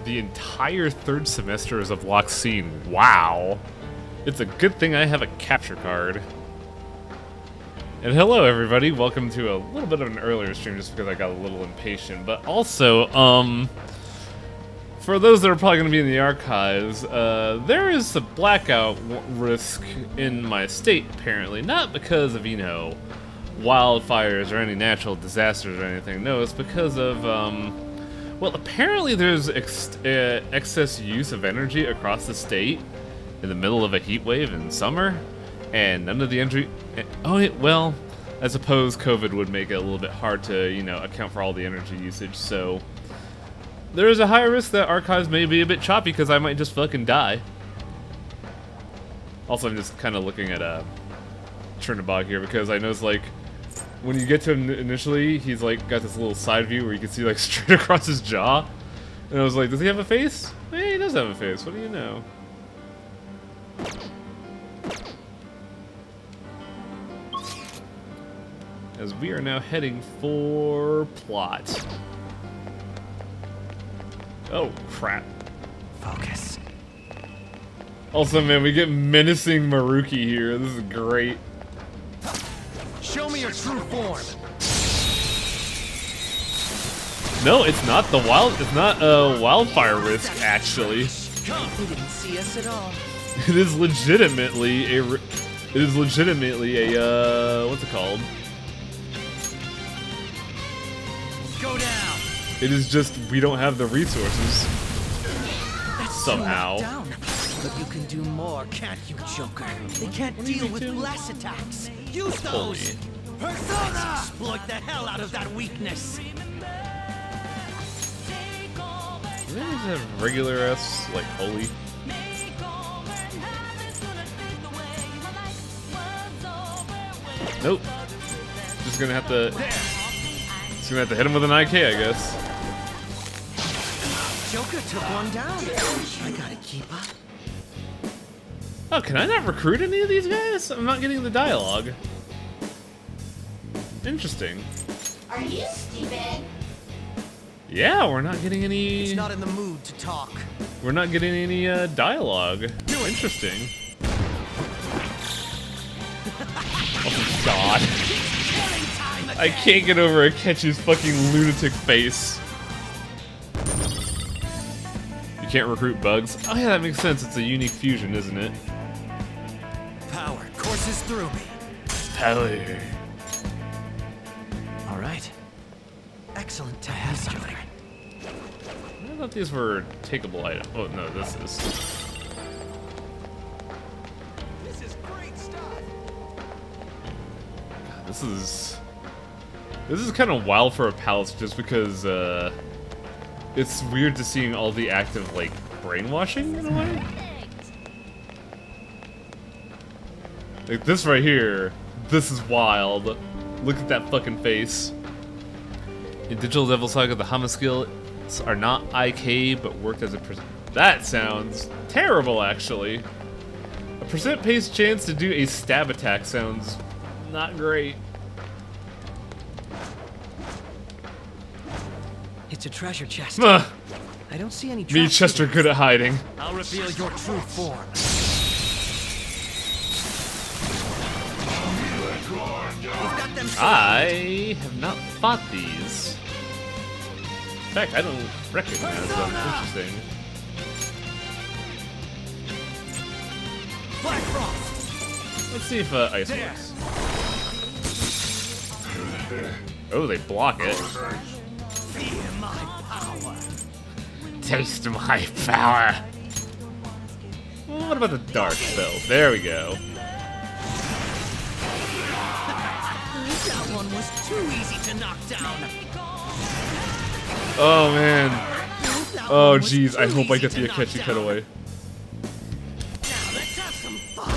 the entire third semesters of Loxine. Wow. It's a good thing I have a capture card. And hello everybody, welcome to a little bit of an earlier stream just because I got a little impatient, but also, for those that are probably going to be in the archives, there is a blackout risk in my state apparently, not because of, you know, wildfires or any natural disasters or anything, no, it's because of, well, apparently there's excess use of energy across the state in the middle of a heat wave in summer, and none of the energy... Oh, well, I suppose COVID would make it a little bit hard to, you know, account for all the energy usage, so... There is a high risk that archives may be a bit choppy because I might just fucking die. Also, I'm just kind of looking at Chernobog here because I noticed, like, when you get to him initially, he's, like, got this little side view where you can see, like, straight across his jaw. And I was like, does he have a face? Yeah, he does have a face. What do you know? As we are now heading for plot. Oh, crap. Focus. Also, man, we get menacing Maruki here. This is great. Show me your true form. No, it's not the wildfire risk, actually. He didn't see us at all. It is legitimately a what's it called? Go down. It is just we don't have the resources. That's somehow. down. But you can do more, can't you, Joker? They can't deal with blast attacks. Use those. Holy. Persona! Exploit the hell out of that weakness. Do they just have regular S, like holy? Nope. Just gonna have to. Just gonna have to hit him with an IK, I guess. Joker took one down. I gotta keep up. Oh, can I not recruit any of these guys? I'm not getting the dialogue. Interesting. Are you stupid? Yeah, we're not getting any. It's not in the mood to talk. We're not getting any dialogue. Interesting. Oh God! I can't get over Akechi's fucking lunatic face. You can't recruit bugs. Oh yeah, that makes sense. It's a unique fusion, isn't it? Power courses through me. Power. All right. Excellent task, Joker. I thought these were takeable items. Oh no, this is. This is great stuff. God, this is kind of wild for a palace, just because it's weird to seeing all the active like brainwashing in a way. Like this right here, this is wild. Look at that fucking face. In Digital Devil Saga, the Hama skills are not IK, but work as a That sounds terrible, actually. A percent pace chance to do a stab attack sounds not great. It's a treasure chest. Ugh. I don't see any Me, traps Chester, either. good at hiding. I'll reveal your true form. We've got them. I have not fought these. In fact, I don't recognize them. Interesting. Black Frost. Let's see if ice works. Oh, they block it. Feel my power. Taste my power. Well, what about the dark spell? There we go. That one was too easy to knock down. Oh man. That Oh one was jeez. I too hope I easy get to the knock Akechi down. cutaway. Now let's have some fun.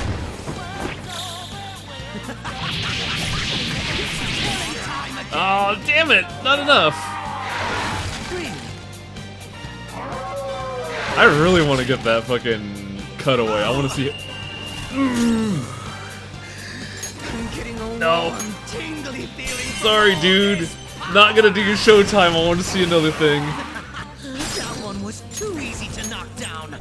Oh damn it! Not enough. I really want to get that fucking cutaway. I want to see it. I'm getting a No. warm, tingly feeling. from Sorry, all dude. this Not gonna do your showtime. I want to see another thing. That one was just too easy to knock down.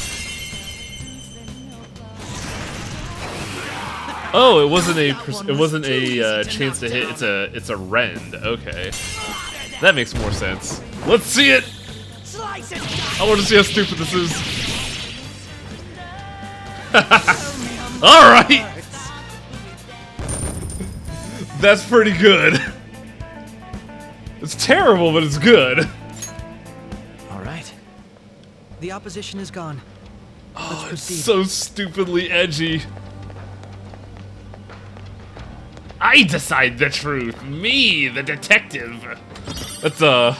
Oh, it wasn't a chance to hit. It's a rend. Okay, that makes more sense. Let's see it. Slice it. I want to see how stupid this is. All right, that's pretty good. It's terrible, but it's good. All right. The opposition is gone. Let's proceed. So stupidly edgy. I decide the truth. Me, the detective. That's a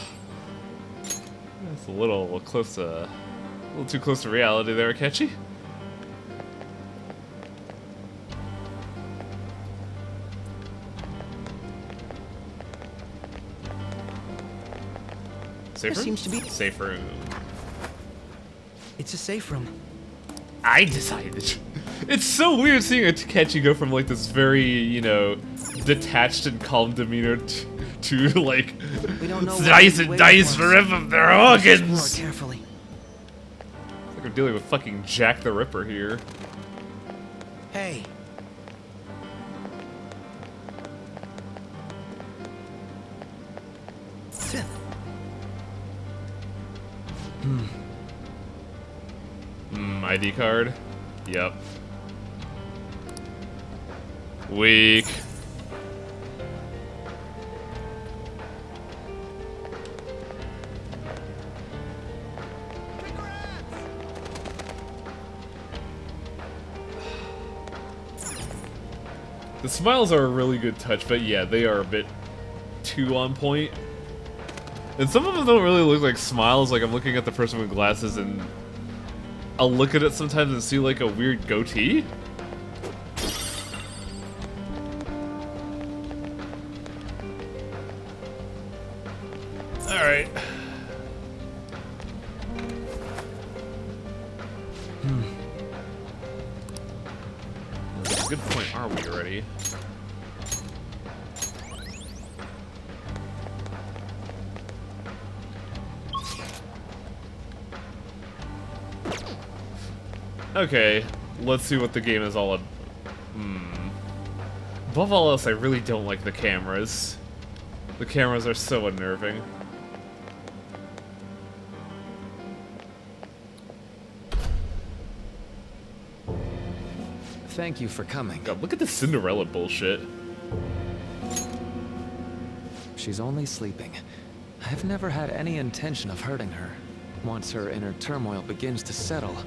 little close a little too close to reality there, Akechi. Safe room? Seems to be Safe room. It's a safe room. I decided. It's so weird seeing a Takechi go from like this very, you know, detached and calm demeanor to like We don't know slice and dice for their organs. More carefully. It's like I'm dealing with fucking Jack the Ripper here. Hey. ID card. Yep. Weak. The smiles are a really good touch, but yeah, they are a bit too on point. And some of them don't really look like smiles. Like I'm looking at the person with glasses and I'll look at it sometimes and see like a weird goatee. Alright. Good point, are we already? Okay, let's see what the game is all about. Above all else, I really don't like the cameras. The cameras are so unnerving. Thank you for coming. God, look at the Cinderella bullshit. She's only sleeping. I've never had any intention of hurting her. Once her inner turmoil begins to settle,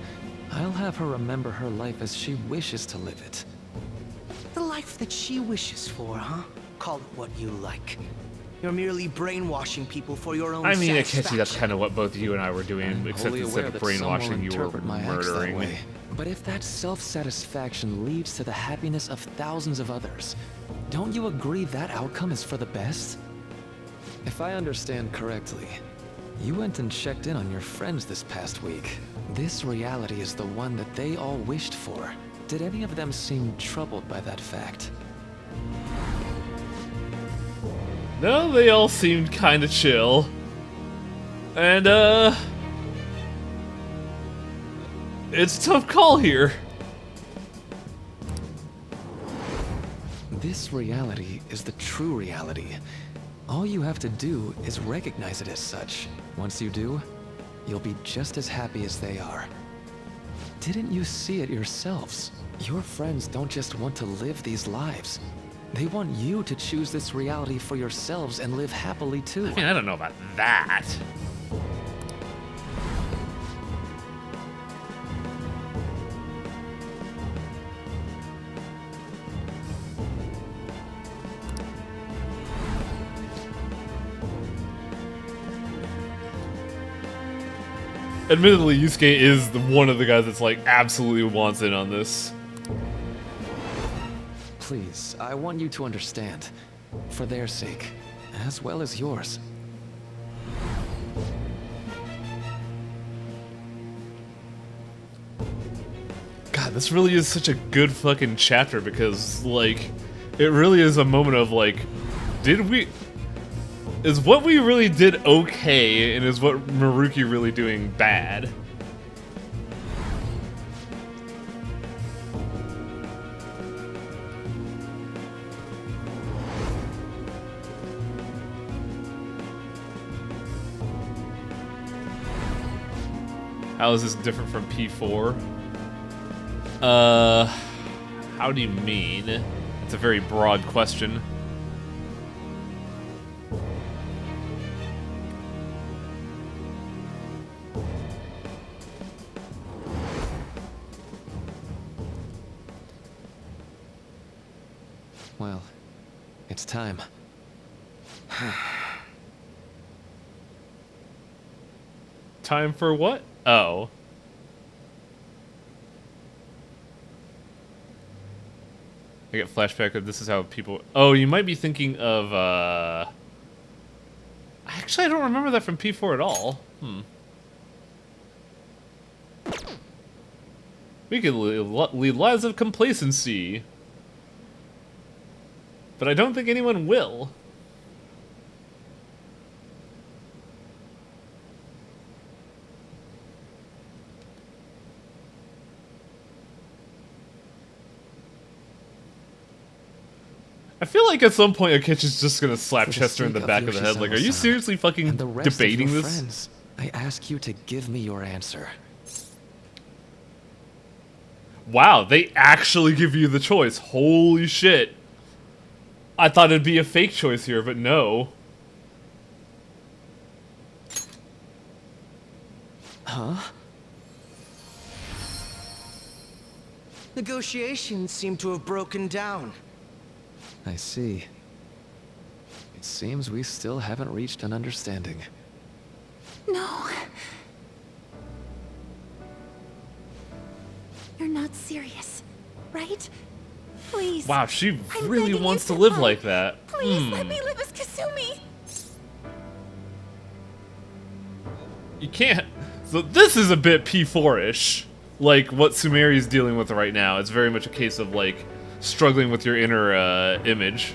I'll have her remember her life as she wishes to live it. The life that she wishes for, huh? Call it what you like. You're merely brainwashing people for your own I mean, Akechi, satisfaction. that's kind of what both you and I were doing, I'm except fully instead aware of that some will brainwashing, you were interpret my acts that murdering. way. But if that self-satisfaction leads to the happiness of thousands of others, don't you agree that outcome is for the best? If I understand correctly, you went and checked in on your friends this past week. This reality is the one that they all wished for. Did any of them seem troubled by that fact? No, they all seemed kind of chill. And, it's a tough call here. This reality is the true reality. All you have to do is recognize it as such. Once you do, you'll be just as happy as they are. Didn't you see it yourselves? Your friends don't just want to live these lives. They want you to choose this reality for yourselves and live happily too. I mean, I don't know about that. Admittedly, Yusuke is one of the guys that's like absolutely wants in on this. Please, I want you to understand. For their sake, as well as yours. God, this really is such a good fucking chapter because, like, it really is a moment of, like, did we... Is what we really did okay, and is what Maruki really doing bad? How is this different from P4? How do you mean? It's a very broad question. Well, it's time. Time for what? Oh. I get flashback of this is how people... Oh, you might be thinking of, Actually, I don't remember that from P4 at all. We could lead lives of complacency. But I don't think anyone will. I feel like at some point Akechi's just gonna slap For the Chester in the sake back of the head. Like, are you Yoshizawa-san seriously fucking and the rest debating of your this? friends, I ask you to give me your answer. Wow, they actually give you the choice. Holy shit. I thought it'd be a fake choice here, but no. Huh? Negotiations seem to have broken down. I see. It seems we still haven't reached an understanding. No. You're not serious, right? Please. Wow, she I'm really begging wants to you, live Senpai. like that. Please let me live as Kasumi. You can't. So this is a bit P4-ish. Like what Sumeri's dealing with right now. It's very much a case of like struggling with your inner image.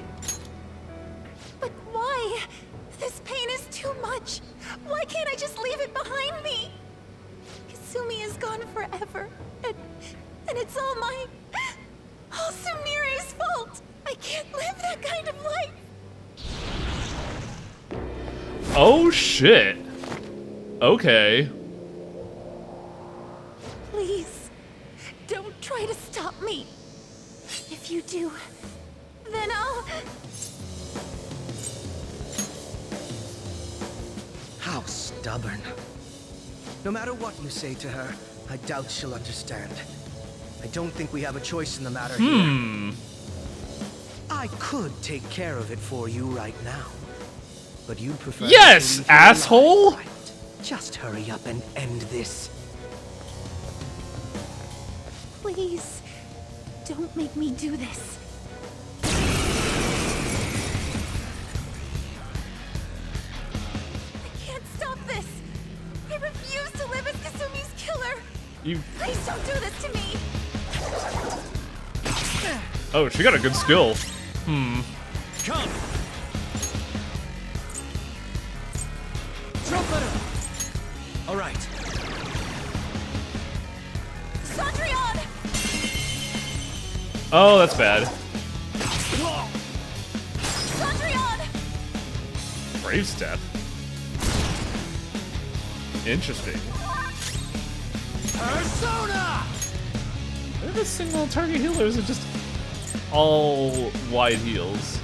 But why? This pain is too much. Why can't I just leave it behind me? Kasumi is gone forever, and it's all Sumeri's fault. I can't live that kind of life. Oh shit. Okay. Please, don't try to stop me. If you do, then I'll... How stubborn. No matter what you say to her, I doubt she'll understand. I don't think we have a choice in the matter here. I could take care of it for you right now. But you'd prefer... Yes, to leave her asshole! alive, right? Just hurry up and end this. Please, don't make me do this. I can't stop this. I refuse to live as Kasumi's killer. You. Please don't do this to me. Oh, she got a good skill. Come! Trumpeter! Alright. Cendrillon! Oh, that's bad. Cendrillon! Brave step. Interesting. Persona! Are the single target healers are just all wide heals?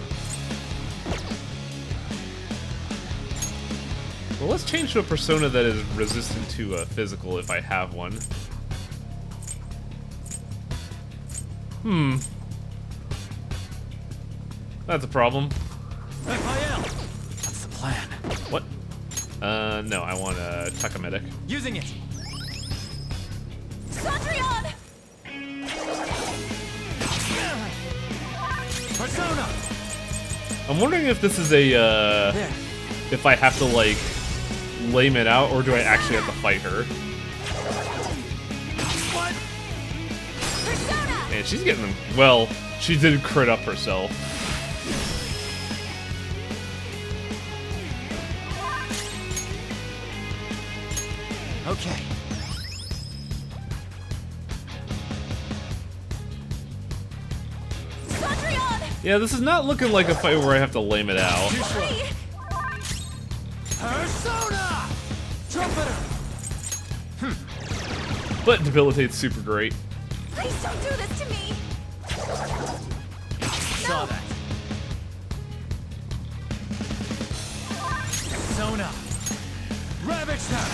Well, let's change to a persona that is resistant to physical if I have one. That's a problem. Raphael! What's the plan? What? No, I want a Takamedic. Using it! Cendrillon! Persona! I'm wondering if this is a, There. if I have to, like, lame it out, or do I actually have to fight her? What? Persona! Man, she's getting them. Well, she did crit up herself. Okay. Cendrillon! Yeah, this is not looking like a fight where I have to lame it out. Why? Persona! Trumpeter! But debilitate's super great. Please don't do this to me! Saw that. Persona! Ravage them!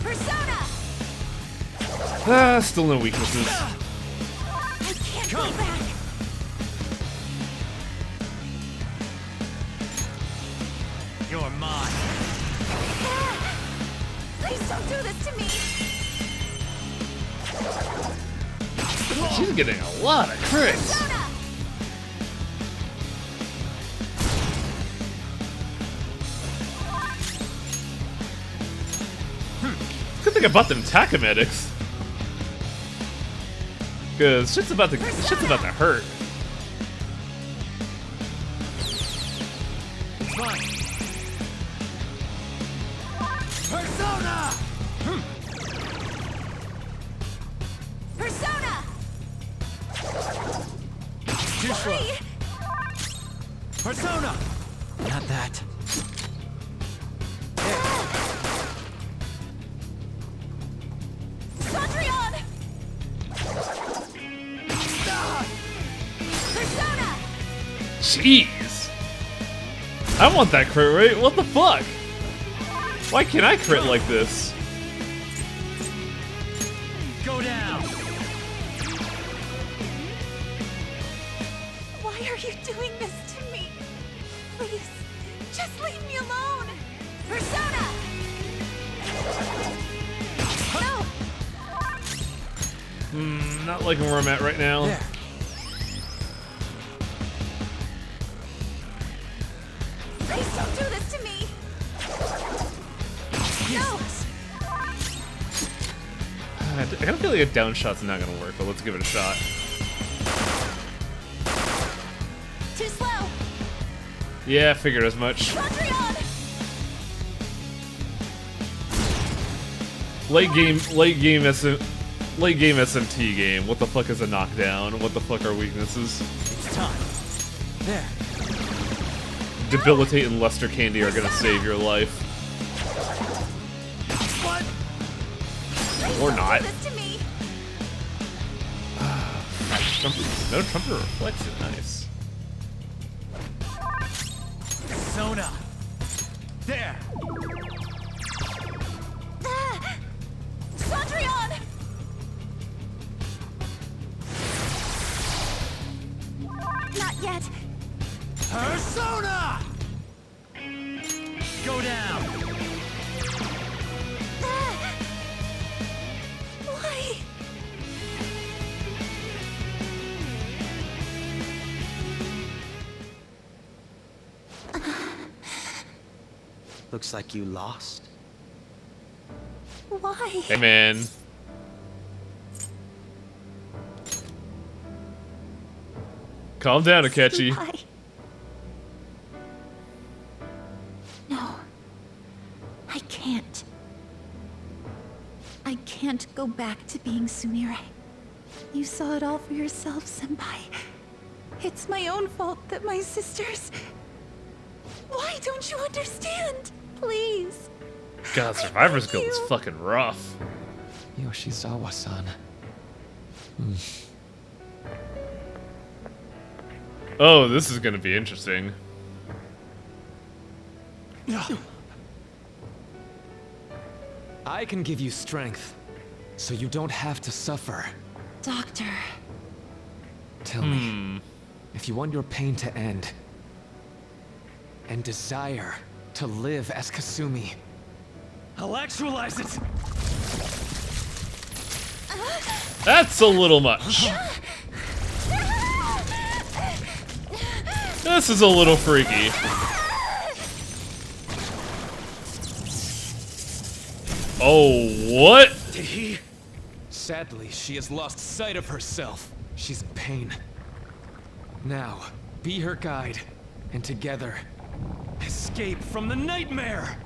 Persona! Ah, still no weaknesses. I can't go back! You're mine. Please don't do this to me! She's getting a lot of crits. Persona! Good thing about them Takomedics. Cause shit's about to hurt. Fine. Persona! Persona! Too slow. Why? Persona! Not that. Cendrillon! Persona! Jeez. I want that crit rate. What the fuck? Why can't I crit like this? Go down. Why are you doing this to me? Please, just leave me alone! Persona! No! Not liking where I'm at right now. There. Please don't do this to me! No! I kind of feel like a down shot's not gonna work, but let's give it a shot. Too slow! Yeah, I figured as much. Cendrillon! Late game SMT game. What the fuck is a knockdown? What the fuck are weaknesses? It's time. There. Debilitate and Luster Candy are gonna save your life. What? Please Or don't not. do this to me! No Trumper reflects it. Nice. Persona! There! Ah! Cendrillon! Not yet. Persona! Go down! Ah! Why? Looks like you lost. Why? Hey man. Calm down, Akechi. Why? No. I can't. I can't go back to being Sumire. You saw it all for yourself, Senpai. It's my own fault that my sisters... Why don't you understand? Please. God, Survivor's Thank Guild is you. fucking rough. Yoshizawa-san. Oh, this is gonna be interesting. I can give you strength, so you don't have to suffer. Doctor. Tell me, if you want your pain to end, and desire to live as Kasumi, I'll actualize it! That's a little much. This is a little freaky. Oh, what? Sadly, she has lost sight of herself. She's in pain. Now, be her guide, and together, escape from the nightmare!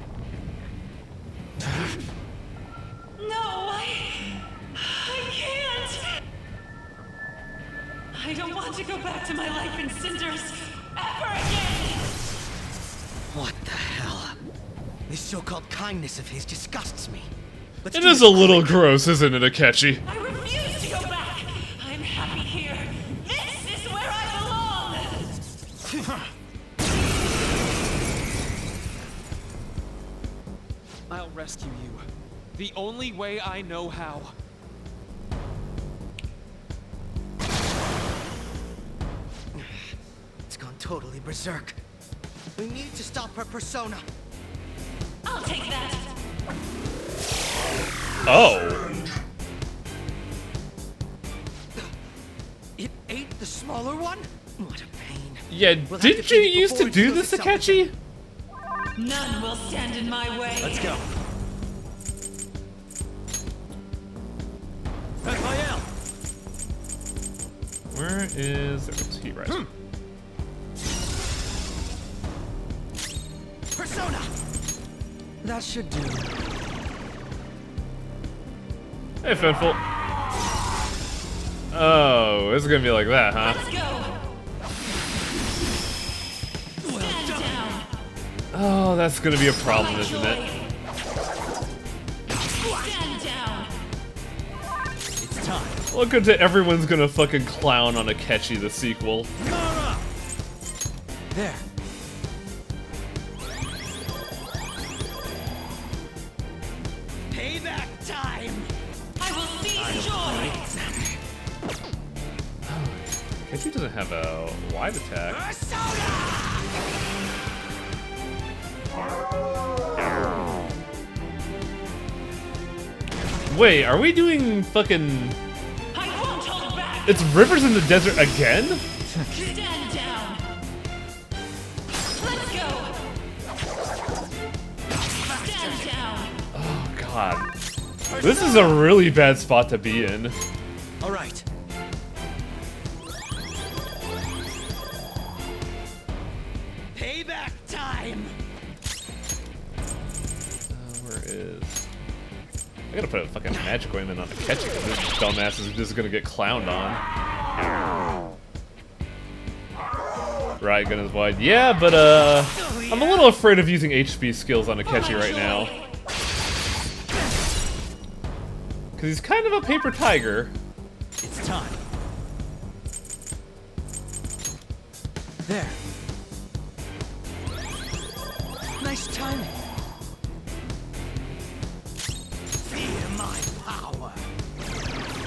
No, I can't. I don't want to go back to my life in cinders ever again. What the hell? This so-called kindness of his disgusts me. Let's It do is this a little quick. gross, isn't it, Akechi? I refuse to go back. I'm happy here. This is where I belong. I'll rescue you. The only way I know how. It's gone totally berserk. We need to stop her persona. I'll take that. Oh. It ate the smaller one? What a pain. Yeah, We'll have didn't to you beat it used before to it do heals this, itself Akechi? again. None will stand in my way. Let's go. Raphael! Where is... There's Heat Riser. Persona! That should do. Hey, Finful. Oh, it's gonna be like that, huh? Let's go. Stand down. Oh, that's gonna be a problem, isn't it? Stand down. It's time. Welcome to Everyone's Gonna Fucking Clown on Akechi, the sequel. Nara! There. Payback time! I will seize joy. Akechi doesn't have a wide attack. Persona! Wait, are we doing fucking... I won't hold back. It's Rivers in the Desert again? Stand down. Let's go. Stand down. Oh, God. This is a really bad spot to be in. All right. Payback time! Where is... I gotta put a fucking magic ointment on Akechi because this dumbass is just gonna get clowned on. Right, gun is wide. Yeah, but I'm a little afraid of using HP skills on Akechi right now. Because he's kind of a paper tiger. It's time. There. Nice timing. Feel my power.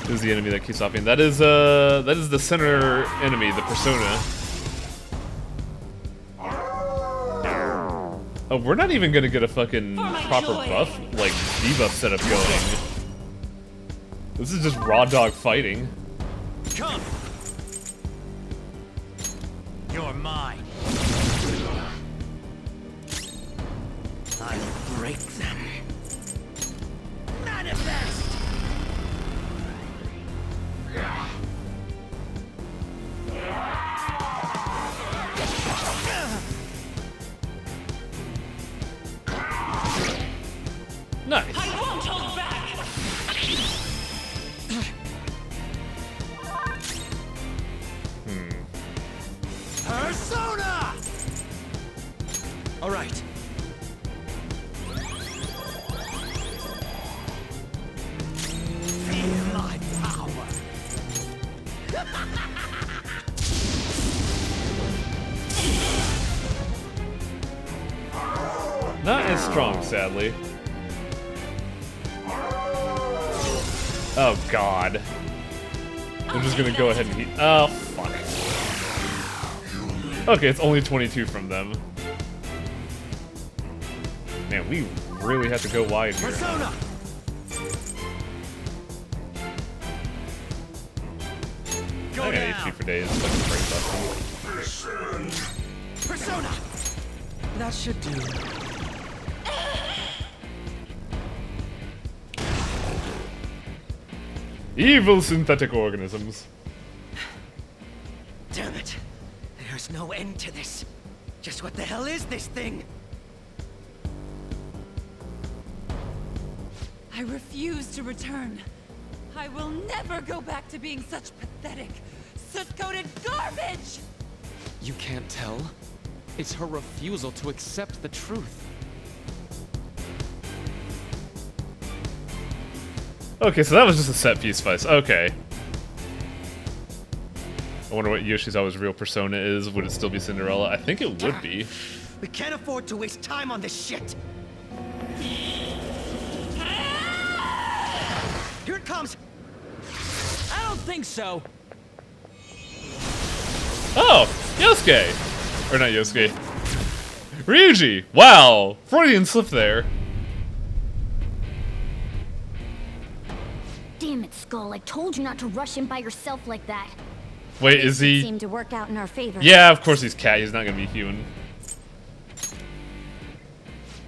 This is the enemy that keeps stopping. That is the center enemy, the persona. Oh, we're not even gonna get a fucking proper buff, like debuff setup going. This is just raw dog fighting. Come. You're mine. I'll break them. Manifest. Nice. I won't hold back. Persona. All right. Feel my power. Not as strong, sadly. Oh God. I'm just gonna go ahead and heat. Oh fuck. Okay, it's only 22 from them. Man, we really have to go wide here. Persona. I Go got down. HP for days. Fucking brain busting. Persona. That should do. Evil synthetic organisms. Damn it. There's no end to this. Just what the hell is this thing? I refuse to return. I will never go back to being such pathetic, soot-coated garbage! You can't tell? It's her refusal to accept the truth. Okay, so that was just a set piece fight. Okay. I wonder what Yoshi's always real persona is. Would it still be Cinderella? I think it would be. We can't afford to waste time on this shit. Here it comes. I don't think so. Oh, Yosuke! Or not Yosuke. Ryuji! Wow! Freudian slip there. Damn it, Skull. I told you not to rush in by yourself like that. Wait, is he... Seemed to work out in our favor. Yeah, of course he's cat. He's not gonna be human.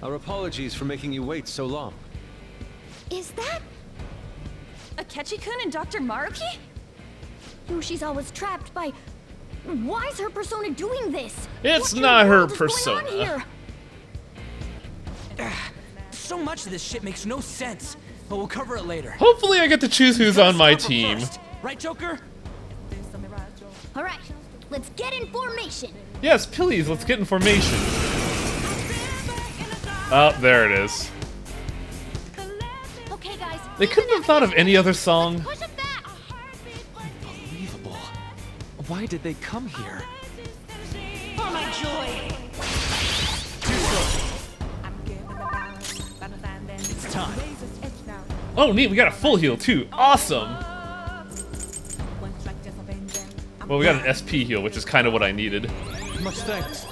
Our apologies for making you wait so long. Is that Akechi-kun and Dr. Maruki? Yoshi's always trapped by... Why is her persona doing this? It's What in not the her world is going on persona. here? So much of this shit makes no sense, but we'll cover it later. Hopefully I get to choose who's on my Stop her team. first. Right, Joker? All right, let's get in formation. Yes, please, let's get in formation. Oh, there it is. Okay, guys. They couldn't have thought of any other song. Push it back. Unbelievable. Why did they come here? For my joy! It's time. Oh, neat, we got a full heal too. Awesome. Well, we got an SP heal, which is kind of what I needed. Much thanks.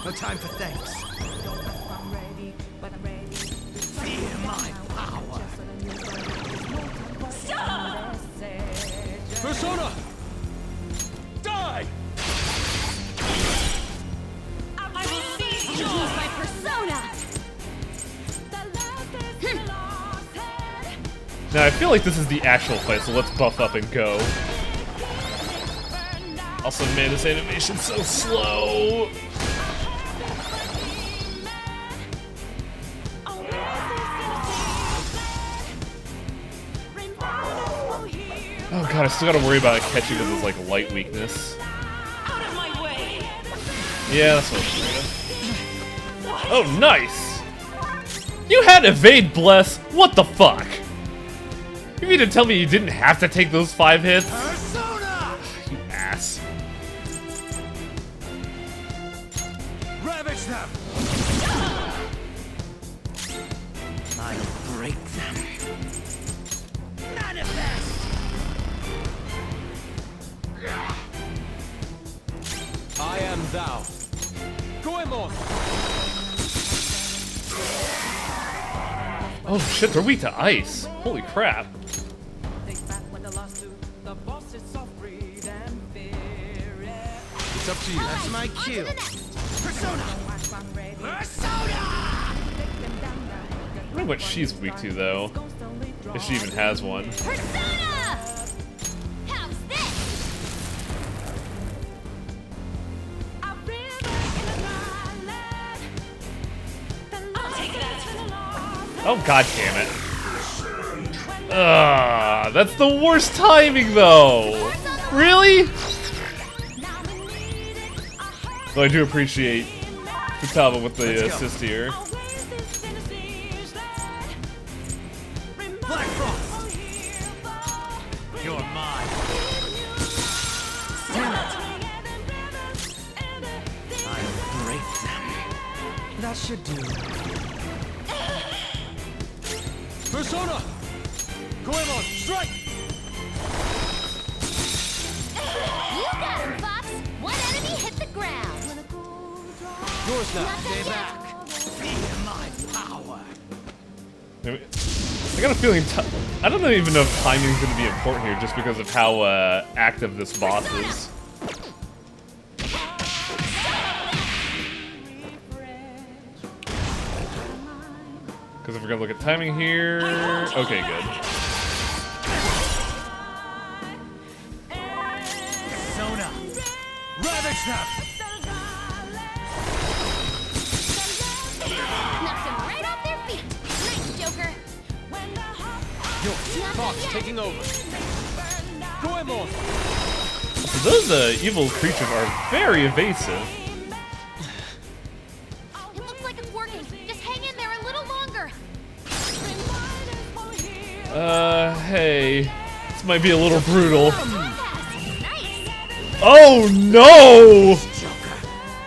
No time for thanks. Feel my power. Persona! Die! I will see Use joy! my persona. Now, I feel like this is the actual fight, so let's buff up and go. Also, man, this animation's so slow. Oh god, I still gotta worry about catching with his, like, light weakness. Out of my way! Yeah, that's what I was afraid of. Oh, nice! You had evade bless? What the fuck? You mean to tell me you didn't have to take those 5 hits? Persona! You ass. Ravage them! I'll break them. Manifest! I am thou. Goemon! Oh shit, they're weak to ice. Holy crap. It's up to you. That's my cue. Persona! Persona! I wonder what she's weak to, though. If she even has one. Persona. How's this? I'll take that! Oh, god damn it. Ugh, that's the worst timing, though. Really? Though I do appreciate Futaba with the assist here. Black Frost! You're mine. I'll break them. That should do. Persona! Goemon, strike! You got him, Fox. One enemy hit the ground. Yours now. Stay back. Feel my power. I got a feeling. I don't even know if timing's going to be important here, just because of how active this boss is. Because if we're gonna look at timing here, okay, good. Persona! Ravage them! Knocks them right off their feet. Nice, Joker. Fox taking over. Goemon! So those evil creatures are very evasive. It looks like it's working. Just hang in there a little longer. Hey. This might be a little brutal. Nice. Oh no!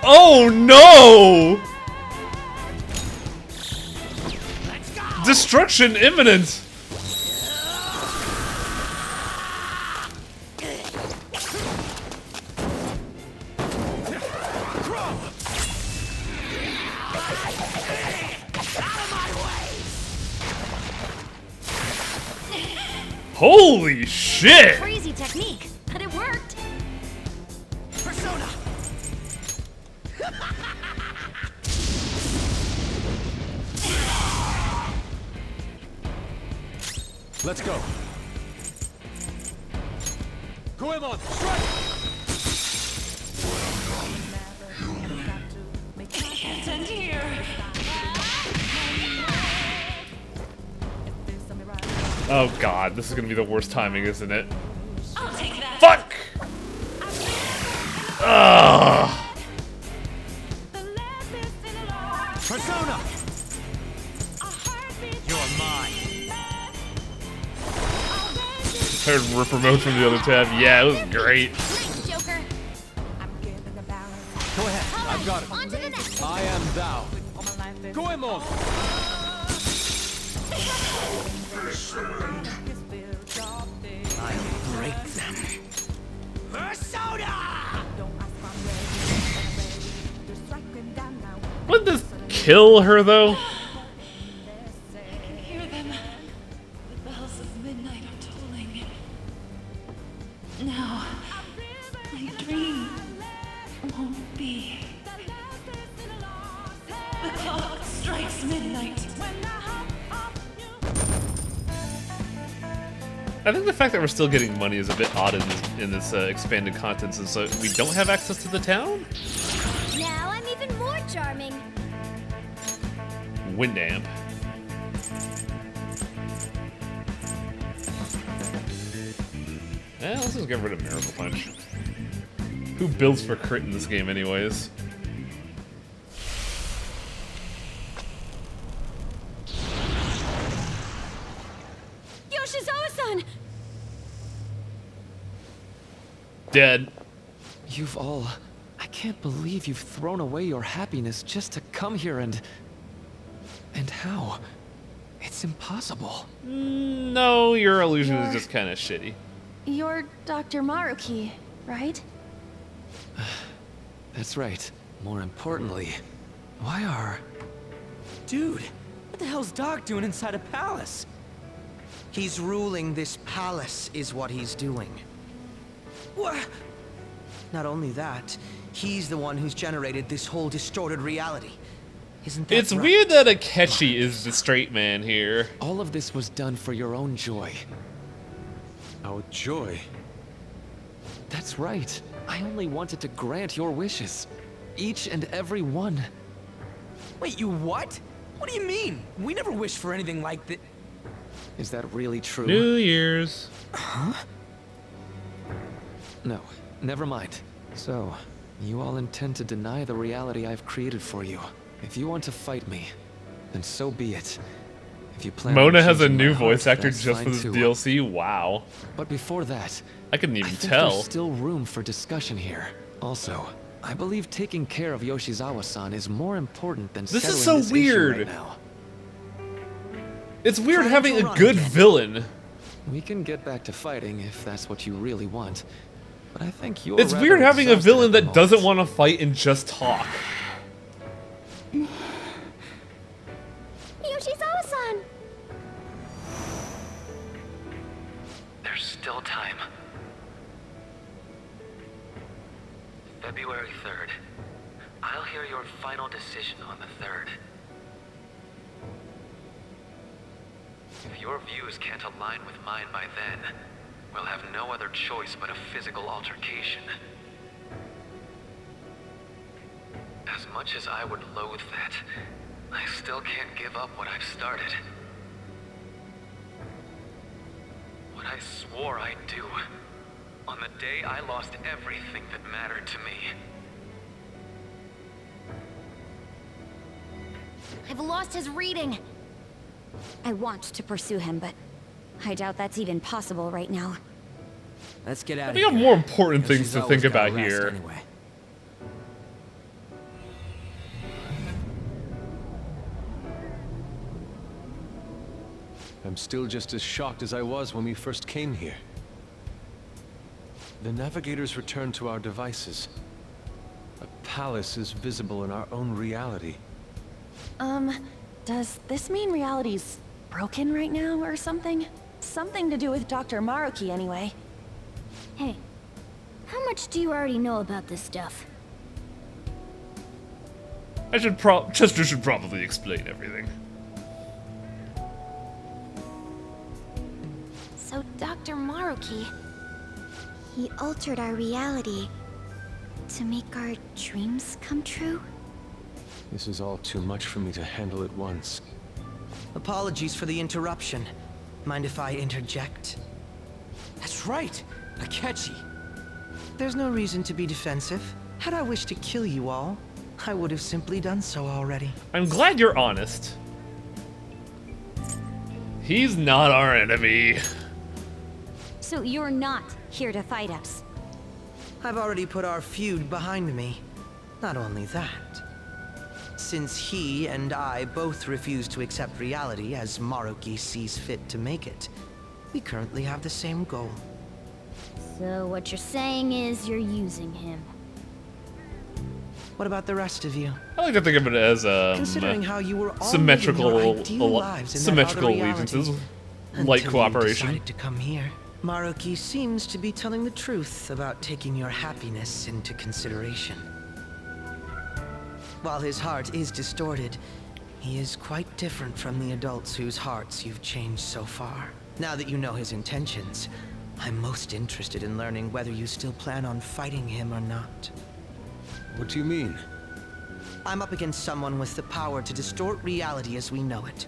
Oh no! Destruction imminent! Holy shit! Crazy technique, but it worked. Persona! Let's go. Goemon, strike! I can't end here. Oh god, this is gonna be the worst timing, isn't it? I'll take that. Fuck! Ugh! Persona! You're mine. Heard rip remote from the other tab. Yeah, it was great. Nice, Joker. Go ahead, I've got it. On to the next. I am thou. Goemon! I'll break them. Persona! Wouldn't this kill her though? I can hear them. The bells of midnight are tolling. Now, my dream won't be. The clock strikes midnight. I think the fact that we're still getting money is a bit odd in this expanded content, since we don't have access to the town? Now I'm even more charming. Windamp. Let's just get rid of Miracle Punch. Who builds for crit in this game anyways? Yoshizawa-san! Dead. You've all... I can't believe you've thrown away your happiness just to come here and... And how? It's impossible. No, your illusion is just kind of shitty. You're Dr. Maruki, right? That's right. More importantly, why are... Dude, what the hell's Doc doing inside a palace? He's ruling this palace, is what he's doing. What? Not only that, he's the one who's generated this whole distorted reality. Isn't that It's right? weird that Akechi is the straight man here. All of this was done for your own joy. Our joy. That's right. I only wanted to grant your wishes. Each and every one. Wait, you what? What do you mean? We never wished for anything like that. Is that really true? New Year's. No, never mind. So, you all intend to deny the reality I've created for you. If you want to fight me, then so be it. If you plan Mona on has a changing new my voice heart, actor that's just for fine this too. DLC. Wow. But before that, I couldn't I even think tell. there's still room for discussion here. Also, I believe taking care of Yoshizawa-san is more important than This is settling so issue weird. right now. It's weird Trying having to a run good again. villain. We can get back to fighting if that's what you really want. But I think you're It's rather weird having a exhausted villain at the that doesn't moment. want to fight and just talk. Yoshizawa-san! There's still time. February 3rd. I'll hear your final decision on the 3rd. If your views can't align with mine by then, we'll have no other choice but a physical altercation. As much as I would loathe that, I still can't give up what I've started. I swore I'd do. On the day I lost everything that mattered to me. I've lost his reading. I want to pursue him, but I doubt that's even possible right now. Let's get out of We here. have more important things She's to always think gotta about rest here. Anyway. I'm still just as shocked as I was when we first came here. The navigators returned to our devices. A palace is visible in our own reality. Does this mean reality's broken right now or something? Something to do with Dr. Maruki anyway. Hey, how much do you already know about this stuff? Chester should probably explain everything. So Dr. Maruki, he altered our reality to make our dreams come true? This is all too much for me to handle at once. Apologies for the interruption. Mind if I interject? That's right. Akechi. There's no reason to be defensive. Had I wished to kill you all, I would have simply done so already. I'm glad you're honest. He's not our enemy. So you're not here to fight us? I've already put our feud behind me. Not only that. Since he and I both refuse to accept reality as Maruki sees fit to make it, we currently have the same goal. So what you're saying is you're using him. What about the rest of you? I like to think of it as Considering how you were all symmetrical, living your ideal lives in that symmetrical other reality, allegiances, until light you cooperation. decided to come here. Maruki seems to be telling the truth about taking your happiness into consideration. While his heart is distorted, he is quite different from the adults whose hearts you've changed so far. Now that you know his intentions, I'm most interested in learning whether you still plan on fighting him or not. What do you mean? I'm up against someone with the power to distort reality as we know it.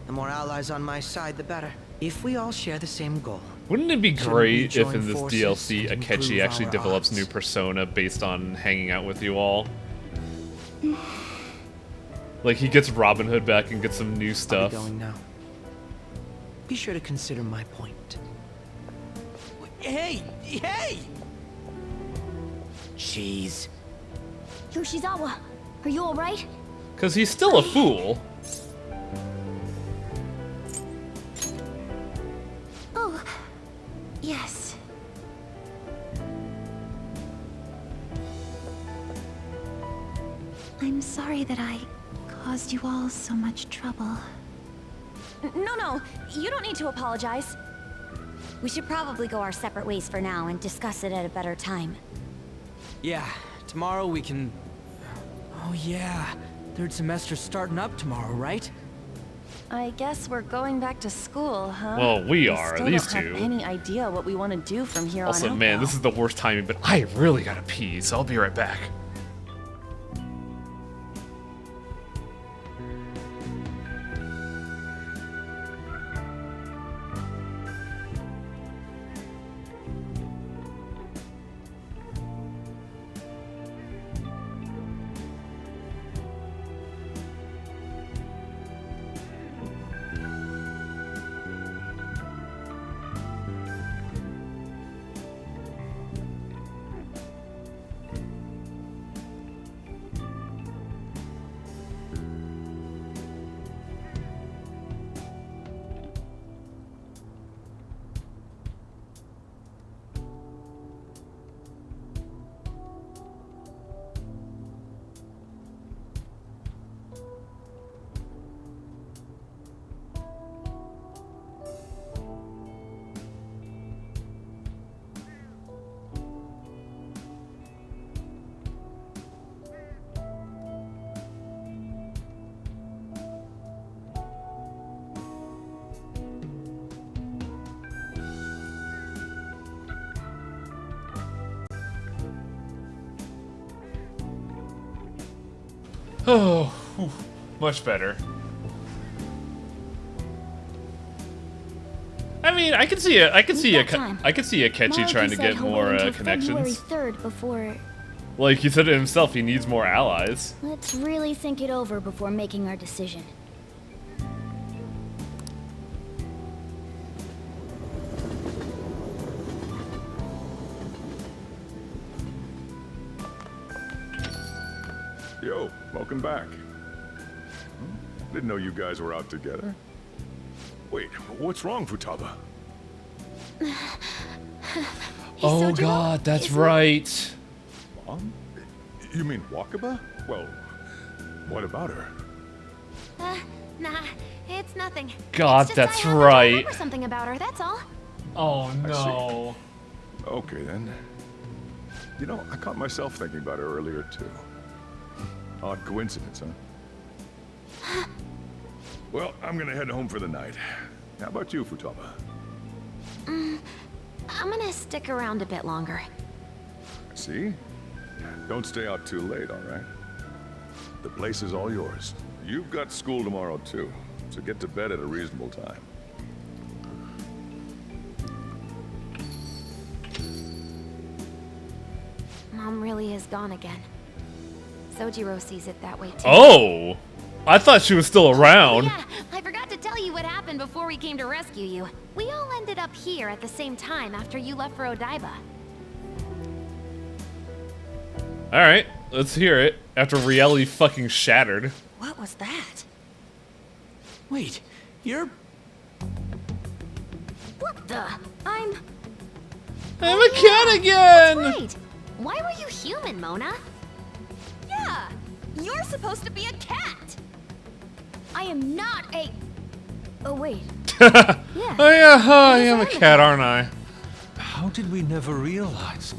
The more allies on my side, the better. If we all share the same goal. Wouldn't it be shouldn't we great if join in this forces DLC and Akechi improve actually our develops odds? new persona based on hanging out with you all? Like he gets Robin Hood back and gets some new I'll stuff. be going now. Be sure to consider my point. Hey! Hey! Jeez. Yoshizawa, are you alright? Because he's still a fool. Oh, yes. I'm sorry that I caused you all so much trouble. No, you don't need to apologize. We should probably go our separate ways for now and discuss it at a better time. Yeah, tomorrow we can... Oh yeah, third semester's starting up tomorrow, right? I guess we're going back to school, huh? Well, we are, still these don't two. have any idea what we want to do from here Also, on out. man, though. this is the worst timing, but I really gotta pee, so I'll be right back. Oh, whew, much better. I mean, I can see I can see We've got time. I can see Akechi Maruki trying to said get he'll more wait until connections. February 3rd before... Like he said it himself, he needs more allies. Let's really think it over before making our decision. Yo, welcome back. Didn't know you guys were out together. Wait, what's wrong, Futaba? Oh God, that's right. Mom? You mean Wakaba? Well, what about her? Nah, it's nothing. God, It's just that's I right. remember something about her, that's all. Oh no. Okay then. You know, I caught myself thinking about her earlier too. Odd coincidence, huh? Well, I'm gonna head home for the night. How about you, Futaba? I'm gonna stick around a bit longer. See? Don't stay out too late, all right? The place is all yours. You've got school tomorrow too, so get to bed at a reasonable time. Mom really is gone again. Sojiro sees it that way too. Oh, I thought she was still around. Yeah, I forgot to tell you what happened before we came to rescue you. We all ended up here at the same time after you left for Odaiba. All right, let's hear it. After reality fucking shattered. What was that? Wait, you're... What the? I'm a cat again! right. Why were you human, Mona? Yeah, you're supposed to be a cat. I am not a... Oh, wait. Oh yeah, I am a cat, aren't I? How did we never realize?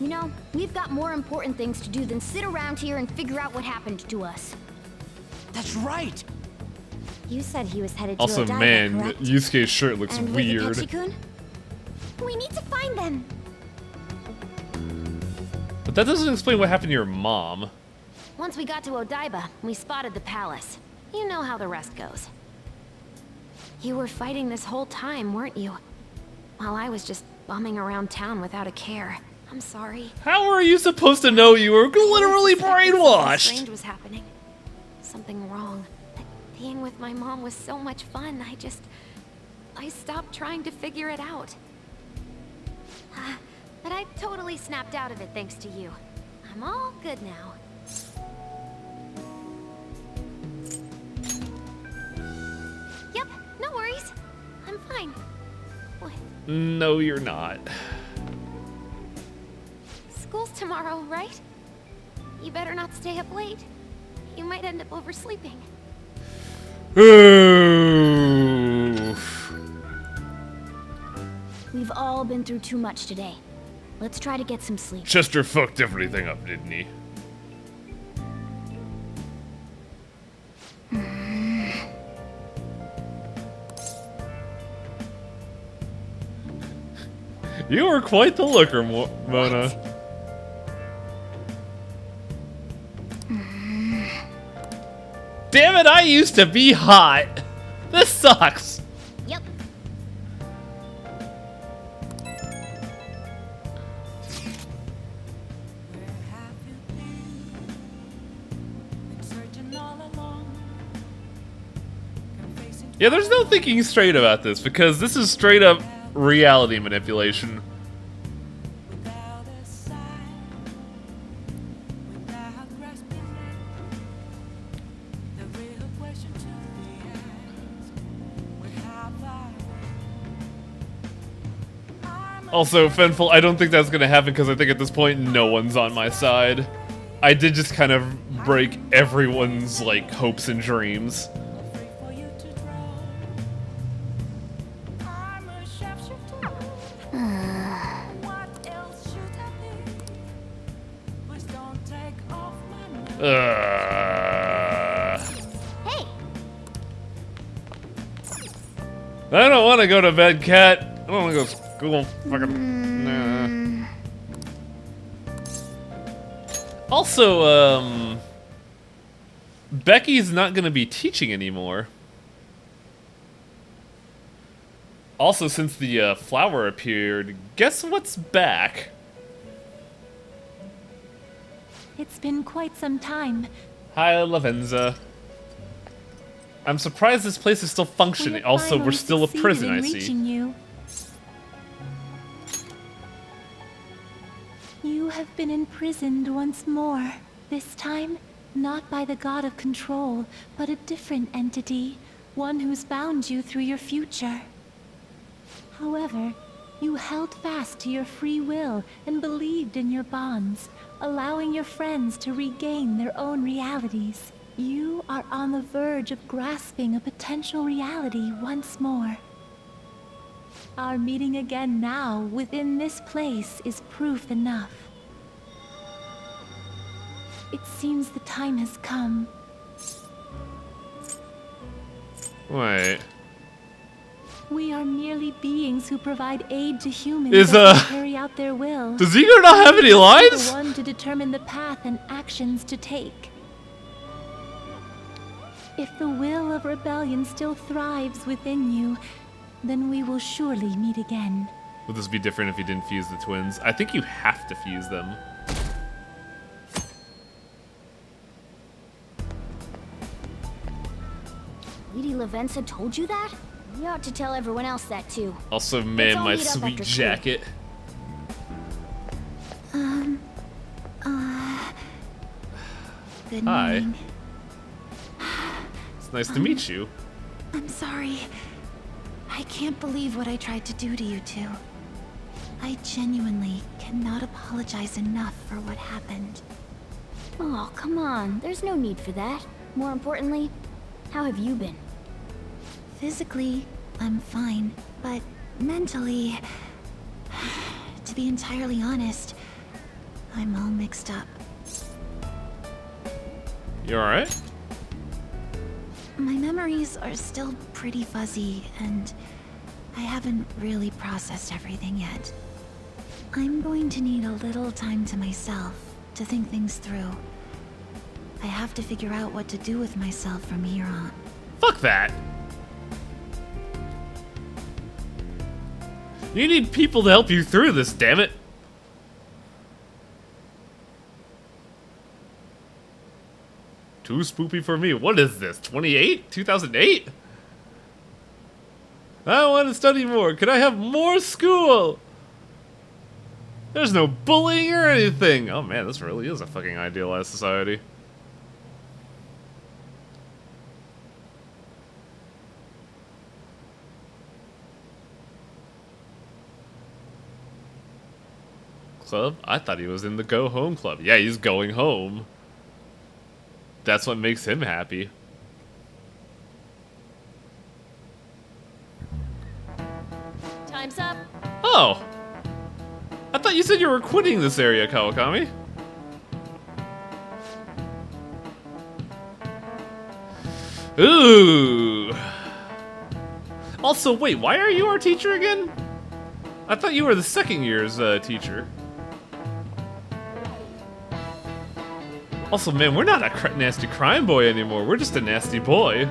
You know, we've got more important things to do than sit around here and figure out what happened to us. That's right! You said he was headed Also, to Odaiba, man, correct? Yusuke's shirt looks And with weird. Akechi-kun? We need to find them. But that doesn't explain what happened to your mom. Once we got to Odaiba, we spotted the palace. You know how the rest goes. You were fighting this whole time, weren't you? While I was just bumming around town without a care. I'm sorry. How are you supposed to know you were literally Something brainwashed? strange was happening. Something wrong. But being with my mom was so much fun. I stopped trying to figure it out. But I totally snapped out of it thanks to you. I'm all good now. Yep, no worries. I'm fine. What? No, you're not. School's tomorrow, right? You better not stay up late. You might end up oversleeping. Oof. We've all been through too much today. Let's try to get some sleep. Chester fucked everything up, didn't he? You were quite the looker, Mona. Damn it, I used to be hot. This sucks. Yep. Yeah, there's no thinking straight about this because this is straight up reality manipulation. Also, Fenful, I don't think that's gonna happen because I think at this point no one's on my side. I did just kind of break everyone's, like, hopes and dreams. Hey. I don't want to go to bed, Cat. I don't want to go to school. Fucking. Nah. Also, Becky's not going to be teaching anymore. Also, since the flower appeared, guess what's back? It's been quite some time. Hi, Lavenza. I'm surprised this place is still functioning. Also, we're still a prison, I see. You. You have been imprisoned once more. This time, not by the god of control, but a different entity. One who's bound you through your future. However, you held fast to your free will and believed in your bonds, allowing your friends to regain their own realities. You are on the verge of grasping a potential reality once more. Our meeting again now within this place is proof enough. It seems the time has come. Wait. We are merely beings who provide aid to humans to carry out their will. Does Igor not have any lines? The one to determine the path and actions to take. If the will of rebellion still thrives within you, then we will surely meet again. Would this be different if you didn't fuse the twins? I think you have to fuse them. Lady Lavenza told you that? You ought to tell everyone else that too. Also, man, my sweet jacket. Good Hi. morning. It's nice to meet you. I'm sorry. I can't believe what I tried to do to you two. I genuinely cannot apologize enough for what happened. Oh, come on. There's no need for that. More importantly, how have you been? Physically, I'm fine, but mentally, to be entirely honest, I'm all mixed up. You alright? My memories are still pretty fuzzy, and I haven't really processed everything yet. I'm going to need a little time to myself to think things through. I have to figure out what to do with myself from here on. Fuck that! You need people to help you through this, damn it! Too spoopy for me. What is this? 28? 2008? I want to study more. Can I have more school? There's no bullying or anything. Oh man, this really is a fucking idealized society. Club? I thought he was in the Go Home Club. Yeah, he's going home. That's what makes him happy. Time's up. Oh! I thought you said you were quitting this area, Kawakami. Ooh! Also, wait, why are you our teacher again? I thought you were the second year's teacher. Also, man, we're not a nasty crime boy anymore. We're just a nasty boy.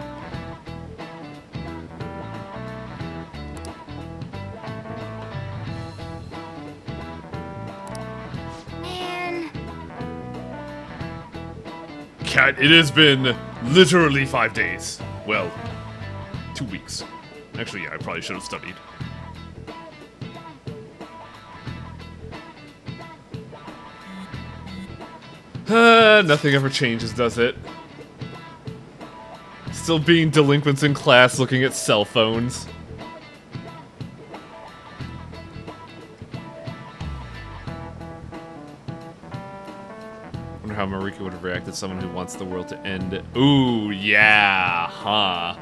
Man. Cat, it has been literally 5 days. Well, 2 weeks. Actually, yeah, I probably should have studied. Nothing ever changes, does it? Still being delinquents in class looking at cell phones. Wonder how Marika would have reacted to someone who wants the world to end. Ooh, yeah, huh.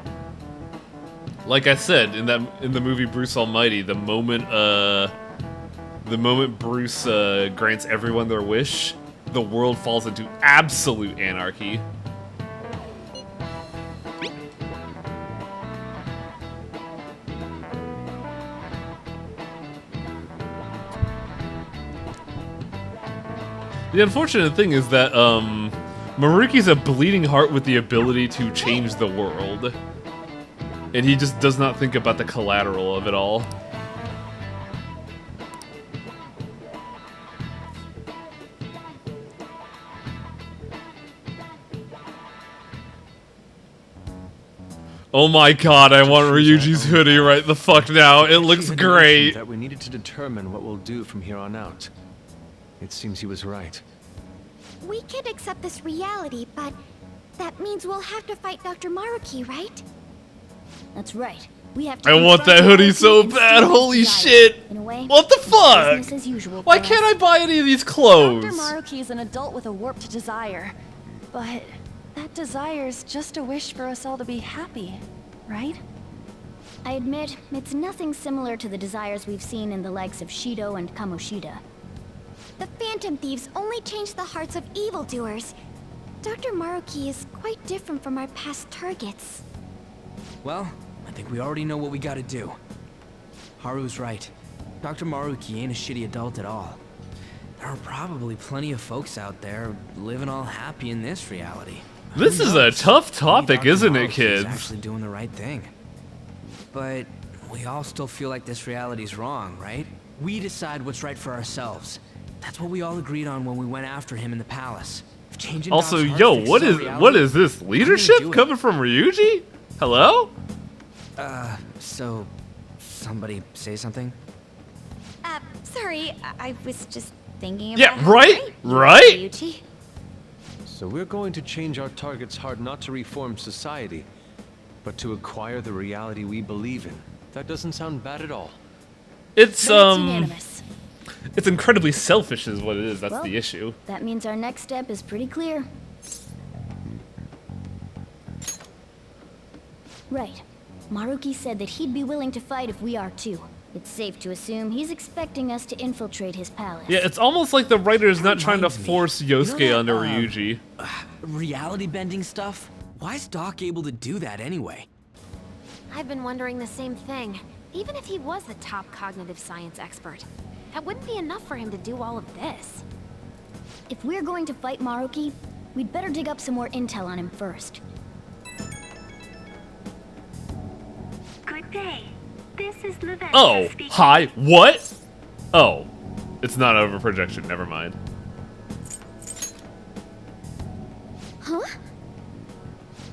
Like I said, in the movie Bruce Almighty, the moment Bruce grants everyone their wish, the world falls into absolute anarchy. The unfortunate thing is that, Maruki's a bleeding heart with the ability to change the world. And he just does not think about the collateral of it all. Oh my god, I want Ryuji's hoodie right the fuck now. It looks great. That we needed to determine what we'll do from here on out. It seems he was right. We can't accept this reality, but that means we'll have to fight Dr. Maruki, right? That's right. We have to. I want that hoodie so bad. Holy shit. In a way, what the fuck? business as usual Why for can't us. I buy any of these clothes? Dr. Maruki is an adult with a warped desire, but that desire's just a wish for us all to be happy, right? I admit, it's nothing similar to the desires we've seen in the likes of Shido and Kamoshida. The Phantom Thieves only change the hearts of evildoers. Dr. Maruki is quite different from our past targets. Well, I think we already know what we gotta do. Haru's right. Dr. Maruki ain't a shitty adult at all. There are probably plenty of folks out there living all happy in this reality. This is a tough topic, isn't it, kids? Actually doing the right thing. But we all still feel like this reality's wrong, right? We decide what's right for ourselves. That's what we all agreed on when we went after him in the palace. If changing Also, Doc's heart yo, fixes what our is reality, this we're gonna do leadership it. coming from Ryuji? Hello? So somebody say something? Sorry, I was just thinking about Yeah, how right? you are, Right? Ryuji. So we're going to change our target's heart not to reform society, but to acquire the reality we believe in. That doesn't sound bad at all. It's unanimous. it's incredibly selfish is what it is. That's Well, the issue. That means our next step is pretty clear. Right. Maruki said that he'd be willing to fight if we are too. It's safe to assume he's expecting us to infiltrate his palace. Yeah, it's almost like the writer's not trying to reminds me. force You know Yosuke that, onto Ryuji. Reality bending stuff? Why is Doc able to do that anyway? I've been wondering the same thing. Even if he was the top cognitive science expert, that wouldn't be enough for him to do all of this. If we're going to fight Maruki, we'd better dig up some more intel on him first. Good day. This is Lavenza Oh, speaking. hi. What? Oh, it's not over projection. Never mind. Huh?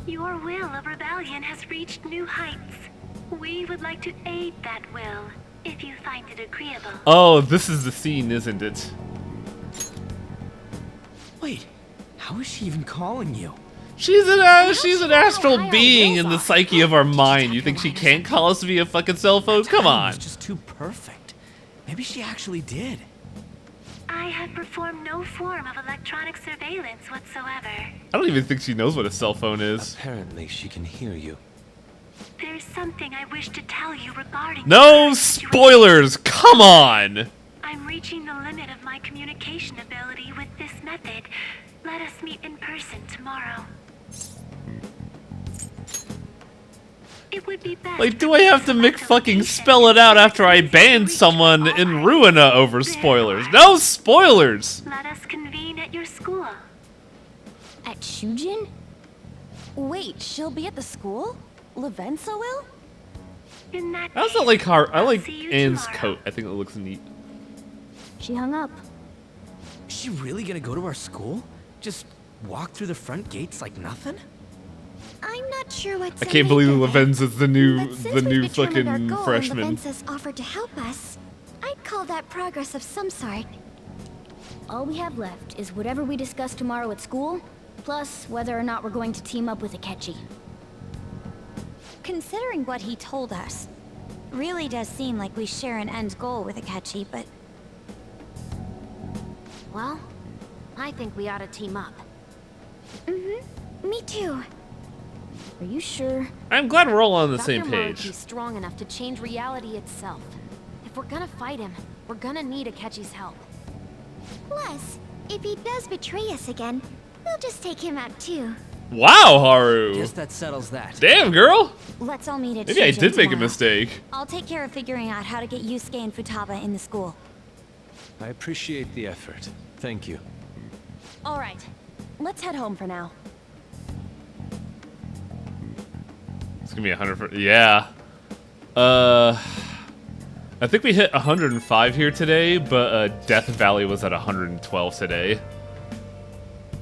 Your will of rebellion has reached new heights. We would like to aid that will, if you find it agreeable. Oh, this is the scene, isn't it? Wait, how is she even calling you? She's an astral being in the psyche of our mind. You think she can't call us via fucking cell phone? Come on. It's just too perfect. Maybe she actually did. I have performed no form of electronic surveillance whatsoever. I don't even think she knows what a cell phone is. Apparently, she can hear you. There's something I wish to tell you regarding No the situation. spoilers. Come on. I'm reaching the limit of my communication ability with this method. Let us meet in person tomorrow. It would be best. Like, do I have to make fucking spell it out after I banned someone in Ruina over spoilers? No spoilers. Let us convene at your school. At Shujin? Wait, she'll be at the school? Lavenza will? In that I also like her. I I'll like see you Anne's tomorrow. coat. I think it looks neat. She hung up. Is she really gonna go to our school? Just walk through the front gates like nothing? I'm not sure what I can't believe Lavenza's the new determined our fucking goal freshman. and Lavenza's offered to help us. I'd call that progress of some sort. All we have left is whatever we discuss tomorrow at school, plus whether or not we're going to team up with Akechi. Considering what he told us, really does seem like we share an end goal with Akechi, but Well, I think we ought to team up. Me too. Are you sure? I'm glad we're all on the Dr. same page. Maruki's strong enough to change reality itself. If we're gonna fight him, we're gonna need Akechi's help. Plus, if he does betray us again, we'll just take him out too. Wow, Haru. Guess that settles that. Damn, girl. let's all meet at Maybe I Shujin did make a tomorrow. mistake. I'll take care of figuring out how to get Yusuke and Futaba in the school. I appreciate the effort. Thank you. All right, let's head home for now. It's gonna be 100. Yeah. I think we hit 105 here today, but Death Valley was at 112 today.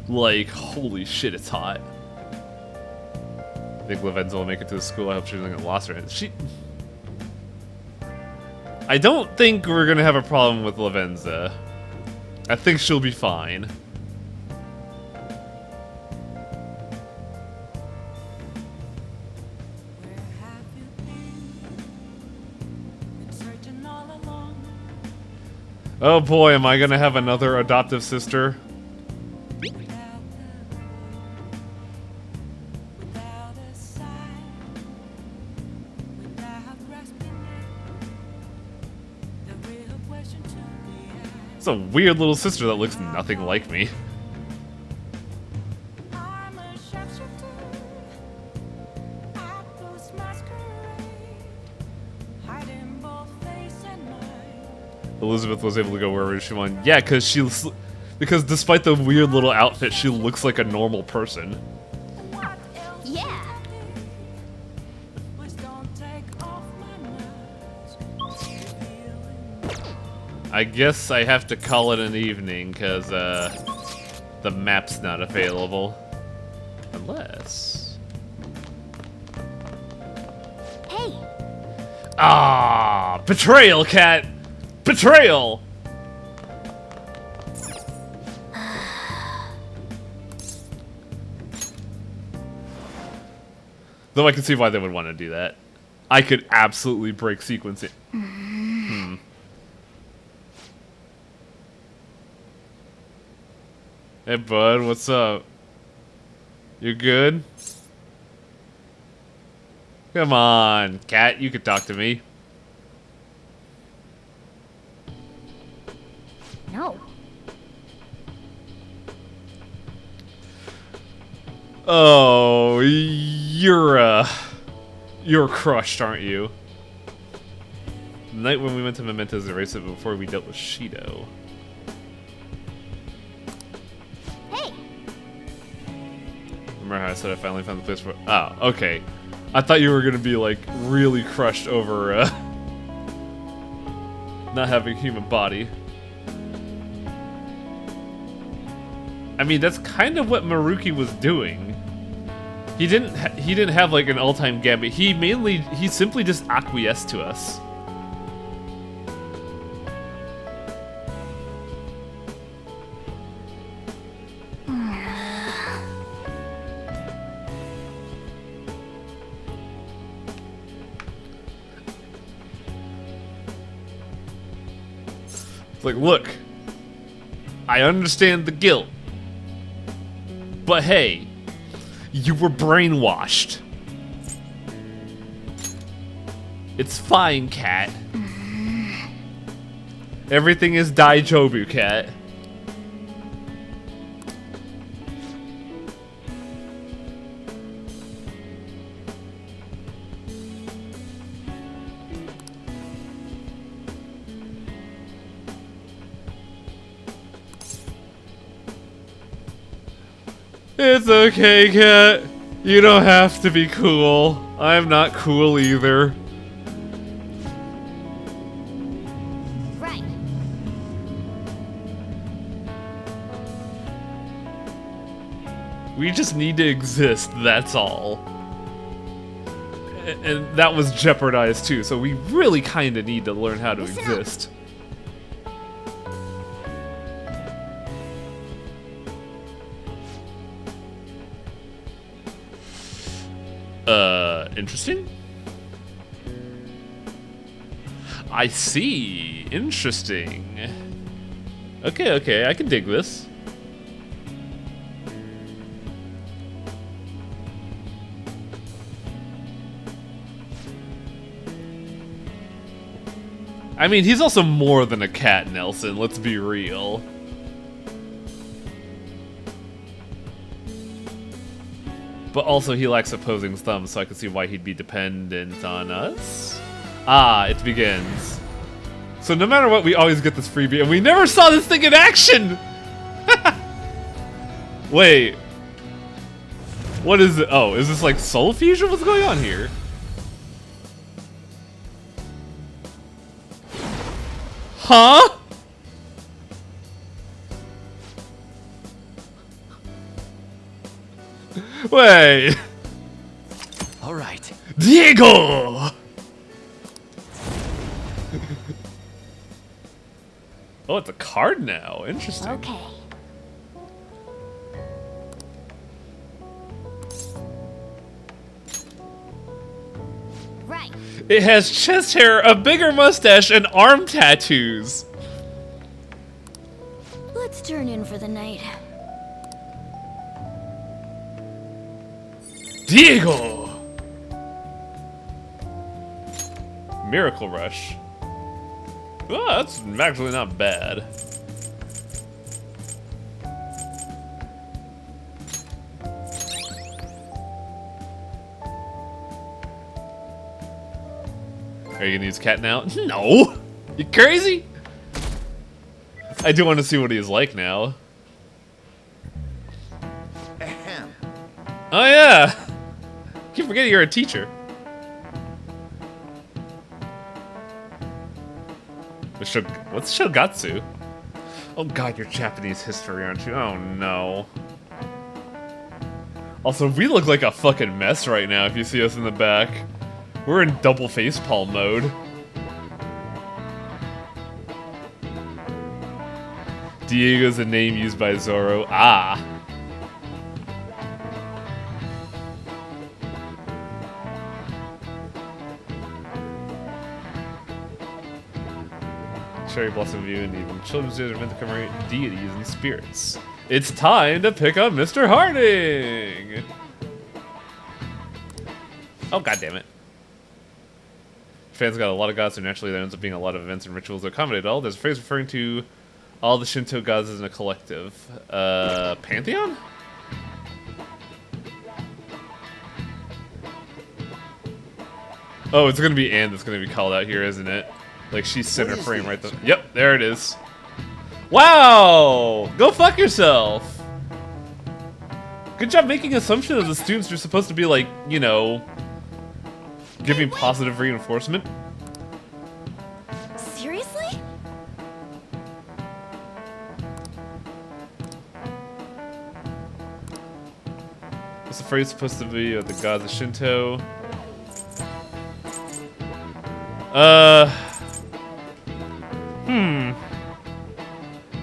Like, holy shit, it's hot. I think Lavenza will make it to the school. I hope she doesn't get lost or anything. I don't think we're gonna have a problem with Lavenza. I think she'll be fine. Oh boy, am I gonna have another adoptive sister? It's a weird little sister that looks nothing like me. Elizabeth was able to go wherever she wanted. Yeah, because despite the weird little outfit, she looks like a normal person. Yeah. I guess I have to call it an evening because the map's not available. Unless... Hey! Ah! Betrayal, cat! Betrayal! Though I can see why they would want to do that. I could absolutely break sequencing. Hey, bud, what's up? You good? Come on, cat, you could talk to me. No. Oh, you're crushed, aren't you? The night when we went to Mementos erased it before we dealt with Shido. Hey. Remember how I said I finally found the place for... Oh, okay. I thought you were gonna be, like, really crushed over, not having a human body. I mean, that's kind of what Maruki was doing. He didn't have like an all-time gambit. He simply just acquiesced to us. It's like, look, I understand the guilt. But hey, you were brainwashed. It's fine, cat. Everything is Daijobu, cat. It's okay, cat. You don't have to be cool. I'm not cool either. Right. We just need to exist, that's all. And that was jeopardized too, so we really kind of need to learn how to exist. Interesting? I see. Interesting. Okay, I can dig this. I mean, he's also more than a cat, Nelson, let's be real. But also he lacks opposing thumbs, so I can see why he'd be dependent on us. Ah, it begins. So no matter what, we always get this freebie, and we never saw this thing in action! Wait. What is it? Oh, is this like soul fusion? What's going on here? Huh? Wait. All right. Diego! Oh, it's a card now. Interesting. Okay. Right. It has chest hair, a bigger mustache, and arm tattoos. Let's turn in for the night. Diego! Miracle Rush. Oh, that's actually not bad. Are you gonna use Cat now? No! You crazy? I do want to see what he's like now. Ahem. Oh yeah! Keep forgetting you're a teacher. What's Shogatsu? Oh god, you're Japanese history, aren't you? Oh no. Also, we look like a fucking mess right now if you see us in the back. We're in double facepalm mode. Diego's a name used by Zoro. Ah. Cherry Blossom View and even children's days are meant to commemorate deities and spirits. It's time to pick up Mr. Harding! Oh, god damn it. Fans got a lot of gods, so naturally there ends up being a lot of events and rituals that accommodate all. There's a phrase referring to all the Shinto gods as in a collective. Pantheon? Oh, it's gonna be Anne that's gonna be called out here, isn't it? Like, she's center frame right there. Yep, there it is. Wow! Go fuck yourself! Good job making assumption of the students you're supposed to be, like, you know, giving positive reinforcement. Seriously? What's the phrase supposed to be of the gods of Shinto?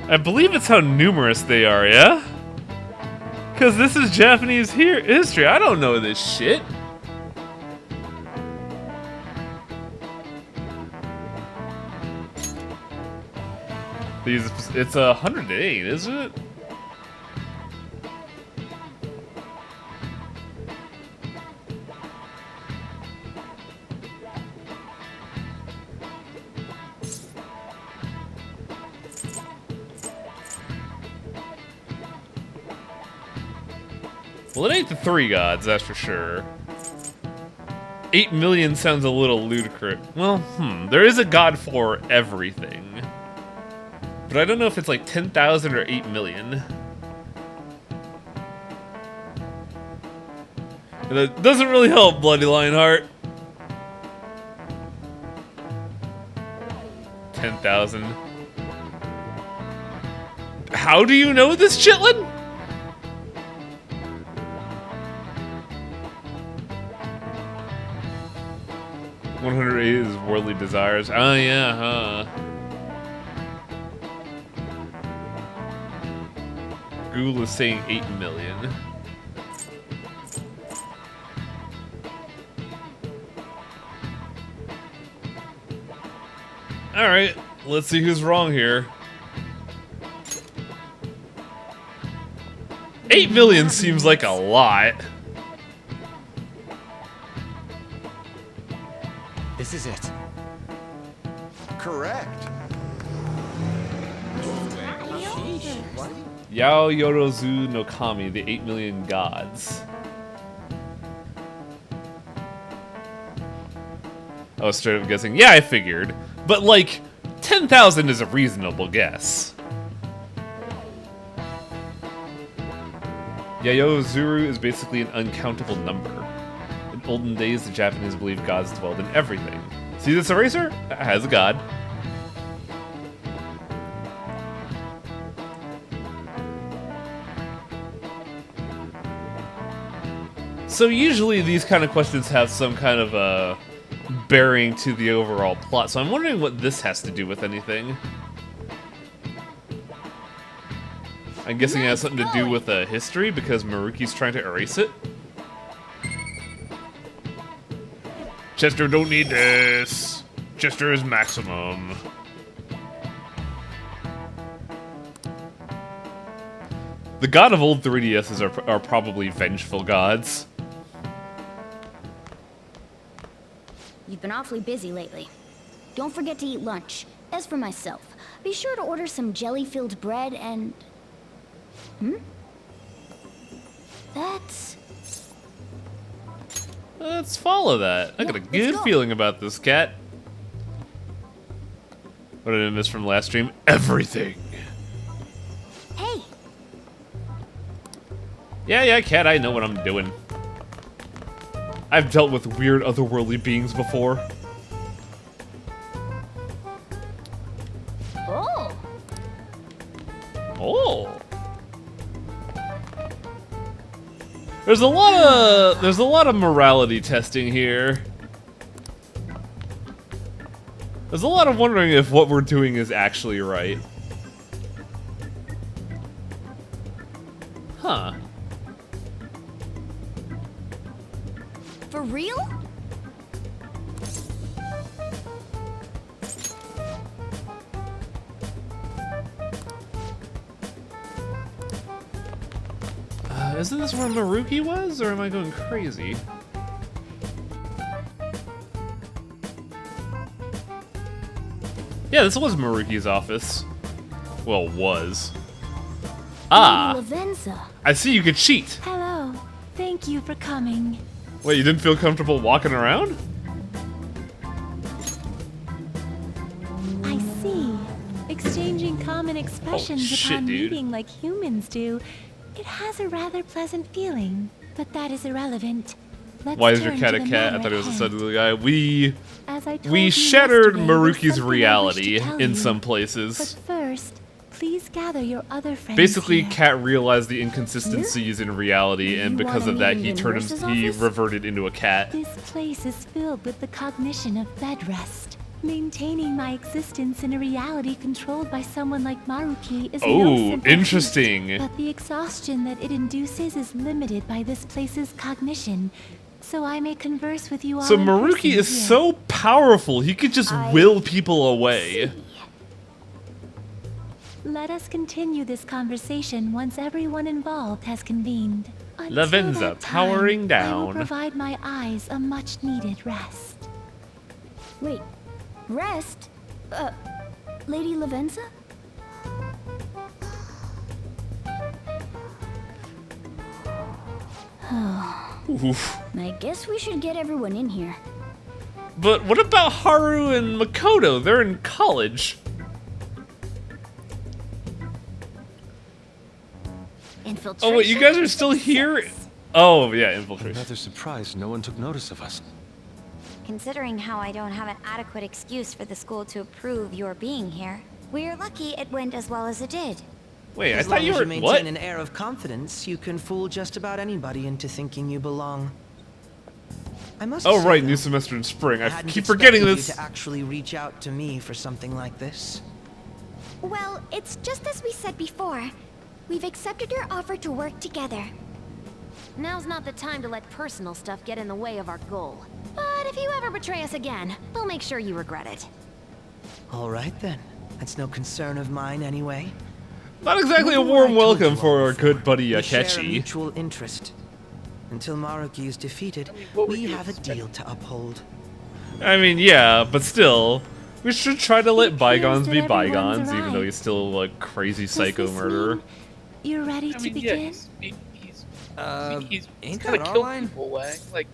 I believe it's how numerous they are, yeah? Because this is Japanese history. I don't know this shit. It's 108, isn't it? Well, it ain't the 3 gods, that's for sure. 8 million sounds a little ludicrous. Well, there is a god for everything. But I don't know if it's like 10,000 or 8 million. And that doesn't really help, Bloody Lionheart. 10,000. How do you know this, Chitlin? $108 is worldly desires. Oh yeah, huh? Google is saying 8 million. Alright, let's see who's wrong here. 8 million seems like a lot. This is it. Correct. Yao Yorozu no Kami, the 8 million gods. I was straight up guessing. Yeah, I figured. But like, 10,000 is a reasonable guess. Yayoi-Zuru is basically an uncountable number. In olden days, the Japanese believed gods dwelled in everything. See this eraser? It has a god. So usually these kind of questions have some kind of bearing to the overall plot, so I'm wondering what this has to do with anything. I'm guessing it has something to do with history, because Maruki's trying to erase it. Chester don't need this. Chester is maximum. The god of old 3DSs are probably vengeful gods. You've been awfully busy lately. Don't forget to eat lunch. As for myself, be sure to order some jelly-filled bread and... That's... Let's follow that. I got a good feeling about this cat. What did I miss from last stream? Everything. Hey. Yeah, cat, I know what I'm doing. I've dealt with weird otherworldly beings before. Oh. Oh. There's a lot of morality testing here. There's a lot of wondering if what we're doing is actually right. Huh. For real? Isn't this where Maruki was, or am I going crazy? Yeah, this was Maruki's office. Well, was. Ah! Lavenza. I see you could cheat! Hello. Thank you for coming. Wait, you didn't feel comfortable walking around? I see. Exchanging common expressions upon dude. meeting like humans do. It has a rather pleasant feeling, but that is irrelevant. Let's Why is your turn cat to a the cat? I matter thought it was at a hand. suddenly guy. We As I told you shattered yesterday, there's Maruki's something I reality wish to tell in you. some places. But first, please gather your other friends Basically, here. Cat realized the inconsistencies in reality, and because wanna of that, meet he in the turned nurse's he office? reverted into a cat. This place is filled with the cognition of bed rest. Maintaining my existence in a reality controlled by someone like Maruki is no Oh, simple feat, interesting. but the exhaustion that it induces is limited by this place's cognition. So I may converse with you all So in Maruki person is here. so powerful, he could just will people away. Let us continue this conversation once everyone involved has convened. Until Lavenza, that time, powering I will down. provide my eyes a much-needed rest. Wait, rest? Lady Lavenza? Oof. I guess we should get everyone in here. But what about Haru and Makoto? They're in college. Infiltration. Oh wait, you guys are still here? Oh yeah, infiltration. Another surprise, no one took notice of us. Considering how I don't have an adequate excuse for the school to approve your being here, we're lucky it went as well as it did. Wait, I As thought long you as were you maintain what? an air of confidence, you can fool just about anybody into thinking you belong. I must Oh say, right, though, new semester in spring. I hadn't keep forgetting expected this. you to actually reach out to me for something like this. Well, it's just as we said before. We've accepted your offer to work together. Now's not the time to let personal stuff get in the way of our goal. But if you ever betray us again, we'll make sure you regret it. All right then. That's no concern of mine anyway. Not exactly a Remember what I warm told you welcome all for our before? good buddy We share a Akechi. mutual interest. Until Maruki is defeated, we have a deal to uphold. I mean, yeah, but still, we should try to let bygones be that everyone's bygones, even though arrived. he's still a crazy Does psycho this murderer. mean you're ready to Yeah, begin? he's ain't gotta that our kill line? people, Wang. Like,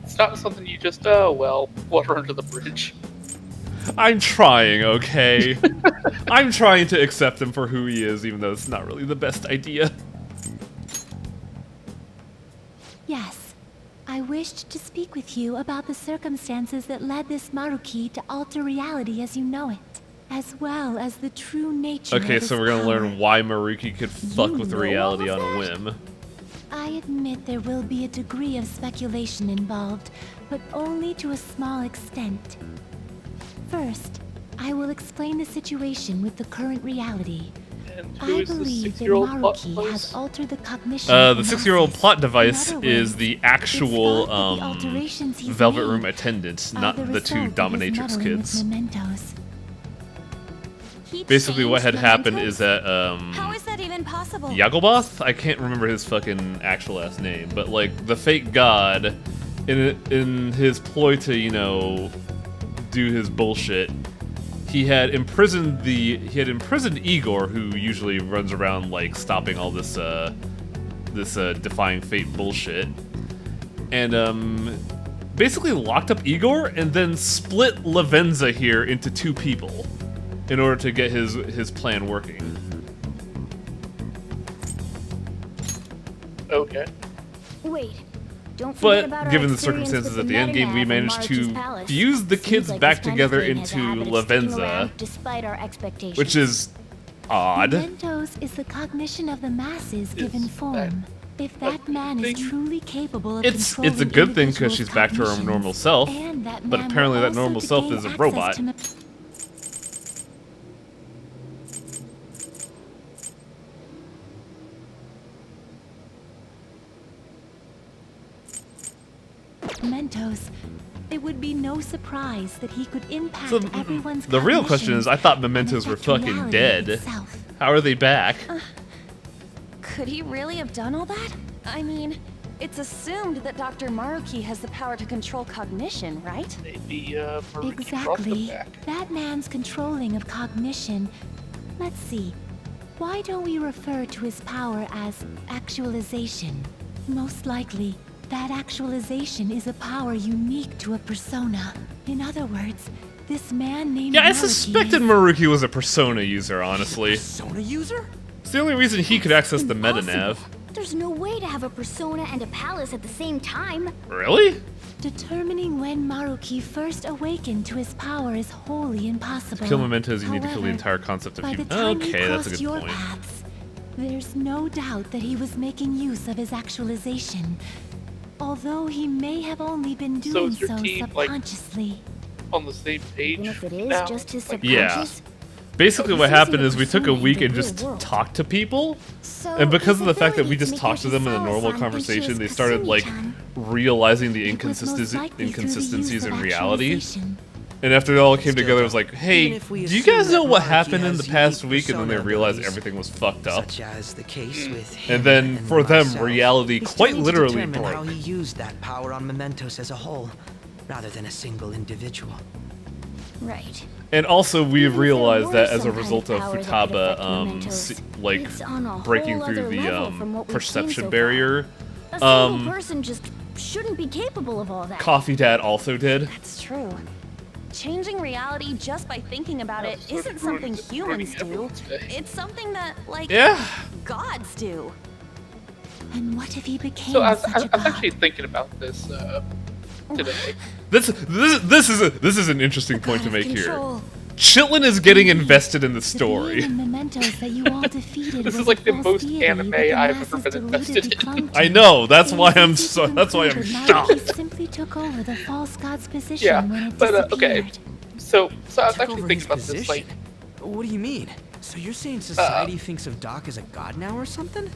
it's not something you just, oh well, water under the bridge. I'm trying, okay? I'm trying to accept him for who he is, even though it's not really the best idea. Yes. I wished to speak with you about the circumstances that led this Maruki to alter reality as you know it, as well as the true nature Okay, of so his we're gonna power. learn why Maruki could fuck with know reality all on of a that? whim. I admit there will be a degree of speculation involved, but only to a small extent. First, I will explain the situation with the current reality. Who I is the believe that 6-year-old plot Maruki device? has altered the cognition of The 6-year-old masses. plot device In other is words, the actual it's thought that the alterations he's Velvet made Room attendant, are not the result two of his dominatrix meddling kids. with mementos. He Basically, what had changed happened mementos? is that How is that even possible? Yagoboth? I can't remember his fucking actual last name, but like the fake god, in his ploy to, you know, do his bullshit, he had imprisoned Igor, who usually runs around like stopping all this defying fate bullshit, and basically locked up Igor and then split Lavenza here into two people in order to get his plan working. Okay. Wait. Don't forget about But our given the experience circumstances with at the end game, we Meta Nav and managed Maruki's to palace. fuse the Seems kids like back this kind of together thing has a into habit of sticking Lavenza, around despite our expectations. which is odd. Mementos is the cognition of the masses given form. If that man is truly capable of It's a controlling good thing because individuals' she's back to her cognitions, normal self, and that but man apparently will that normal also self gain is a access robot. to Mementos. It would be no surprise that he could impact So everyone's the real question is, I thought cognition Mementos were and affect fucking reality dead. itself. How are they back? Could he really have done all that? I mean, it's assumed that Dr. Maruki has the power to control cognition, right? Maybe Maruki brought them Exactly. back. That man's controlling of cognition. Let's see. Why don't we refer to his power as actualization? Most likely, that actualization is a power unique to a persona. In other words, this man named Yeah, I Maruki suspected is- Maruki was a Persona user, honestly. Persona user? It's the only reason he could access the meta nav. There's no way to have a persona and a palace at the same time. Really? Determining when Maruki first awakened to his power is wholly impossible. To kill Mementos, you need to kill the However, entire concept of by the human. time he Okay, that's a crossed good your point. paths, there's no doubt that he was making use of his actualization. Although he may have only been So doing is your so team, like, subconsciously. On the same page. Even if it is now? just his Like, Yeah. Basically, what happened is we took a week and just talked to people, and because of the fact that we just talked to them in a normal conversation, they started like realizing the inconsistencies in reality. And after it all came together, it was like, hey, Even if we do you assume guys know that what Maruki happened in has the past unique week? And then they persona realized abilities, everything was fucked up. Such as the case with him And then for them, myself. reality We still quite need to literally determine how broke. he used that power on Mementos as a whole, rather than a single individual. Right. And also, we've Even if there realized were that as a some kind result of of power that could Futaba, affect mementos, like it's on a breaking whole through other the level from what we've seen perception so far. barrier. A single person just shouldn't be capable of all that. Coffee Dad also did. That's true. Changing reality just by thinking about it isn't something humans do. It's something that, like, Yeah. gods do. And what if he became So I was such a god? actually thinking about this today. This is an interesting point to make here. control. Chitlin is getting invested in the story. The mementos that you all defeated This was is like a the false most deity anime that the I've masses ever been deludedly invested in. clung to. I know. That's It why is I'm easy so. to That's why I'm conclude that shocked. Maruki simply took over the false god's position Yeah, when it but disappeared. okay. So I was Took actually over thinking his about this. Like, position? What do you mean? So you're saying society thinks of Doc as a god now or something?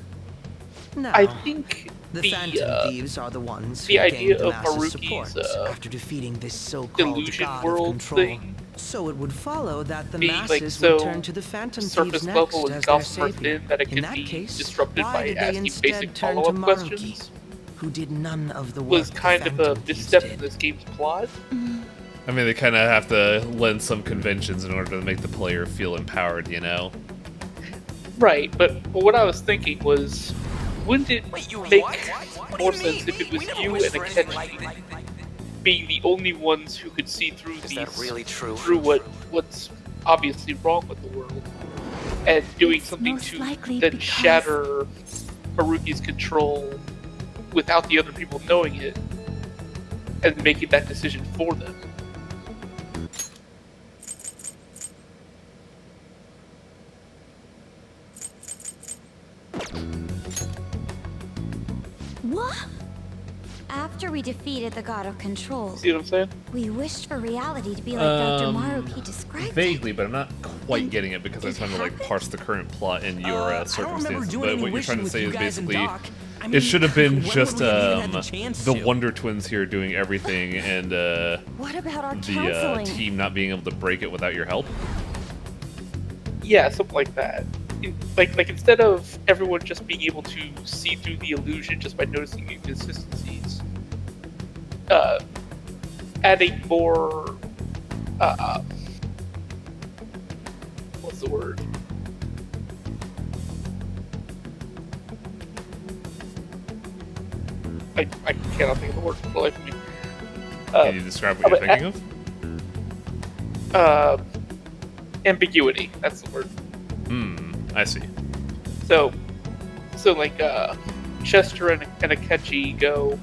No. I think The the Phantom Thieves are the ones the who idea gained the of masses' Maruki's, support after defeating this so-called illusion god of world control. thing So it would follow that the being masses like so would turn to the Phantom surface Thieves level next and as their gossamer savior. thin that it In could that be case, disrupted why by did they asking instead basic turn to follow-up Maruki, questions who did none of the work was the kind of a Phantom Thieves misstep in did? this game's plot. I mean, they kind of have to lend some conventions in order to make the player feel empowered, you know? Right, but what I was thinking was, wouldn't it make more sense if it was you and Akechi being the only ones who could see through these, that really true? through what's obviously wrong with the world, and doing something to then shatter Haruki's control without the other people knowing it, and making that decision for them. What? After we defeated the god of control, See what I'm saying? we wished for reality to be like Dr. Maruki described. Vaguely, but I'm not quite getting it because I'm trying to like parse the current plot and your circumstances. But what you're trying to say is basically it should have been just the Wonder Twins here doing everything and What about our the counseling? team not being able to break it without your help. Yeah, something like that. Like instead of everyone just being able to see through the illusion just by noticing inconsistencies, adding more, what's the word? I cannot think of the word for the life of me. Can you describe what you're thinking of? Ambiguity. That's the word. I see. So like Chester and Akechi go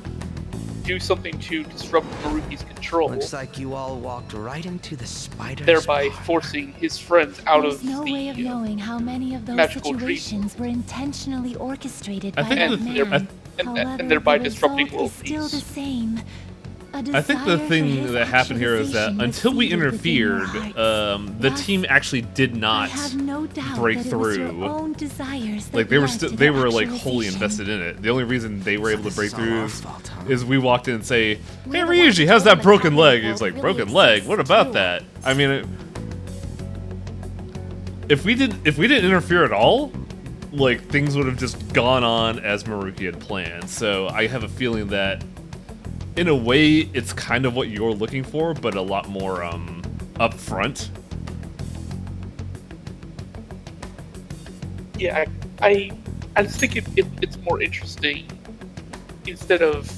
do something to disrupt Maruki's control. Looks like you all walked right into the spider's thereby forcing his friends out There's of no the way of knowing how many of those magical situations were intentionally orchestrated I by think that the- man. and thereby the disrupting result world is still peace. the same. I think the thing that happened here is that until we interfered, the team actually did not break through. Like they were like wholly invested in it. The only reason they were able to break through is we walked in and say, "Hey Ryuji, how's that broken leg?" He's like, "Broken leg? What about that?" I mean, if we didn't interfere at all, like things would have just gone on as Maruki had planned. So I have a feeling that, in a way, it's kind of what you're looking for, but a lot more upfront. Yeah, I just think it's more interesting instead of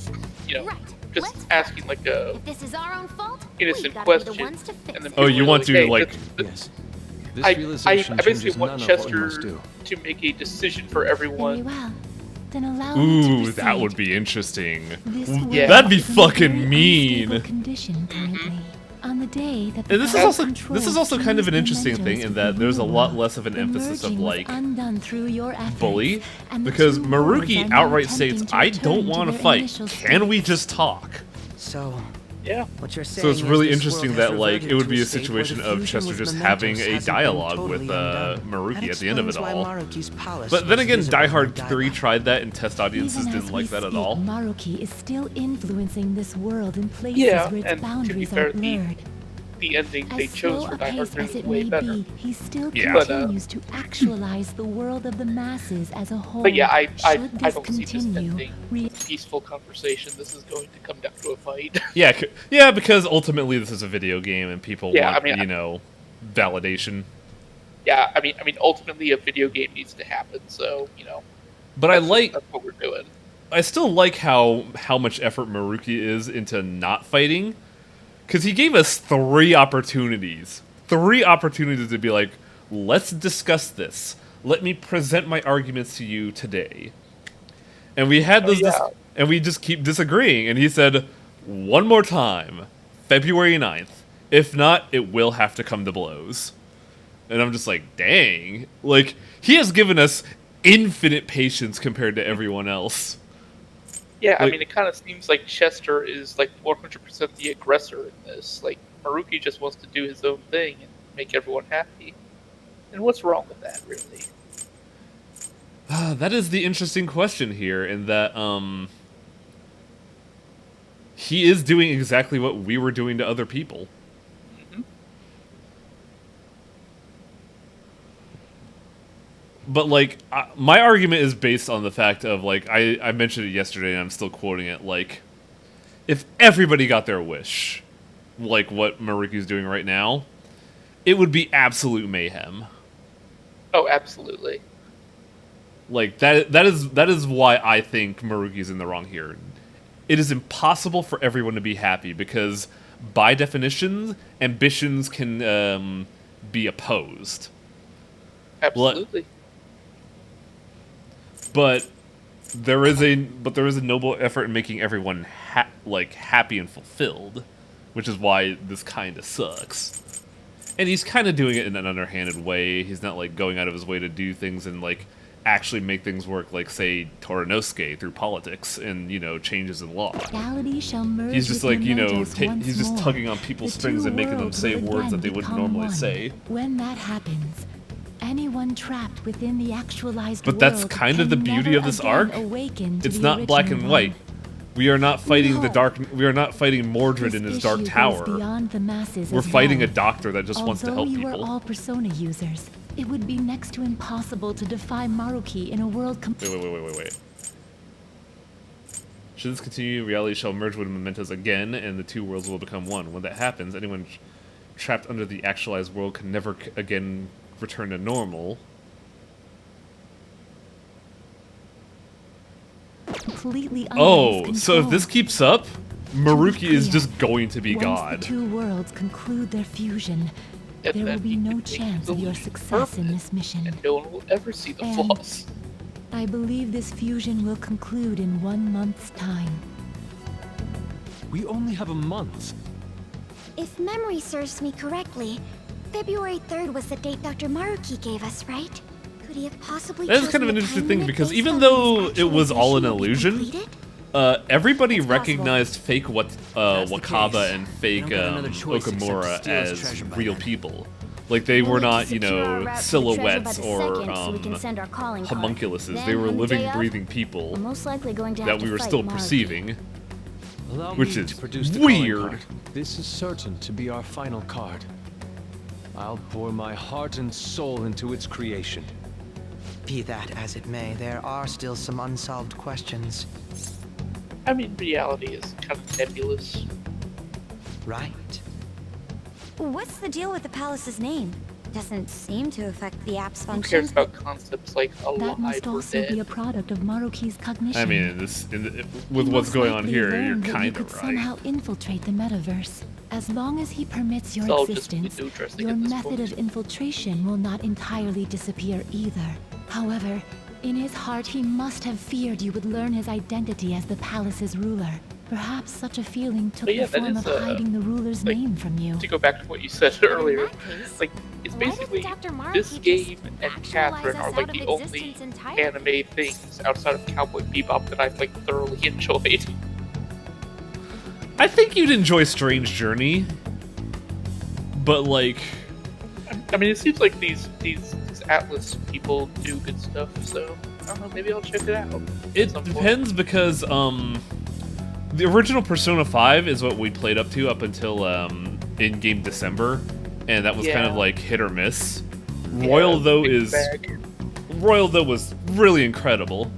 just asking like a If this is our own fault, innocent we've gotta be the question. ones to fix And then it. Oh, you want to hey, like? Yes. This I realization basically changes want none of what we Chester must do. to make a decision for everyone. Very well. Then allow me to Ooh, that proceed. would be interesting. This Yeah. That'd be world is in a fucking very mean. unstable condition currently. On the day that the And this is power also control kind of an changed interesting the thing in mementos that of the there's a real lot world, less of an the emphasis of merging was like undone through your efforts, bully, and the because two worlds Maruki are now outright attempting states, to "I return don't to want to their fight. initial Can we states." just talk?" So, yeah, what you're saying So it's is really this interesting world has that like reverted it would to be a state where situation the of fusion Chester with just mementos having a hasn't been dialogue totally with undone. Maruki That at the end of it explains all. why Maruki's palace But then was again, visible Die in Hard Odaiba. 3 tried that and test audiences Even didn't as like we that at speak, all. Maruki is still influencing this world in places Yeah, where its and to be boundaries fair, are blurred. the ending they As chose slow for a Die Hard pace 3 as was it way may better. be, he still Yeah. continues to actualize the world of the masses as a whole. But yeah, I Should this don't see this continue, ending peaceful conversation. This is going to come down to a fight. Yeah, yeah, because ultimately this is a video game and people Yeah, want, I mean, validation. Yeah, I mean, ultimately a video game needs to happen. So But that's what we're doing. I still like how much effort Maruki is into not fighting, because he gave us 3 opportunities. 3 opportunities to be like, let's discuss this. Let me present my arguments to you today. And we had those, and we just keep disagreeing. And he said, one more time, February 9th. If not, it will have to come to blows. And I'm just like, dang. Like, he has given us infinite patience compared to everyone else. Yeah, I Like- mean, it kind of seems like Chester is like 100% the aggressor in this. Like, Maruki just wants to do his own thing and make everyone happy. And what's wrong with that, really? That is the interesting question here, in that he is doing exactly what we were doing to other people. But like, my argument is based on the fact of like, I mentioned it yesterday and I'm still quoting it, like, if everybody got their wish, like what Maruki's doing right now, it would be absolute mayhem. Oh, absolutely. Like, that is why I think Maruki's in the wrong here. It is impossible for everyone to be happy, because by definition, ambitions can be opposed. Absolutely. But there is a noble effort in making everyone happy and fulfilled, which is why this kind of sucks. And he's kind of doing it in an underhanded way. He's not like going out of his way to do things and like actually make things work, like say Torinosuke through politics and changes in law. He's just like he's just tugging on people's strings and making them say words that they wouldn't normally say. When that happens, anyone trapped within the actualized But that's kind of the beauty of this arc. It's not black and white. We are not fighting we are not fighting Mordred in his dark tower. We're fighting a doctor that just wants to help people. Although you are all Persona users, it would be next to impossible to defy Maruki in a world Wait. Should this continue, reality shall merge with Mementos again, and the two worlds will become one. When that happens, anyone trapped under the actualized world can never again return to normal. Completely so if this keeps up, Maruki is just going to be Once God. the two worlds conclude their fusion, there will be no chance of your success in this mission. And no one will ever see the And flaws. I believe this fusion will conclude in 1 month's time. We only have a month. If memory serves me correctly, February 3rd was the date Dr. Maruki gave us, right? Could he have possibly That is kind of an interesting thing, because even though it was all an illusion, everybody recognized fake Wakaba and fake Okamura as real people. Like, they were not, silhouettes or homunculuses. They were living, breathing people that we were still perceiving, which is weird. This is certain to be our final card. I'll pour my heart and soul into its creation. Be that as it may, there are still some unsolved questions. I mean, reality is kind of nebulous. Right. What's the deal with the palace's name? Doesn't seem to affect the app's Who function. cares about concepts like That alive must or also dead? be a product of Maruki's cognition. I mean, with what's going on here, you're kind of right. Somehow infiltrate the metaverse. As long as he permits your It's all just existence, window dressing your at this method point. of infiltration will not entirely disappear either. However, in his heart he must have feared you would learn his identity as the palace's ruler. Perhaps such a feeling took But yeah, the that form is, of hiding the ruler's name from you. To go back to what you said earlier, like, it's basically this game and Catherine are like the only anime things outside of Cowboy Bebop that I've like thoroughly enjoyed. I think you'd enjoy Strange Journey, but like, I mean, it seems like these Atlas people do good stuff, so I don't know, maybe I'll check it out. It depends because the original Persona 5 is what we played up until in-game December, and that was kind of like hit or miss. Royal though was really incredible.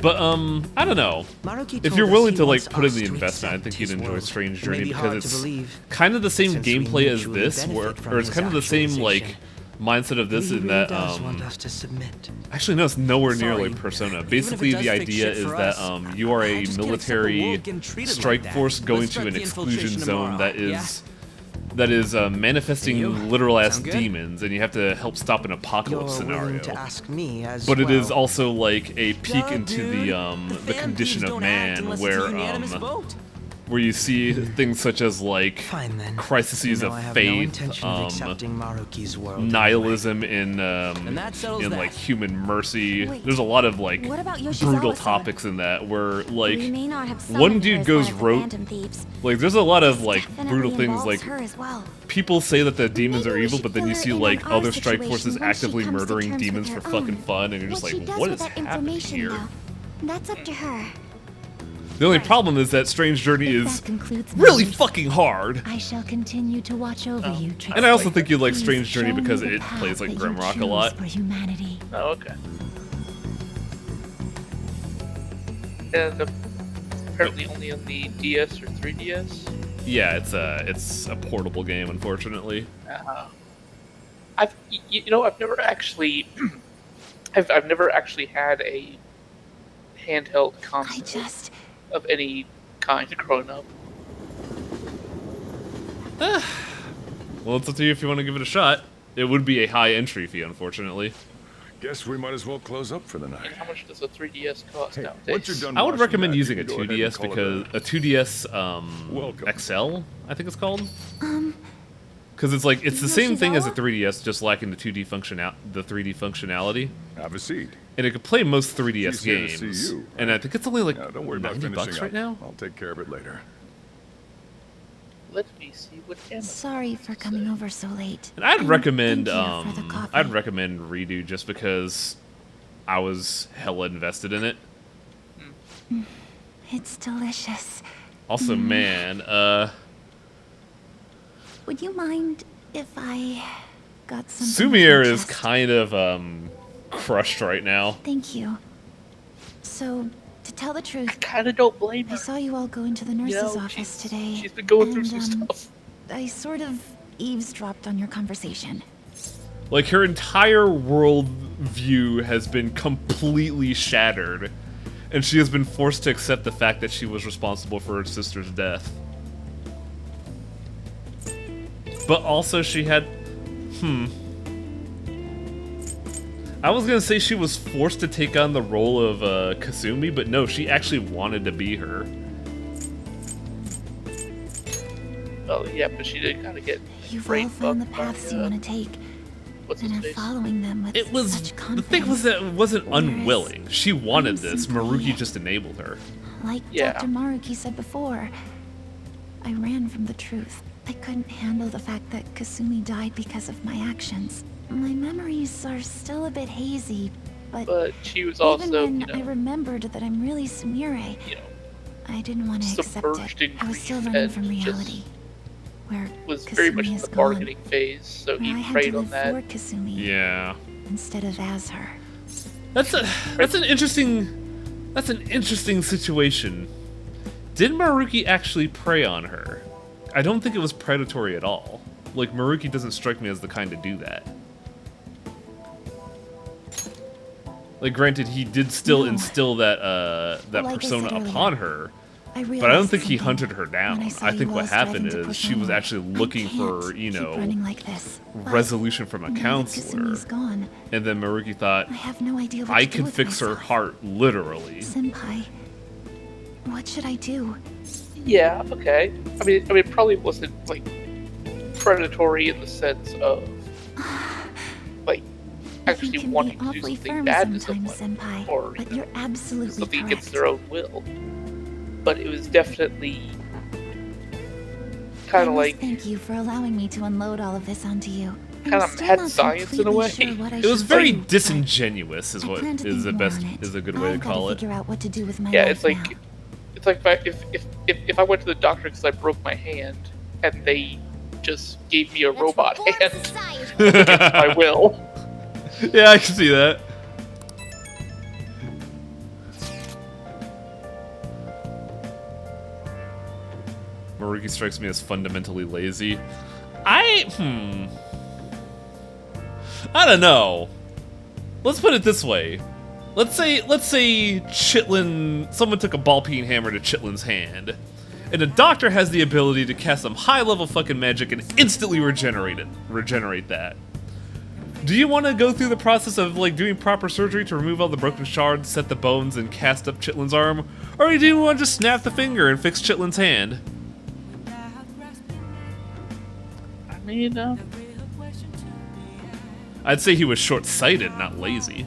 But I don't know. If you're willing to like put in the investment, I think you'd enjoy Strange Journey because it's kind of the same gameplay as this, or it's kind of the same like mindset of this in that actually no, it's nowhere near like Persona. Basically the idea is that you are a military strike force going to an exclusion zone that is manifesting literal ass demons, and you have to help stop an apocalypse scenario. But it is also like a peek into the condition of man, where you see things such as like crises of faith, nihilism in like human mercy. There's a lot of like brutal topics in that where like one dude goes rogue. Like there's a lot of like brutal things like people say that the demons are evil, but then you see like other strike forces actively murdering demons for fucking fun, and you're just like, what is happening here? That's up to her. The only problem is that Strange Journey is really fucking hard. I shall continue to watch over you, Trixie. And I also think you like Strange Please Journey show me because the it path plays like that you Grimrock a choose lot. for humanity. Oh, okay. And apparently only on the DS or 3DS. Yeah, it's a portable game, unfortunately. I've never actually, I've never actually had a handheld console of any kind growing up. Well, it's up to you if you want to give it a shot. It would be a high entry fee, unfortunately. Guess we might as well close up for the night. And how much does a 3DS cost nowadays? Once you're done I would washing recommend that, using you a can go ahead and 2DS call it because a 2DS XL, I think it's called. Because it's like it's the same thing as a 3DS, just lacking the 3D functionality. Have a seat. And it could play most 3DS She's here to see games. you, And I think it's only like don't worry about $90 finishing right up. now. I'll take care of it later. Let me see what Emma. Sorry for coming over so late. And I'd recommend thank you for the coffee. I'd recommend Redo just because I was hella invested in it. It's delicious. Also, man, Would you mind if I got something? Sumier off my is chest? kind of crushed right now. Thank you. So, to tell the truth, I kind of don't blame her. I saw you all go into the nurse's know, office today. She's been going through and, some stuff. I sort of eavesdropped on your conversation. Like her entire world view has been completely shattered, and she has been forced to accept the fact that she was responsible for her sister's death. But also she had... I was gonna say she was forced to take on the role of Kasumi, but no, she actually wanted to be her. Oh yeah, but she did kind of get You've all brain found the fucked by, paths you want to take, what's and his are face? following them with It was such the confidence. thing was that it wasn't unwilling. She wanted I'm this. simply- Maruki just enabled her. Like Dr. Maruki said before, I ran from the truth. I couldn't handle the fact that Kasumi died because of my actions. My memories are still a bit hazy, but she was even also, when you know, I remembered that I'm really Sumire, I didn't want to accept submerged it. in I was still grief running and from reality, where was very much Kasumi in is the gone. bargaining phase, so Now I he had preyed to on live that. for Kasumi Yeah. instead of as her. That's an interesting situation. Did Maruki actually prey on her? I don't think it was predatory at all. Like, Maruki doesn't strike me as the kind to do that. Like, granted, he did still instill that Like I persona said earlier, upon her, I but I don't realized think he something hunted her when down. I saw I think you what all striving happened to is push she was onward. actually looking for, Can't you keep know, running like this. But resolution from a now that counselor. Kasumi's gone, And then Maruki thought, I have no idea what I to do can with fix her myself. heart, literally. Senpai, what should I do? Yeah, okay. I mean, it probably wasn't like predatory in the sense of like actually can wanting be to do awfully something firm bad to sometimes, someone, Senpai, or but you're absolutely something correct. against their own will. But it was definitely kind of like Thank you for allowing me to unload all of this onto you. kind of had science in a way. It was very disingenuous, is what plan to is the think best more on it. is a good way to I've got call to it. figure out what to do with my Yeah, life it's like now. it's like if I went to the doctor because I broke my hand and they just gave me a robot hand against my will. Yeah, I can see that. Maruki strikes me as fundamentally lazy. I don't know. Let's put it this way. Let's say Chitlin, someone took a ball-peen hammer to Chitlin's hand, and a doctor has the ability to cast some high-level fucking magic and instantly regenerate that. Do you want to go through the process of like doing proper surgery to remove all the broken shards, set the bones, and cast up Chitlin's arm, or do you want to just snap the finger and fix Chitlin's hand? I mean, I'd say he was short-sighted, not lazy.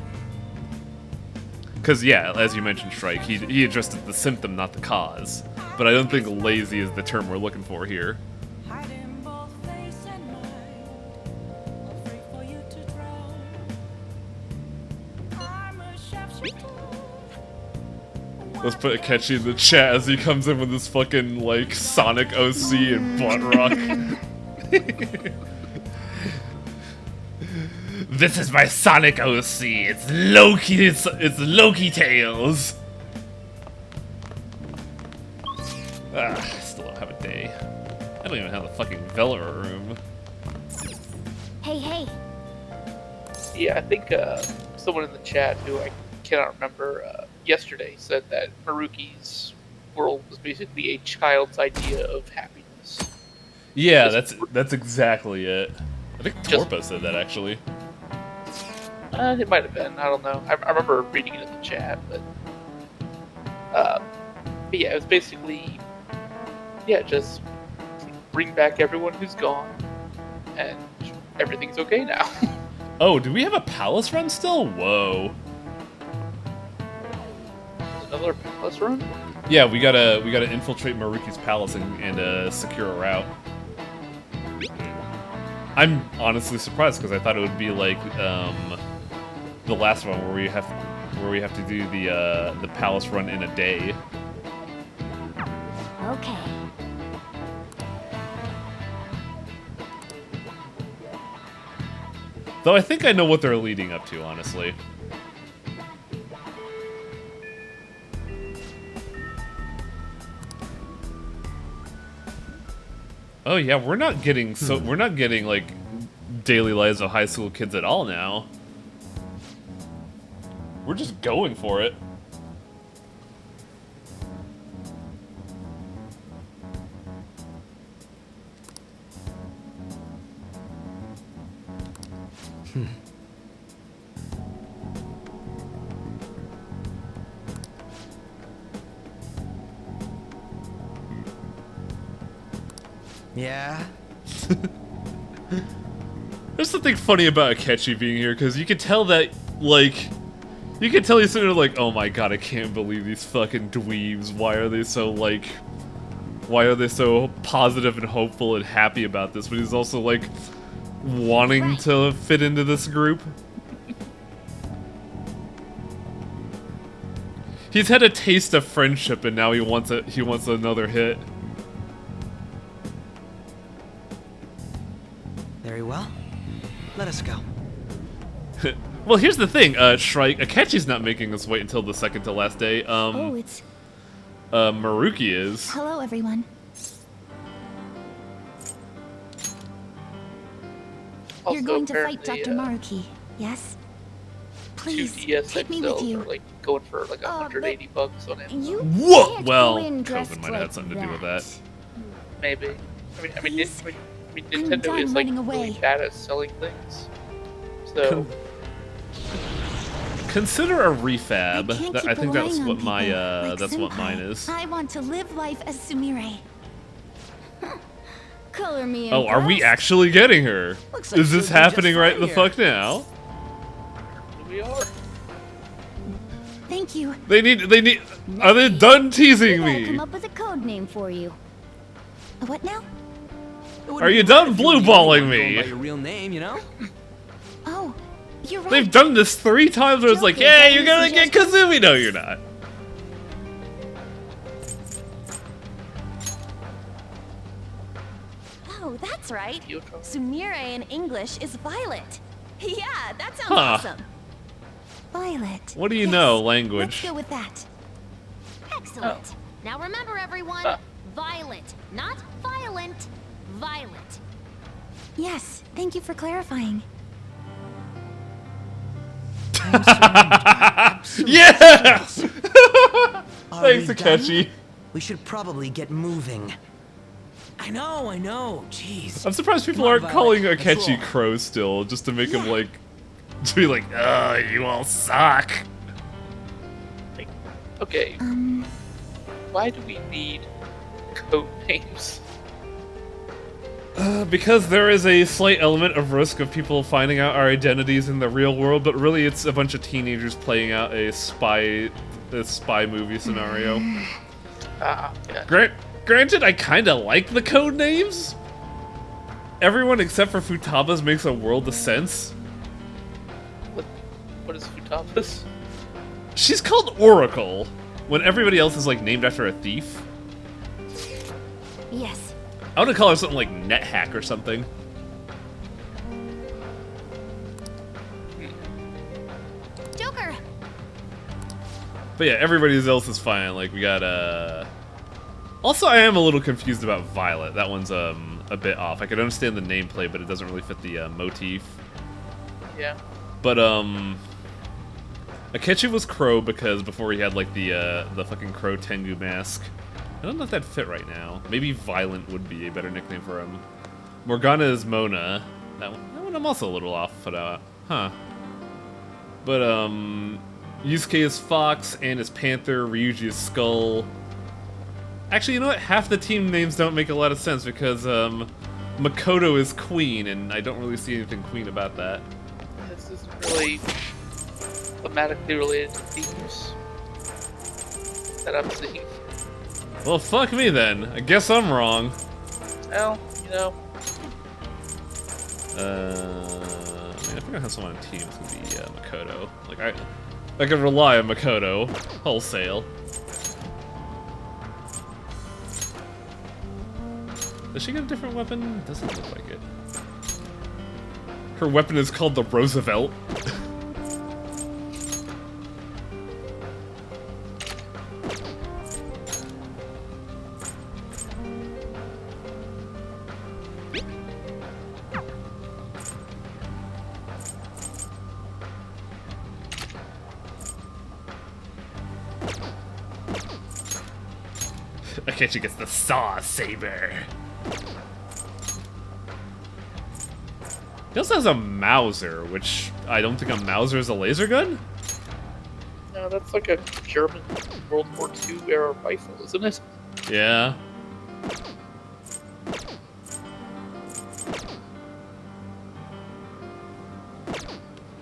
Because, yeah, as you mentioned, Shrike, he addressed the symptom, not the cause. But I don't think lazy is the term we're looking for here. Let's put a catchy in the chat as he comes in with this fucking, like, Sonic OC and butt rock. This is my Sonic OC. It's Loki. It's Loki Tails. I still don't have a day. I don't even have the fucking Velar room. Hey. yeah, I think someone in the chat who I cannot remember yesterday said that Maruki's world was basically a child's idea of happiness. Yeah, that's exactly it. I think Torpa said that actually. It might have been. I don't know. I remember reading it in the chat, but yeah, it was basically, yeah, just bring back everyone who's gone, and everything's okay now. Oh, do we have a palace run still? Whoa. Another palace run? Yeah, we gotta infiltrate Maruki's palace and secure a route. I'm honestly surprised because I thought it would be like the last one where we have to do the palace run in a day. Okay. Though I think I know what they're leading up to, honestly. Oh yeah, we're not getting like daily lives of high school kids at all now. We're just going for it. Yeah? There's something funny about Akechi being here, because you can tell that, like, you can tell he's sitting there like, oh my god, I can't believe these fucking dweebs. Why are they so, like, why are they so positive and hopeful and happy about this? But he's also, like, wanting to fit into this group. He's had a taste of friendship, and now he wants another hit. Very well. Let us go. Well, here's the thing, Shrike. Akechi's not making us wait until the second to last day. Oh, it's... Maruki is. Hello, everyone. Also, You're going to fight apparently, Dr. Maruki, yes? Please, 2DS take me with XLs you. are like going for like $180 on it. You Whoa! can't Well, go in dressed COVID might have had like something to do with that. Maybe. I mean, I'm Nintendo done is like running away. really bad at selling things. So Consider a refab. Can't I keep think that's relying what on my people like that's what Senpai. mine is. I want to live life as Sumire. Color me Oh, are we actually getting her? Looks like Is this she'll do happening just right fine the here. fuck now? we are. Thank you. They need. Are they done teasing I come me? up with a code name for you. What now? Are you done blue balling me? By your real name, you know? Oh, you're right. They've done this 3 times where it's like, Joking, hey, that you're is gonna get suggestion. Kazumi. No, you're not. Oh, that's right. Sumire in English is Violet. Yeah, that sounds Huh. awesome. Violet. What do you Yes, know, Let's language? go with that. Excellent. Now remember, everyone, Violet, not violent. Violet. Yes, thank you for clarifying. Yeah! Are Thanks, we Akechi. done? We should probably get moving. I know. Jeez. I'm surprised people Come on, aren't calling Violet, let's Akechi roll. Crow still, just to make him like, to be like, you all suck. Okay. Why do we need code names? Because there is a slight element of risk of people finding out our identities in the real world, but really it's a bunch of teenagers playing out a spy movie scenario. Yeah. Granted, I kind of like the code names. Everyone except for Futaba's makes a world of sense. What is Futaba's? She's called Oracle, when everybody else is like named after a thief. Yes. I want to call her something like NetHack or something. Joker. But yeah, everybody else is fine. Like, we got, Also, I am a little confused about Violet. That one's, a bit off. I could understand the nameplate, but it doesn't really fit the, motif. Yeah. But, Akechi was Crow because before he had, like, the fucking Crow Tengu mask. I don't know if that fit right now. Maybe Violent would be a better nickname for him. Morgana is Mona. That one I'm also a little off about. Huh. But, Yusuke is Fox, Anne is Panther, Ryuji is Skull. Actually, you know what? Half the team names don't make a lot of sense because, Makoto is Queen, and I don't really see anything Queen about that. This isn't really thematically related to themes that I'm seeing. Well, fuck me then. I guess I'm wrong. Well, you know. I mean, if we're gonna have someone on team, it's gonna be Makoto. Like I could rely on Makoto wholesale. Does she get a different weapon? Doesn't look like it. Her weapon is called the Roosevelt. Akechi gets the Saw Saber. He also has a Mauser, which I don't think a Mauser is a laser gun? No, that's like a German World War II era rifle, isn't it? Yeah.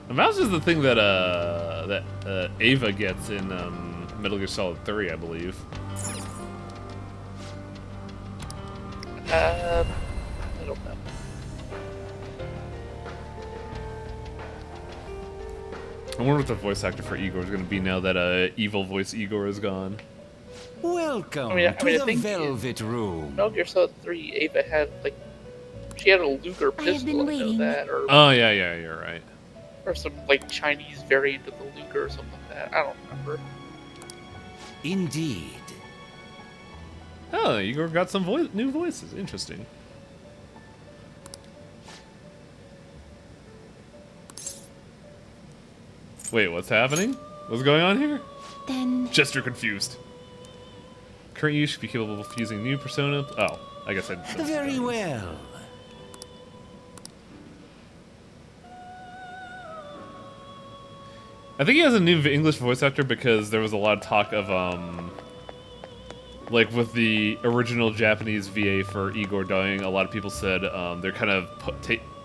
A Mauser is the thing that Ava gets in Metal Gear Solid 3, I believe. I don't know. I wonder what the voice actor for Igor is going to be now that evil voice Igor is gone. Welcome I to the think Velvet Room. Metal Gear Solid 3, Ava had like she had a Luger pistol, I know that, or oh yeah, you're right. Or some like Chinese variant of the Luger or something like that. I don't remember. Indeed. Oh, Igor got some new voices. Interesting. Wait, what's happening? What's going on here? Then... Jester confused. Current use should be capable of fusing new persona. Oh, I guess I... Very well. I think he has a new English voice actor because there was a lot of talk of, like with the original Japanese VA for Igor dying, a lot of people said they're kind of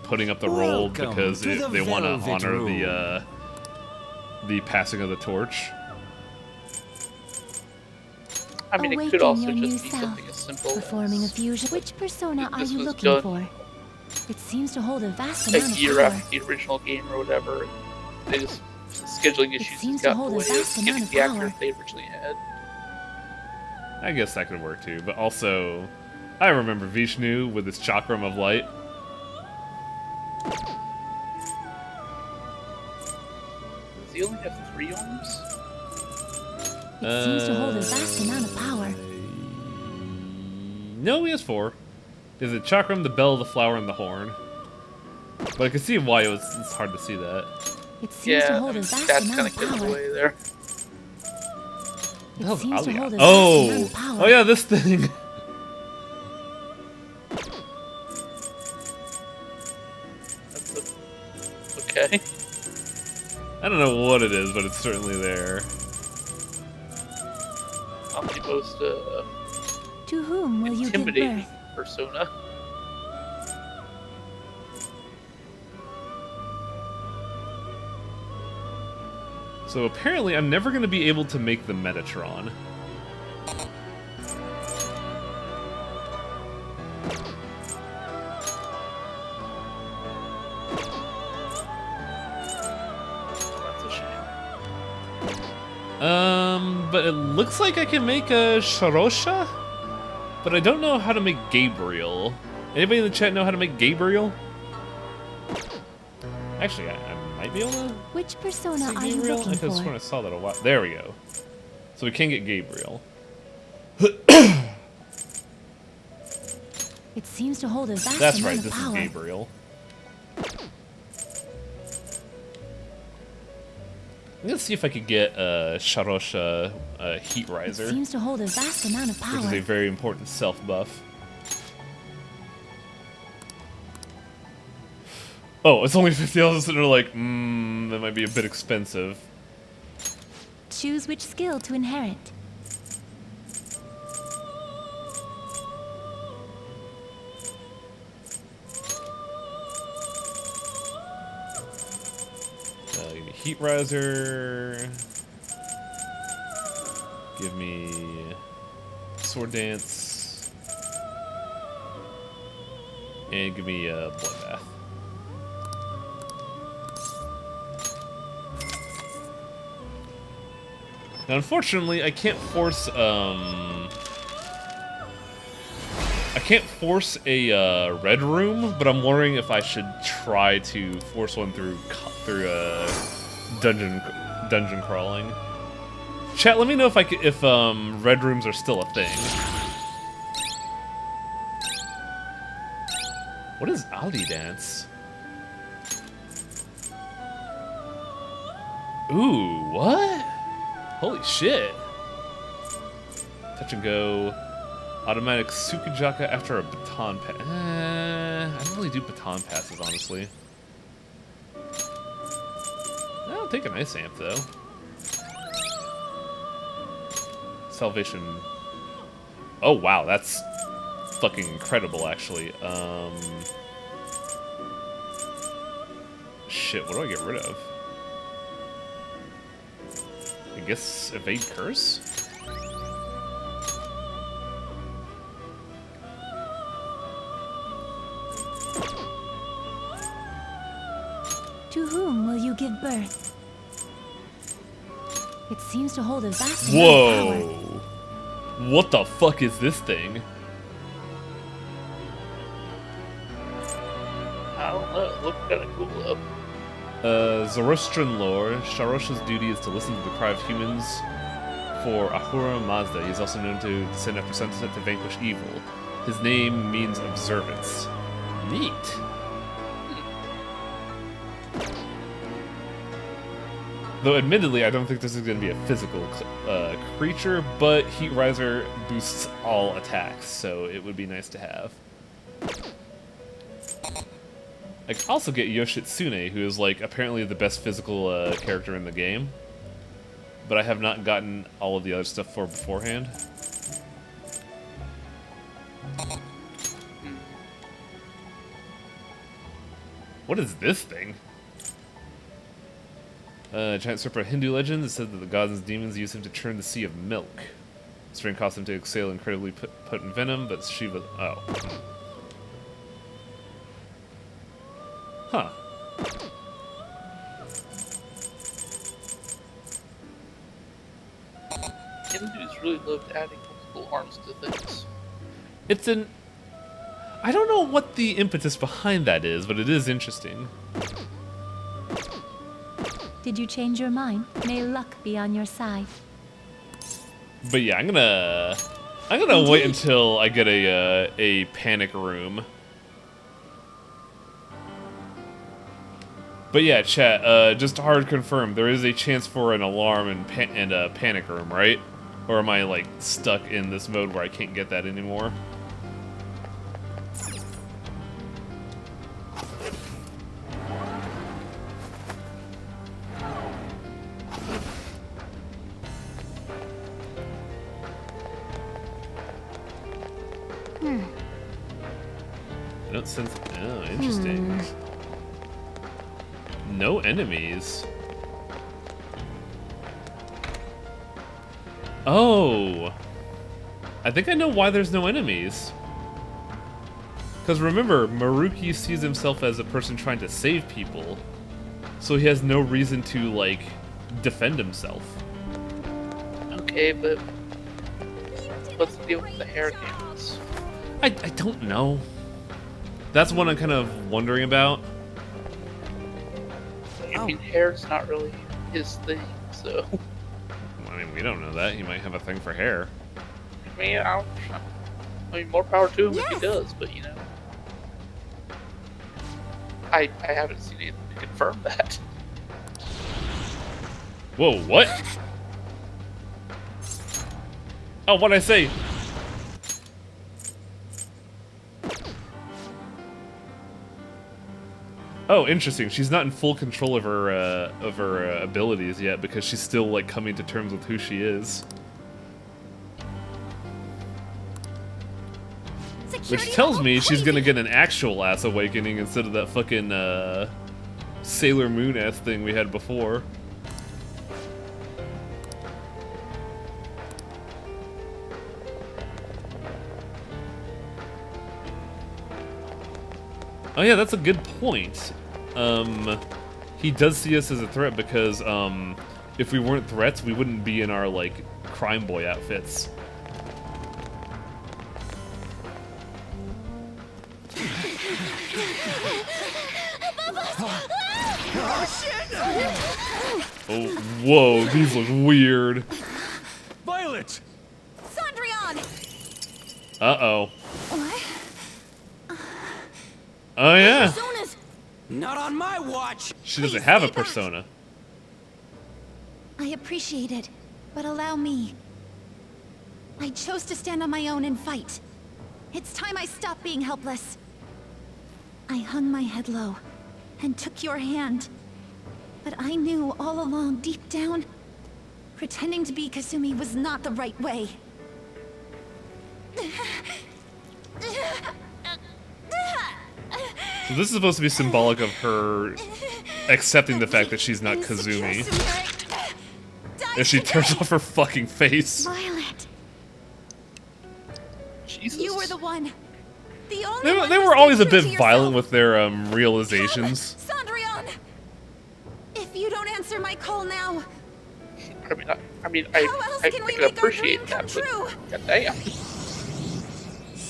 putting up the role because they want to honor the passing of the torch. I mean, it could also just be something as simple performing as a fusion. Which persona are you was looking done for? It seems to hold a vast a amount of year power. after the original game or whatever. They just scheduling issues seems got to hold in the a way of vast getting amount of the actor power. they originally had. I guess that could work too, but also, I remember Vishnu with his chakram of light. Does he only have 3 arms? It seems to hold a vast amount of power. No, he has 4. Is it chakram, the bell, the flower, and the horn? But I can see why it's hard to see that. It seems to hold a that's vast kind amount of of gets power. away there. It seems to hold a vast amount Oh! of power. Oh yeah, this thing! Okay. I don't know what it is, but it's certainly there. Omnipost, To whom will you give intimidating birth? persona. So apparently I'm never going to be able to make the Metatron. That's a shame. But it looks like I can make a Sharosha? But I don't know how to make Gabriel. Anybody in the chat know how to make Gabriel? Actually, I might be able to... Which persona are you Gabriel? looking I could have sworn for? I saw that a while. There we go. So we can get Gabriel. It seems to hold a vast That's amount right, of this power. is Gabriel. I'm gonna see if I could get Sharosha Heat It Riser, seems to hold a vast amount of which is power. a very important self buff. Oh, it's only 50 ounces, and they're like, that might be a bit expensive. Choose which skill to inherit. Give me Heat Riser. Give me Sword Dance. And give me Bloodbath. Now, unfortunately, I can't force a red room, but I'm wondering if I should try to force one through dungeon crawling. Chat, let me know if red rooms are still a thing. What is Ali Dance? Ooh, what? Holy shit. Touch and go. Automatic Tsukijaka after a baton pass. I don't really do baton passes, honestly. I'll take an Ice Amp, though. Salvation. Oh, wow, that's fucking incredible, actually. Shit, what do I get rid of? I guess Evade Curse? To whom will you give birth? It seems to hold a vast amount of power. Whoa! What the fuck is this thing? I don't know. It looks kind of cool though. Zoroastrian lore, Sharosha's duty is to listen to the cry of humans for Ahura Mazda. He is also known to descend after sunset to vanquish evil. His name means observance. Neat. Though admittedly, I don't think this is going to be a physical creature, but Heat Riser boosts all attacks, so it would be nice to have. I can also get Yoshitsune, who is like apparently the best physical character in the game, but I have not gotten all of the other stuff for beforehand. What is this thing? Giant serpent Hindu legend. It said that the gods and demons use him to churn the sea of milk. Strain caused him to exhale incredibly potent venom, but Shiva. Oh. Huh. Hindus really loved adding multiple arms to things. It's an. I don't know what the impetus behind that is, but it is interesting. Did you change your mind? May luck be on your side. But yeah, I'm gonna wait until I get a panic room. But yeah, chat, just to hard confirm, there is a chance for an alarm and a panic room, right? Or am I like stuck in this mode where I can't get that anymore? I don't sense. Oh, interesting. No enemies. Oh. I think I know why there's no enemies. Because remember, Maruki sees himself as a person trying to save people. So he has no reason to, like, defend himself. Okay, but what's the deal with the hair cans? I don't know. That's what I'm kind of wondering about. I mean, hair's not really his thing, so. I mean, we don't know that. He might have a thing for hair. I mean, more power to him if he does, but you know. I haven't seen anything to confirm that. Whoa, what? Oh, what'd I say? Oh, interesting. She's not in full control of her abilities yet because she's still like coming to terms with who she is. Which tells me she's gonna get an actual ass awakening instead of that fucking Sailor Moon ass thing we had before. Oh yeah, that's a good point. He does see us as a threat because if we weren't threats, we wouldn't be in our like crime boy outfits. Oh, whoa, these look weird. Violet! Cendrillon! Uh-oh. What? Oh yeah. Personas? Not on my watch. She doesn't have a persona. I appreciate it, but allow me. I chose to stand on my own and fight. It's time I stopped being helpless. I hung my head low and took your hand. But I knew all along, deep down, pretending to be Kasumi was not the right way. So this is supposed to be symbolic of her accepting the fact that she's not Kazumi. As she tears off her fucking face. Violet. Jesus. You were the one. The only one They who were always a stayed true bit to violent yourself. with their realizations. Cendrillon! If you don't answer my call now, I how else can we can make our appreciate dream come that, but true? goddamn.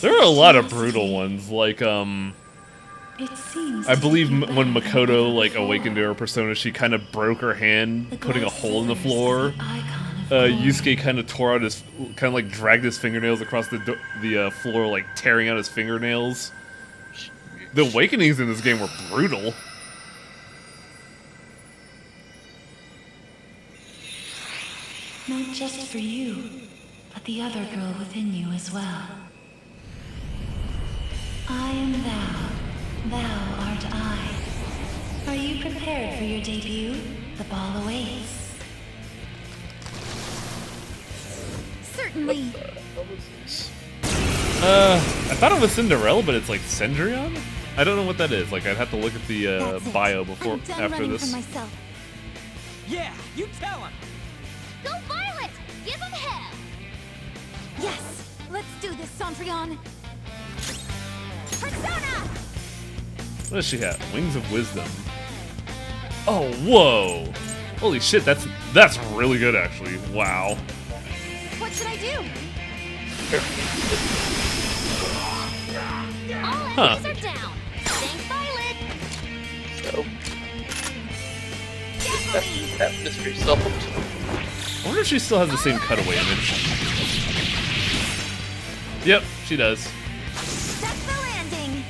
There are a lot of brutal ones, like It seems I believe when Makoto like awakened to her persona, she kind of broke her hand, putting a hole in the floor. Yusuke kind of tore out his, kind of like dragged his fingernails across the floor, like tearing out his fingernails. The awakenings in this game were brutal. Not just for you, but the other girl within you as well. I am thou, thou art I. Are you prepared for your debut? The ball awaits. Certainly. I thought it was Cinderella, but it's like Cendrillon? I don't know what that is. Like, I'd have to look at the bio before, after this. Yeah, you tell him. Go Violet! Give him hell! Yes! Let's do this, Cendrillon! Persona! What does she have? Wings of Wisdom. Oh, whoa! Holy shit, that's really good, actually. Wow. What should I do? All Huh. enemies are down. Thanks, Violet! So, that mystery solved. I wonder if she still has the same cutaway image. Yep, she does. That's the landing!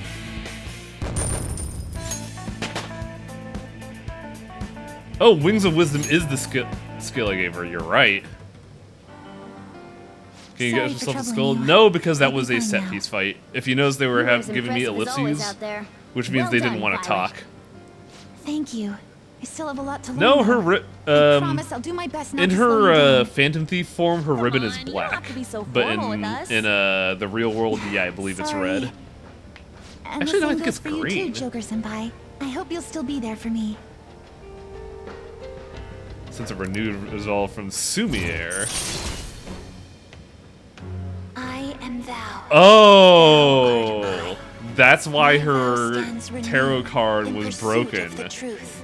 Oh, Wings of Wisdom is the skill I gave her. You're right. Can you Sorry get for yourself a troubling skull? you. No, because that I'll be was a fine set now. piece fight. If you notice, they were You're as giving me impressive as always ellipses, out there. which means Well they didn't done, want to Violet. talk. Thank you. I still have a lot to learn. No, though. her I promise I'll do my best not in to slow you her down. Phantom Thief form, her ribbon is on, you don't black, have to be so but formal with us. in the real world, yeah, I believe it's Sorry. red. And Actually, no, I the same think goes it's for you green. too, Joker-senpai. I hope you'll still be there for me. Since a renewed resolve from Sumier. I am thou. Oh, that's why her stands renewed tarot card in was pursuit broken. of the truth.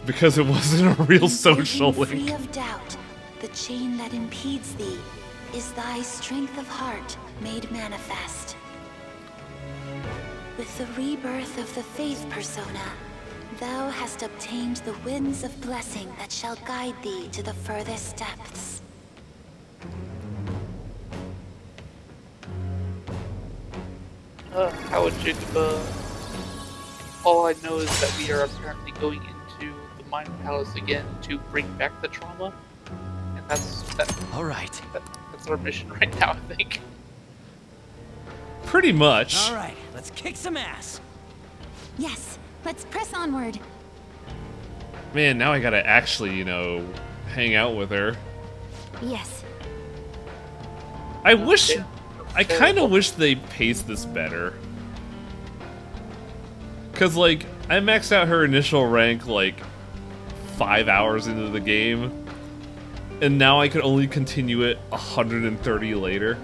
Because it wasn't a real social Free link. of doubt, the chain that impedes thee is thy strength of heart made manifest. With the rebirth of the faith persona, thou hast obtained the winds of blessing that shall guide thee to the furthest depths. Howard Jacob, all I know is that we are apparently going into the Mind Palace again to bring back the trauma, and that's our mission right now, I think. Pretty much. All right, let's kick some ass. Yes, let's press onward. Man, now I gotta actually, you know, hang out with her. Yes. I kind of wish they paced this better. Cause like, I maxed out her initial rank like 5 hours into the game, and now I could only continue it 130 later.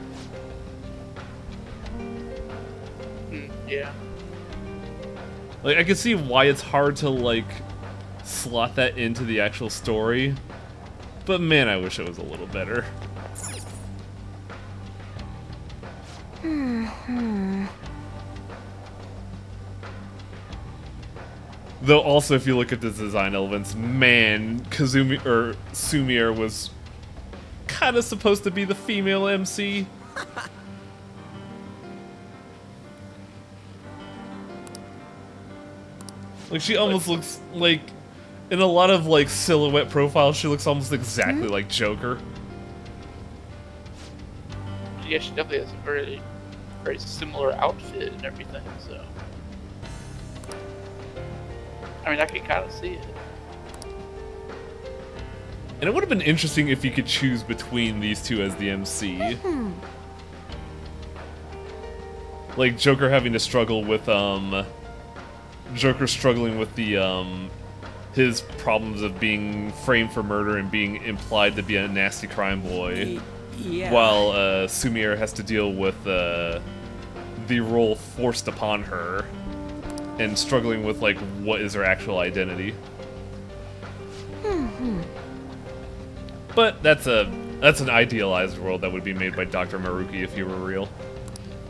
Yeah. Like, I can see why it's hard to like slot that into the actual story, but man, I wish it was a little better. Though also, if you look at the design elements, man, Kazumi or Sumire was kind of supposed to be the female MC. Like, she almost looks like, in a lot of like silhouette profiles, she looks almost exactly like Joker. Yeah, she definitely has a very, very similar outfit and everything, so. I mean, I can kind of see it. And it would have been interesting if you could choose between these two as the MC. Like, Joker having to struggle with, Joker struggling with the, his problems of being framed for murder and being implied to be a nasty crime boy. Yeah. While, Sumire has to deal with, the role forced upon her. And struggling with, like, what is her actual identity. But that's an idealized world that would be made by Dr. Maruki if he were real.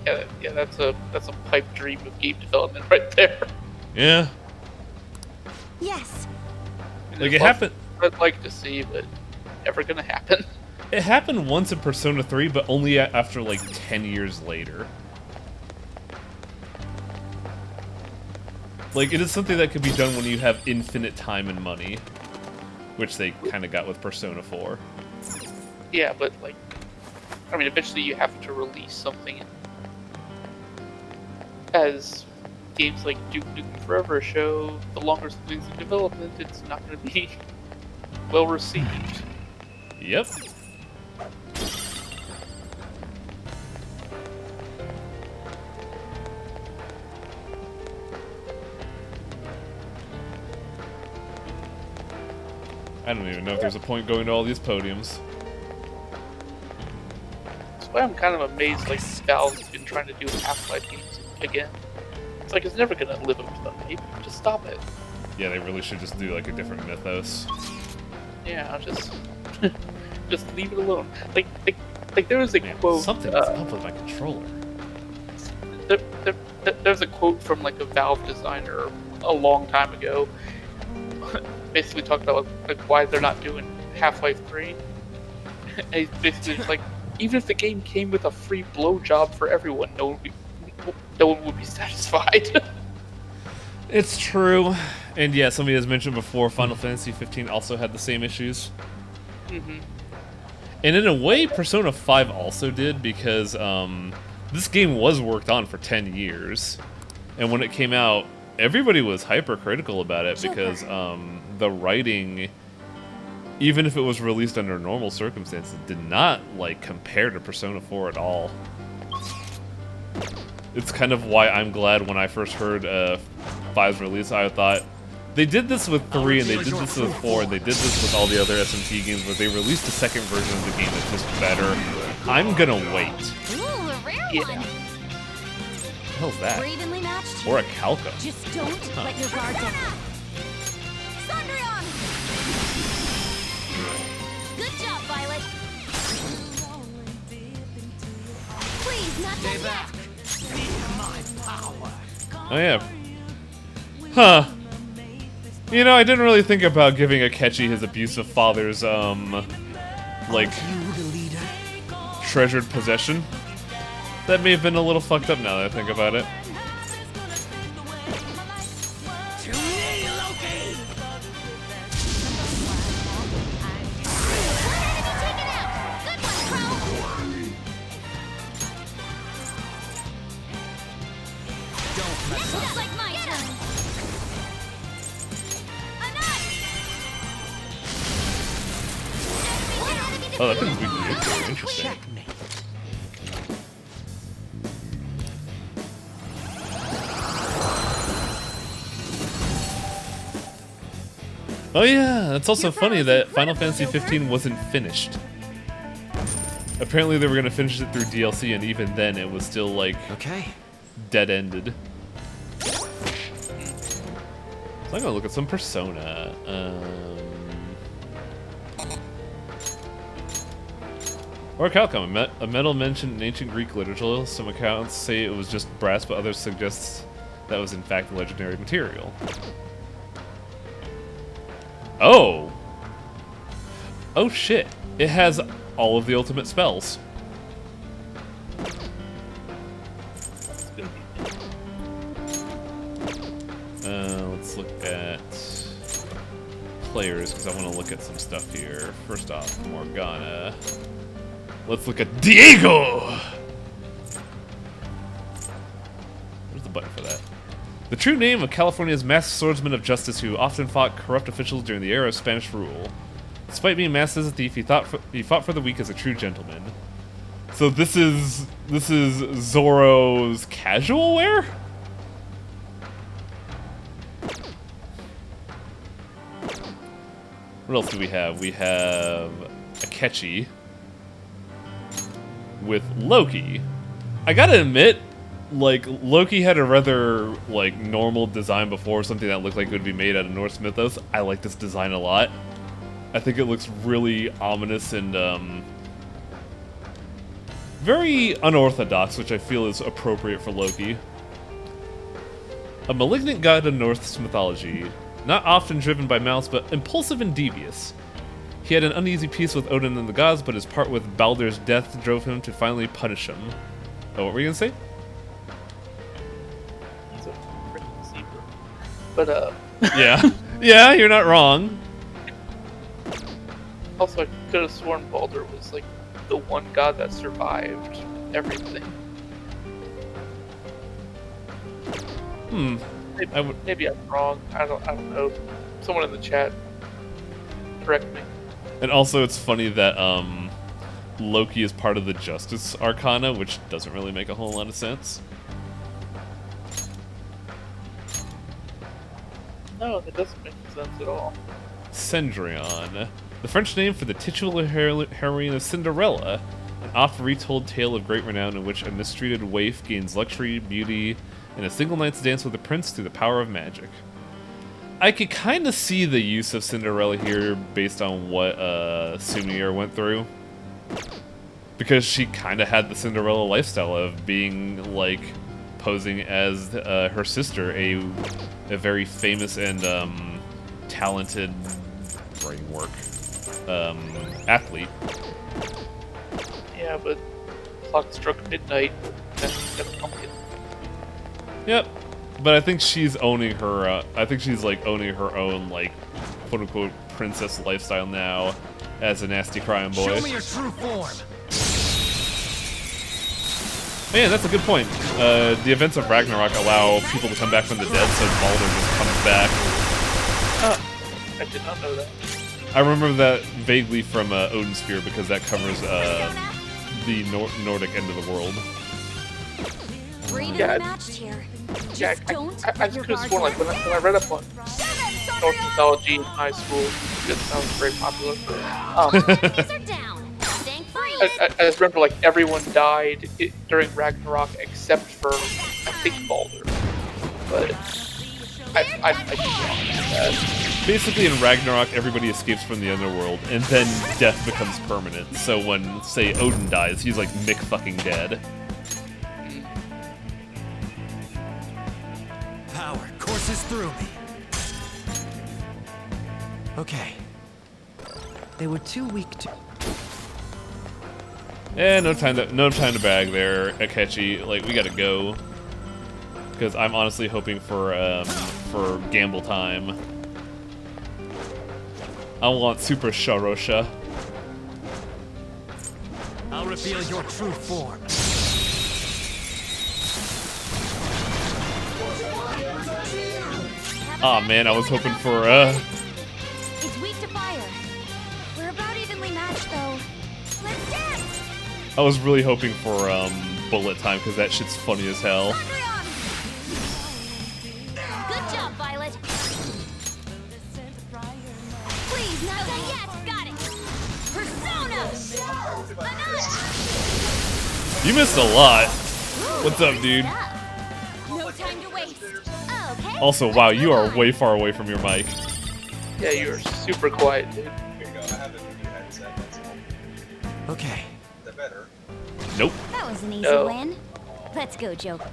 Yeah, that's a pipe dream of game development right there. Yeah. Yes. Like, it happened. I'd like to see, but never gonna happen. It happened once in Persona 3, but only after like 10 years later. Like, it is something that could be done when you have infinite time and money, which they kind of got with Persona 4. Yeah, but like, I mean, eventually you have to release something. As games like Duke Nukem Forever show, the longer something's in development, it's not going to be well received. Yep. I don't even know if there's a point going to all these podiums. That's why I'm kind of amazed, like, Valve's been trying to do Half-Life games again. It's like, it's never gonna live up to the hype. Just stop it. Yeah, they really should just do, like, a different mythos. Yeah, just leave it alone. Like there was a quote... Something is up with my controller. There's a quote from, like, a Valve designer a long time ago. Basically talking about like why they're not doing Half-Life 3. And he's basically just like, even if the game came with a free blowjob for everyone, no one would be satisfied. It's true. And yeah, somebody has mentioned before, Final Fantasy 15 also had the same issues. Mm-hmm. And in a way, Persona 5 also did, because this game was worked on for 10 years. And when it came out, everybody was hypercritical about it because the writing, even if it was released under normal circumstances, did not like compare to Persona 4 at all. It's kind of why I'm glad when I first heard 5's release, I thought they did this with 3 and they did this with 4 and they did this with all the other SMT games where they released a second version of the game that's just better. I'm gonna wait. Ooh, a rare one. What the hell's that? Evenly matched. Or a Calco. Just don't let your guard down. Sundrion! Good job, Violet. Please, not done yet. Oh yeah. Huh. You know, I didn't really think about giving Akechi his abusive father's, like, treasured possession. That may have been a little fucked up now that I think about it. Oh, that thing's weak to nuclear. Interesting. Oh yeah, it's also funny that Final Fantasy 15 wasn't finished. Apparently they were gonna finish it through DLC, and even then it was still like dead-ended. So I'm gonna look at some Persona. Or Calcom, a metal mentioned in ancient Greek literature. Some accounts say it was just brass, but others suggest that was in fact legendary material. Oh! Oh shit. It has all of the ultimate spells. Let's look at players, because I want to look at some stuff here. First off, Morgana. Let's look at Diego! Where's the button for that? The true name of California's masked swordsman of justice who often fought corrupt officials during the era of Spanish rule. Despite being masked as a thief, he fought for the weak as a true gentleman. So this is Zoro's casual wear? What else do we have? We have Akechi with Loki. I gotta admit, like, Loki had a rather, like, normal design before, something that looked like it would be made out of Norse mythos. I like this design a lot. I think it looks really ominous and, very unorthodox, which I feel is appropriate for Loki. A malignant god of Norse mythology, not often driven by malice, but impulsive and devious. He had an uneasy peace with Odin and the gods, but his part with Baldur's death drove him to finally punish him. Oh, what were you gonna say? But, yeah. Yeah, you're not wrong. Also, I could have sworn Baldur was, like, the one god that survived everything. Maybe I'm wrong. I don't know. Someone in the chat correct me. And also, it's funny that, Loki is part of the Justice Arcana, which doesn't really make a whole lot of sense. No, it doesn't make sense at all. Cendrillon, the French name for the titular heroine of Cinderella, an oft-retold tale of great renown in which a mistreated waif gains luxury, beauty, and a single night's dance with a prince through the power of magic. I could kind of see the use of Cinderella here based on what Sumier went through. Because she kind of had the Cinderella lifestyle of being, like, posing as her sister, a very famous and talented brainwork athlete. Yeah, but clock struck midnight. That's got a pumpkin. Yep, but I think she's owning her. I think she's like owning her own, like, quote unquote princess lifestyle now as a nasty crying boy. Show me your true form. Man, that's a good point. The events of Ragnarok allow people to come back from the dead, so Baldur just comes back. I did not know that. I remember that vaguely from Odin Sphere because that covers the Nordic end of the world. Yeah, I could have sworn, like, when I read up on Norse mythology in high school, it sounds very popular. I just remember, like, everyone died during Ragnarok except for, I think, Baldur. But I basically, in Ragnarok, everybody escapes from the underworld, and then death becomes permanent. So when, say, Odin dies, he's like Mick fucking dead. Power courses through me. Okay. They were too weak to... Yeah, no time to bag there, Akechi. Like, we gotta go. Because I'm honestly hoping for gamble time. I want Super Sharosha. I'll reveal your true form. Aw, man, I was hoping for It's weak to fire. We're about evenly matched, though. I was really hoping for bullet time because that shit's funny as hell. Good job, Violet. Please, not done yet. Got it. Persona. You missed a lot. What's up, dude? No time to waste. Okay. Also, wow, you are way far away from your mic. Yeah, you're super quiet, dude. Okay. Nope. That was an easy No. win. Let's go, Joker.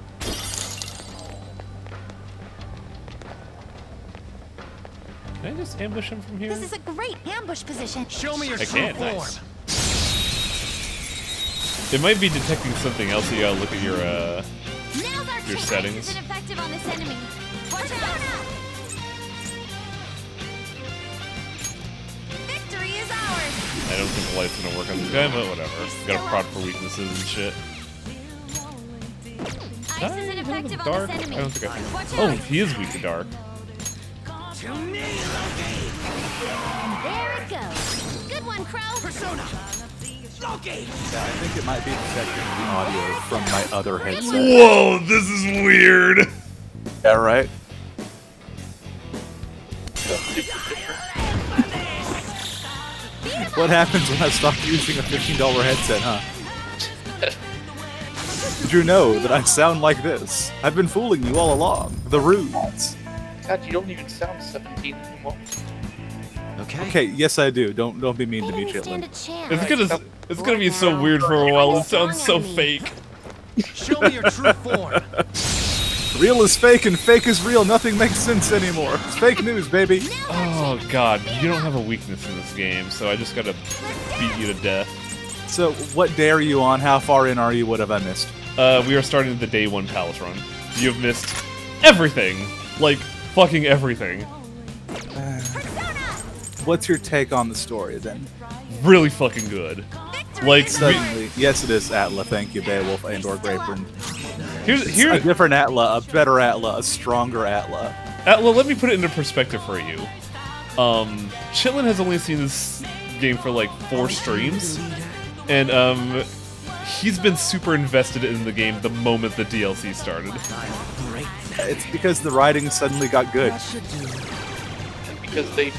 Can I just ambush him from here? This is a great ambush position. Show me your I true can't. form. Nice. It might be detecting something else. So you gotta look at your Now's our your chance. settings. Isn't effective on this enemy. Watch out! Victory is ours. I don't think the light's gonna work on this guy, but whatever. Gotta prod for weaknesses and shit. Ice isn't effective on Dark? this enemy. I don't think I Watch can. Oh, out! he is weak to dark. And there it goes. Good one, Crow. Persona. Loki. Yeah, I think it might be detecting the audio from my other headset. Whoa, this is weird. Yeah, right? What happens when I stop using a $15 headset, huh? Did you know that I sound like this? I've been fooling you all along. The rudes. God, you don't even sound 17 anymore. Okay, yes I do. Don't be mean to me, Chitlin. It's gonna be so weird for a while. It sounds so fake. Show me your true form. Real is fake and fake is real. Nothing makes sense anymore. It's fake news, baby. Oh god, you don't have a weakness in this game, so I just gotta beat you to death. So, what day are you on? How far in are you? What have I missed? We are starting the day 1 palace run. You have missed everything. Like, fucking everything. What's your take on the story, then? Really fucking good. Like, Suddenly, yes it is Atla, thank you, Beowulf and or Grapefriend. Here's a different Atla, a better Atla, a stronger Atla. Atla, let me put it into perspective for you. Chitlin has only seen this game for like 4 streams, and he's been super invested in the game the moment the DLC started. It's because the writing suddenly got good. Because they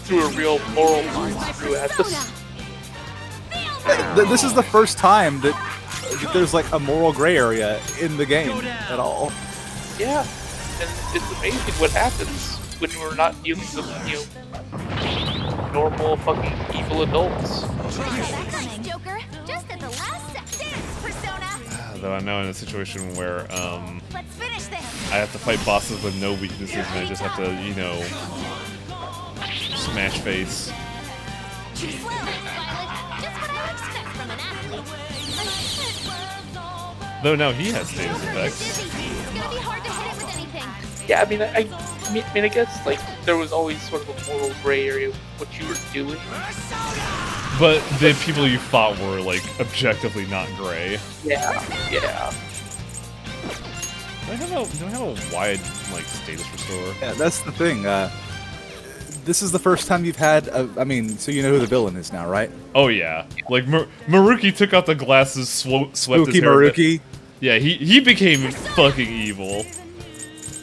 threw a real moral lines through at this. This is the first time that there's like a moral gray area in the game at all. Yeah, and it's amazing what happens when we're not dealing with, normal fucking evil adults. Thanks, Joker. Just at the last second. Persona. Though I'm now in a situation where Let's finish this. I have to fight bosses with no weaknesses, and I just have to, smash face. Too slow, Violet. Just what I would expect from an athlete. Though now he has status effects. It's gonna be hard to hit it with anything. Yeah, I guess like there was always sort of a moral gray area what you were doing. But the people you fought were, like, objectively not gray. Yeah. Do I have a wide, like, status restore? Yeah, that's the thing. This is the first time you've had, so you know who the villain is now, right? Oh yeah, like Maruki took out the glasses, swept Spooky his hair. Maruki. Yeah, he became fucking evil.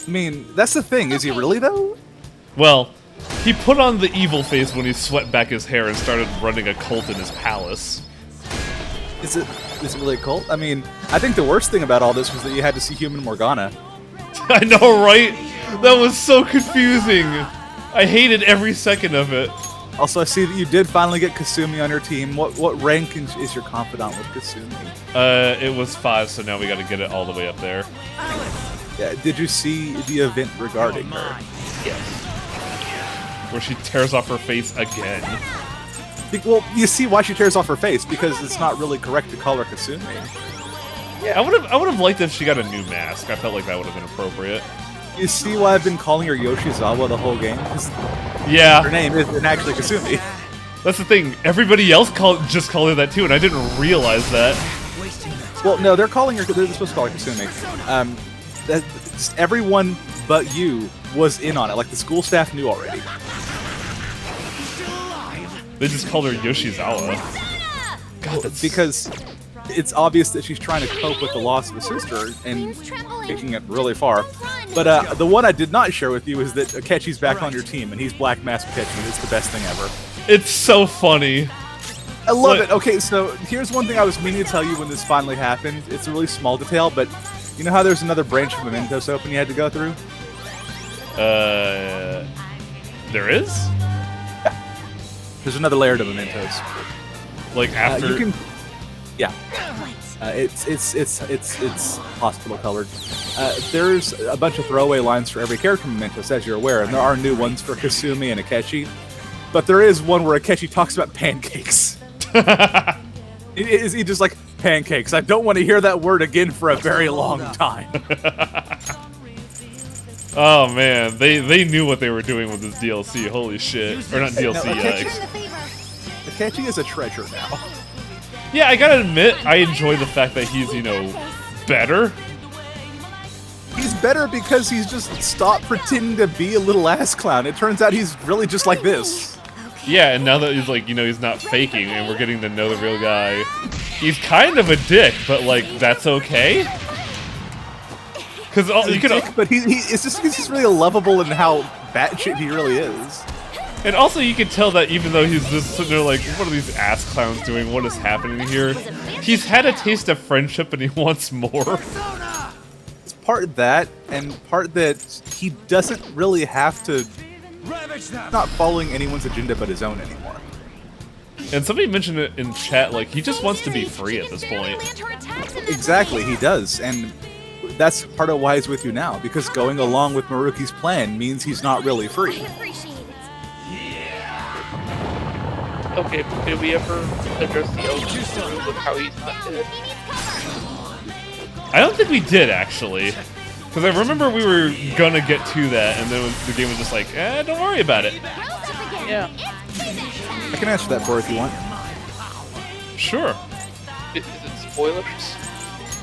I mean, that's the thing. Is he really though? Well, he put on the evil face when he swept back his hair and started running a cult in his palace. Is it really a cult? I mean, I think the worst thing about all this was that you had to see Human Morgana. I know, right? That was so confusing. I hated every second of it. Also, I see that you did finally get Kasumi on your team. What rank is your confidant with Kasumi? It was 5, so now we gotta get it all the way up there. Yeah, did you see the event regarding her? Yes. Where she tears off her face again. Well, you see why she tears off her face, because it's not really correct to call her Kasumi. Yeah, I would have liked if she got a new mask. I felt like that would have been appropriate. You see why I've been calling her Yoshizawa the whole game? Yeah. Her name isn't actually Kasumi. That's the thing. Everybody else just called her that too, and I didn't realize that. Well, no, they're supposed to call her Kasumi. Everyone but you was in on it. Like, the school staff knew already. They just called her Yoshizawa. God, that's... Because it's obvious that she's trying to cope with the loss of a sister and taking it really far. But the one I did not share with you is that Akechi's back on your team, and he's Black Mask Akechi, and it's the best thing ever. It's so funny. I love it. Okay, so here's one thing I was meaning to tell you when this finally happened. It's a really small detail, but you know how there's another branch of Mementos open you had to go through? There is? Yeah. There's another layer to Mementos. Like after... you can... Yeah. It's hospital colored. There's a bunch of throwaway lines for every character Mementos, as you're aware, and there are new ones for Kasumi and Akechi. But there is one where Akechi talks about pancakes. He just like, pancakes. I don't want to hear that word again for a very long time. Oh man, they knew what they were doing with this DLC. Holy shit. Or not DLC, Akechi is a treasure now. Yeah, I gotta admit, I enjoy the fact that he's, you know, better. He's better because he's just stopped pretending to be a little ass clown. It turns out he's really just like this. Yeah, and now that he's like, you know, he's not faking and we're getting to know the real guy, he's kind of a dick, but like, that's okay? Because you can... But he's just really lovable in how batshit he really is. And also you can tell that even though he's just sitting there like, what are these ass clowns doing? What is happening here? He's had a taste of friendship and he wants more. It's part that, and part that he doesn't really have to... not following anyone's agenda but his own anymore. And somebody mentioned it in chat, like, he just wants to be free at this point. Exactly, he does, and that's part of why he's with you now, because going along with Maruki's plan means he's not really free. Okay, but did we ever address the elephant of how he's not dead? I don't think we did, actually. Because I remember we were gonna get to that, and then the game was just like, don't worry about it. Yeah. I can answer that for if you want. Sure. Is it spoilers?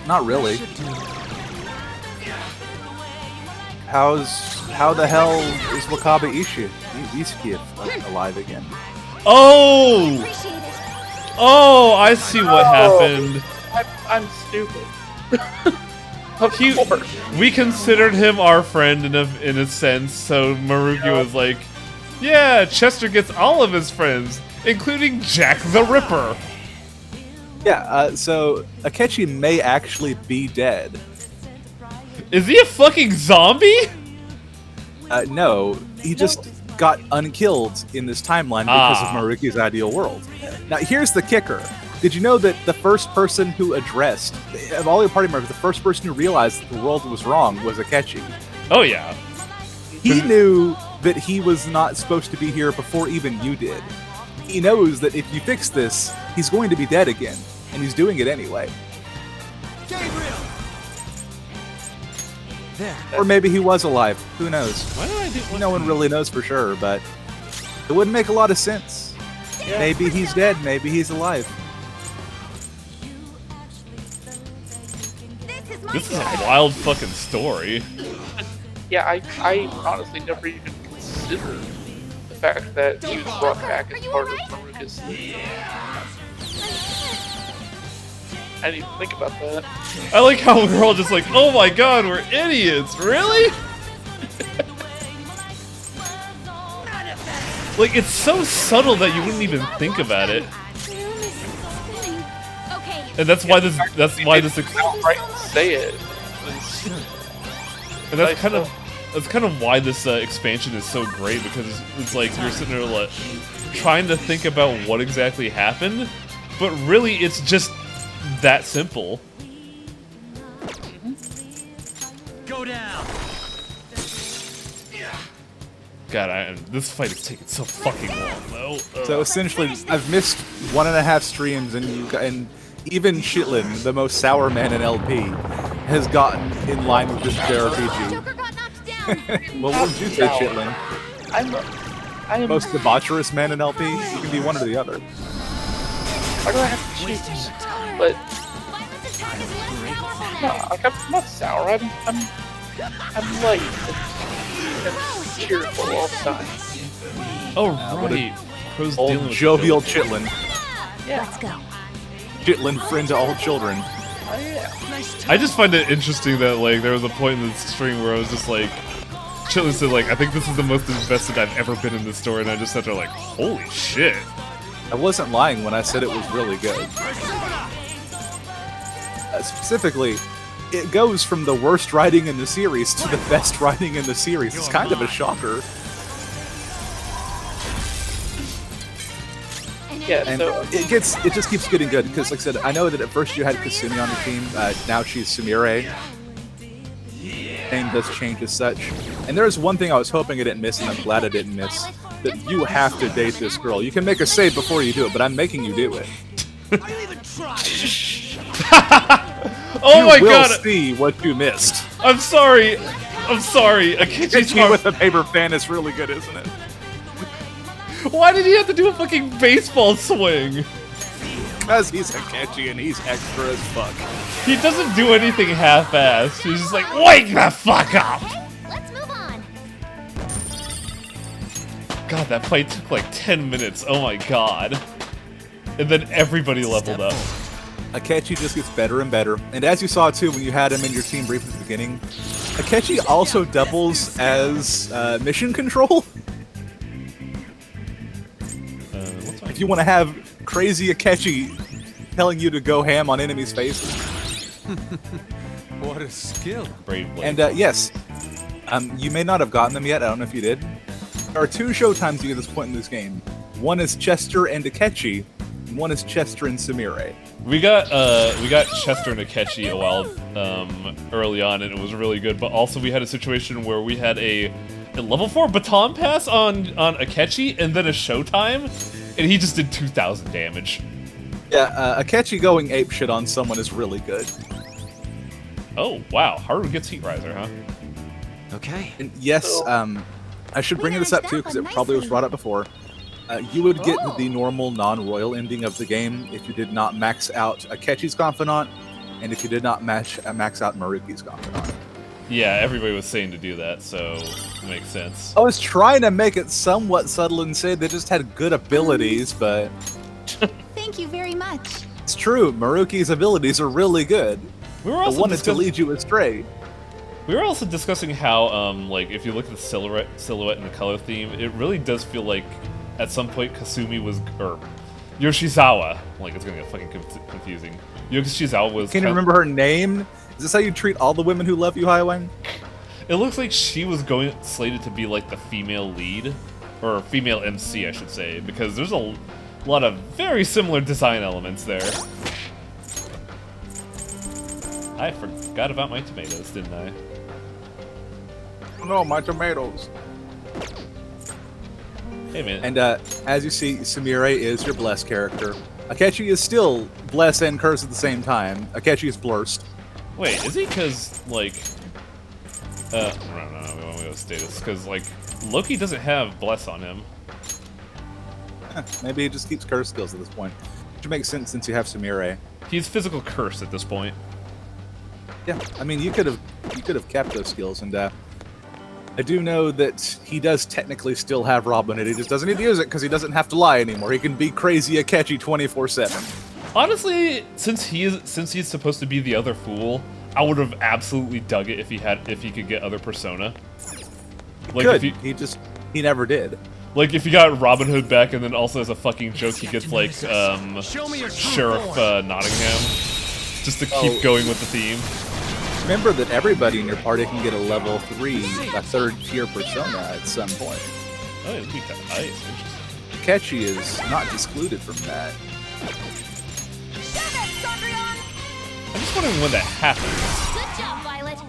Not really. How the hell is Wakabe Ishiki alive again? Oh! Oh, I see what happened. I'm stupid. We considered him our friend in a sense, so Maruki was like, yeah, Chester gets all of his friends, including Jack the Ripper. Yeah, so Akechi may actually be dead. Is he a fucking zombie? No, he just got unkilled in this timeline because of Maruki's ideal world. Now, here's the kicker. Did you know that the first person who addressed, of all your party members, the first person who realized that the world was wrong was Akechi? Oh, yeah. He knew that he was not supposed to be here before even you did. He knows that if you fix this, he's going to be dead again, and he's doing it anyway. Gabriel! There. Or maybe he was alive. Who knows? Why did I do? No one really knows for sure, but it wouldn't make a lot of sense. Yeah. Maybe he's dead. Maybe he's alive. This is a wild fucking story. Yeah, I honestly never even considered the fact that he was brought back as part of Maruka's. I didn't even think about that. I like how we're all just like, oh my god, we're idiots, really? Like, it's so subtle that you wouldn't even think about it. And that's why this outright say it. And that's kind of why this expansion is so great, because it's like you're sitting there like trying to think about what exactly happened, but really it's just that simple. Go down. God, this fight is taking so fucking long though. So essentially, I've missed 1.5 streams, and even Chitlin, the most sour man in LP, has gotten in line with this JRPG. Well, what would you say, Chitlin? I'm most debaucherous man in LP? You can be one or the other. Why do I have to choose? But no, like I'm not sour. I'm light and cheerful all the time. Oh right, old jovial Chitlin. Yeah. Let's go. Chitlin friend to all children. I just find it interesting that like there was a point in the stream where I was just like, Chitlin said like, I think this is the most invested I've ever been in this story, and I just sat there like, holy shit. I wasn't lying when I said it was really good. Specifically, it goes from the worst writing in the series to the best writing in the series. It's kind of a shocker. Yeah, and so it just keeps getting good because, like I said, I know that at first you had Kasumi on the team. Now she's Sumire. Name does change as such. And there's one thing I was hoping I didn't miss, and I'm glad I didn't miss. That you have to date this girl. You can make a save before you do it, but I'm making you do it. Oh my god! You will see what you missed. I'm sorry. I'm sorry. Akechi with a paper fan is really good, isn't it? Why did he have to do a fucking baseball swing? Because he's Akechi and he's extra as fuck. He doesn't do anything half-assed. He's just like, wake the fuck up! Let's move on. God, that fight took like 10 minutes. Oh my god. And then everybody leveled up. Akechi just gets better and better. And as you saw too when you had him in your team brief at the beginning, Akechi also doubles as mission control. If you want to have crazy Akechi telling you to go ham on enemies' faces. What a skill. Bravely. And yes, you may not have gotten them yet. I don't know if you did. There are 2 showtimes you get at this point in this game. One is Chester and Akechi, and one is Chester and Sumire. We got Chester and Akechi a while early on, and it was really good. But also we had a situation where we had a level 4 baton pass on Akechi, and then a showtime, and he just did 2,000 damage. Yeah, Akechi going apeshit on someone is really good. Oh wow, Haru gets Heat Riser, huh? Okay. And yes, I should bring this up too because it probably was brought up before. You would get the normal non-royal ending of the game if you did not max out Akechi's Confidant, and if you did not max out Maruki's Confidant. Yeah, everybody was saying to do that, so it makes sense. I was trying to make it somewhat subtle and say they just had good abilities, but... Thank you very much. It's true, Maruki's abilities are really good. We were also I wanted to lead you astray. We were also discussing how, like, if you look at the silhouette and the color theme, it really does feel like at some point Kasumi was, or Yoshizawa, like it's gonna get fucking confusing. Yoshizawa was. Can you remember her name? Is this how you treat all the women who love you, Highwing? It looks like she was slated to be like the female lead, or female MC, I should say, because there's a lot of very similar design elements there. I forgot about my tomatoes, didn't I? Oh no, my tomatoes. Hey man. And as you see, Sumire is your blessed character. Akechi is still blessed and cursed at the same time. Akechi is blurst. Wait, is he? Because like, no, we won't go status. Because like, Loki doesn't have bless on him. Maybe he just keeps curse skills at this point. Which makes sense since you have Sumire. He's physical curse at this point. Yeah, I mean, you could have kept those skills, and I do know that he does technically still have Robin Hood. He just doesn't need to use it because he doesn't have to lie anymore. He can be crazy Akechi 24/7. Honestly, since he's supposed to be the other fool, I would have absolutely dug it if he could get other persona. Like he never did. Like if you got Robin Hood back, and then also as a fucking joke, he gets like Sheriff Nottingham, just to keep going with the theme. Remember that everybody in your party can get a level 3, a 3rd tier persona at some point. Oh, it'd be kind of nice. Interesting. Akechi is not excluded from that. I'm just wondering when that happens. Good job, Violet.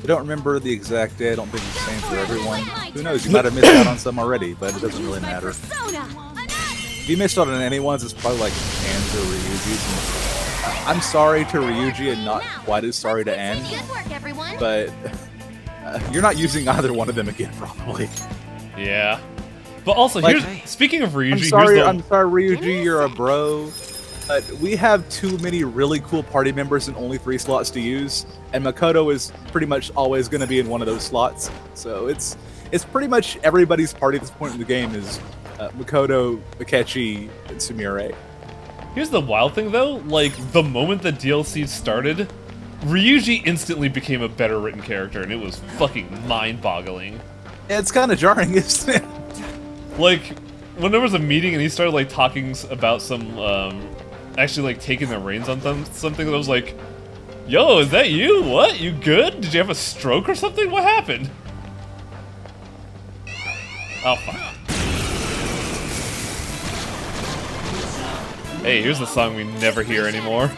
I don't remember the exact day. I don't think it's the same for everyone. Who knows? You might have missed out on some already, but it doesn't really matter. If you missed out on anyone's, it's probably like Anne's or Ryuji's. I'm sorry to Ryuji and not quite as sorry to Anne, but you're not using either one of them again, probably. Yeah. But also, like, speaking of Ryuji, I'm sorry, Ryuji, you're a bro. But we have too many really cool party members and only 3 slots to use, and Makoto is pretty much always going to be in one of those slots. So it's pretty much everybody's party at this point in the game is Makoto, Akechi, and Sumire. Here's the wild thing though, like, the moment the DLC started, Ryuji instantly became a better written character, and it was fucking mind-boggling. Yeah, it's kind of jarring, isn't it? Like, when there was a meeting and he started, like, talking about some, actually, like, taking the reins on something, I was like, yo, is that you? What? You good? Did you have a stroke or something? What happened? Oh, fuck. Hey, here's the song we never hear anymore.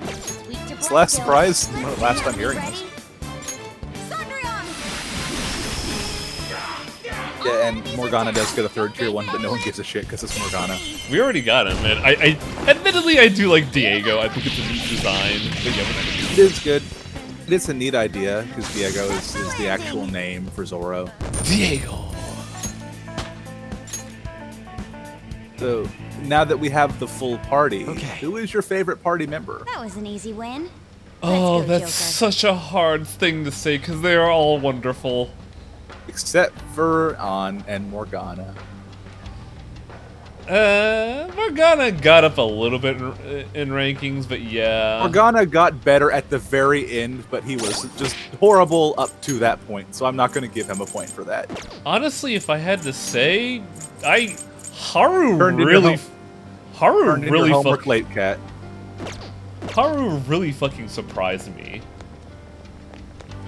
It's the last surprise, last time hearing this. Yeah, and Morgana does get a third tier one, but no one gives a shit because it's Morgana. We already got him, man. I admittedly, I do like Diego. I think it's a neat design. But yeah, we're not gonna do it is good. It's a neat idea, because Diego is the actual name for Zoro. Diego! So, now that we have the full party, who is your favorite party member? That was an easy win. Oh, that's such a hard thing to say, because they are all wonderful. Except for An and Morgana. Morgana got up a little bit in rankings, but yeah. Morgana got better at the very end, but he was just horrible up to that point, so I'm not going to give him a point for that. Honestly, if I had to say, Haru turned really homework late, Cat. Haru really fucking surprised me.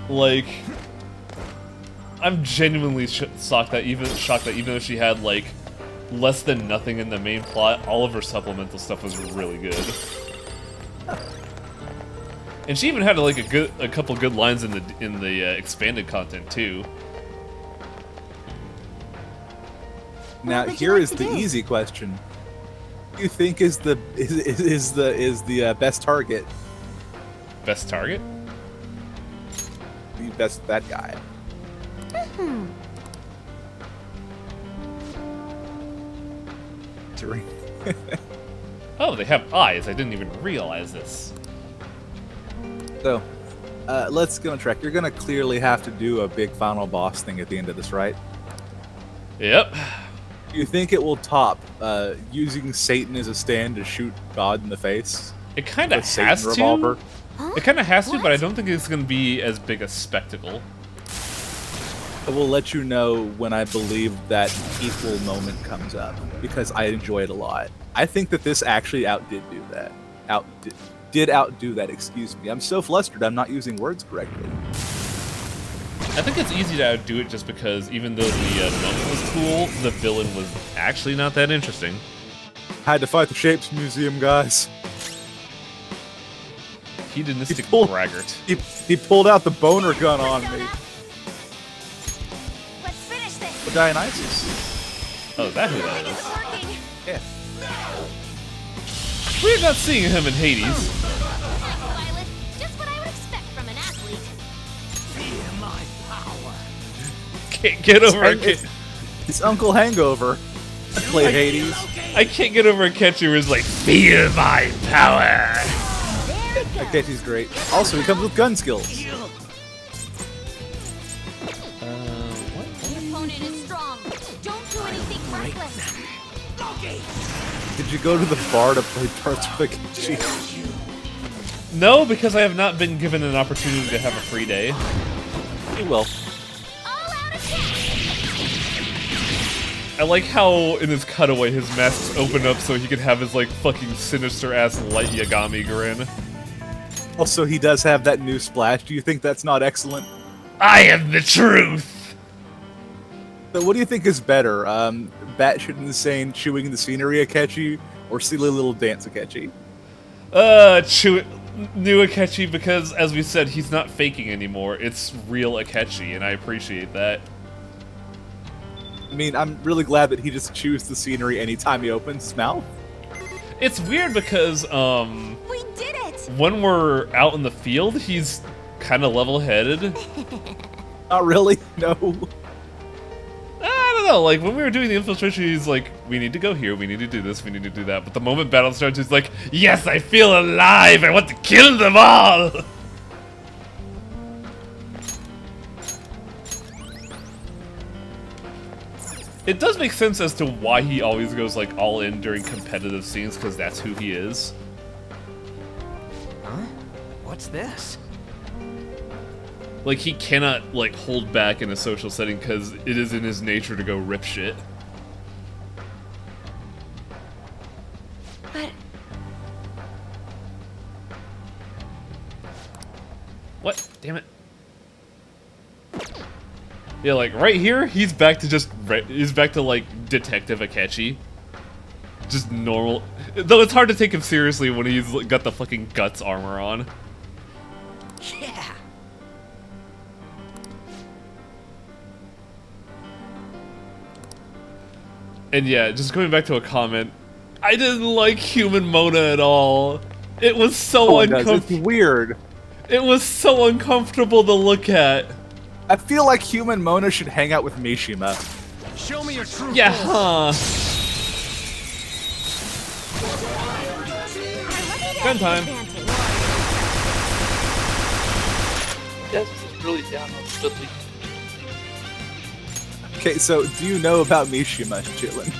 Like, I'm genuinely shocked that even though she had like less than nothing in the main plot, all of her supplemental stuff was really good. And she even had like a couple good lines in the expanded content too. Now here is the easy question: who do you think is the best target? Best target? The best bad guy. Oh, they have eyes. I didn't even realize this. So, let's get on track. You're gonna clearly have to do a big final boss thing at the end of this, right? Yep. Do you think it will top using Satan as a stand to shoot God in the face? It kind of has to. Revolver? It kind of has to, but I don't think it's going to be as big a spectacle. I will let you know when I believe that equal moment comes up, because I enjoy it a lot. I think that this actually outdid that. Did outdo that, excuse me. I'm so flustered I'm not using words correctly. I think it's easy to outdo it just because even though the moment was cool, the villain was actually not that interesting. Had to fight the Shapes Museum guys. Hedonistic braggart. He pulled out the boner gun on me. Let's finish this. With Dionysus. Oh, is that who that is? Yeah. We're not seeing him in Hades. Violet, just what I would expect from an athlete. Feel my power. Can't get over it. It's Uncle Hangover. I played Hades. I can't get over Akechi where he's like, feel my power. Akechi's great. Also, he comes with gun skills. The opponent is strong. Don't do anything reckless. Did you go to the bar to play Darts with Akechi? No, because I have not been given an opportunity to have a free day. You will. I like how in his cutaway his masks open up so he can have his like fucking sinister ass light Yagami grin. Also, he does have that new splash. Do you think that's not excellent? I am the truth! So what do you think is better? Batshit insane chewing the scenery Akechi, or silly little dance Akechi? New Akechi, because as we said, he's not faking anymore. It's real Akechi, and I appreciate that. I mean, I'm really glad that he just chews the scenery anytime he opens his mouth. It's weird because, We did it! when we're out in the field, he's kind of level-headed. Not really, no. I don't know, like, when we were doing the infiltration, he's like, we need to go here, we need to do this, we need to do that. But the moment battle starts, he's like, yes, I feel alive, I want to kill them all! It does make sense as to why he always goes like all in during competitive scenes, because that's who he is. Huh? What's this? Like, he cannot like hold back in a social setting because it is in his nature to go rip shit. But what? Damn it. Yeah, like right here, he's back to like Detective Akechi. Just normal. Though it's hard to take him seriously when he's got the fucking guts armor on. Yeah. And yeah, just going back to a comment, I didn't like Human Mona at all. It was so uncomfortable. It's weird. It was so uncomfortable to look at. I feel like Human Mona should hang out with Mishima. Show me your true Yeah, form. Gun time. That's just really down on Fiddly. Okay, so do you know about Mishima, Jalen?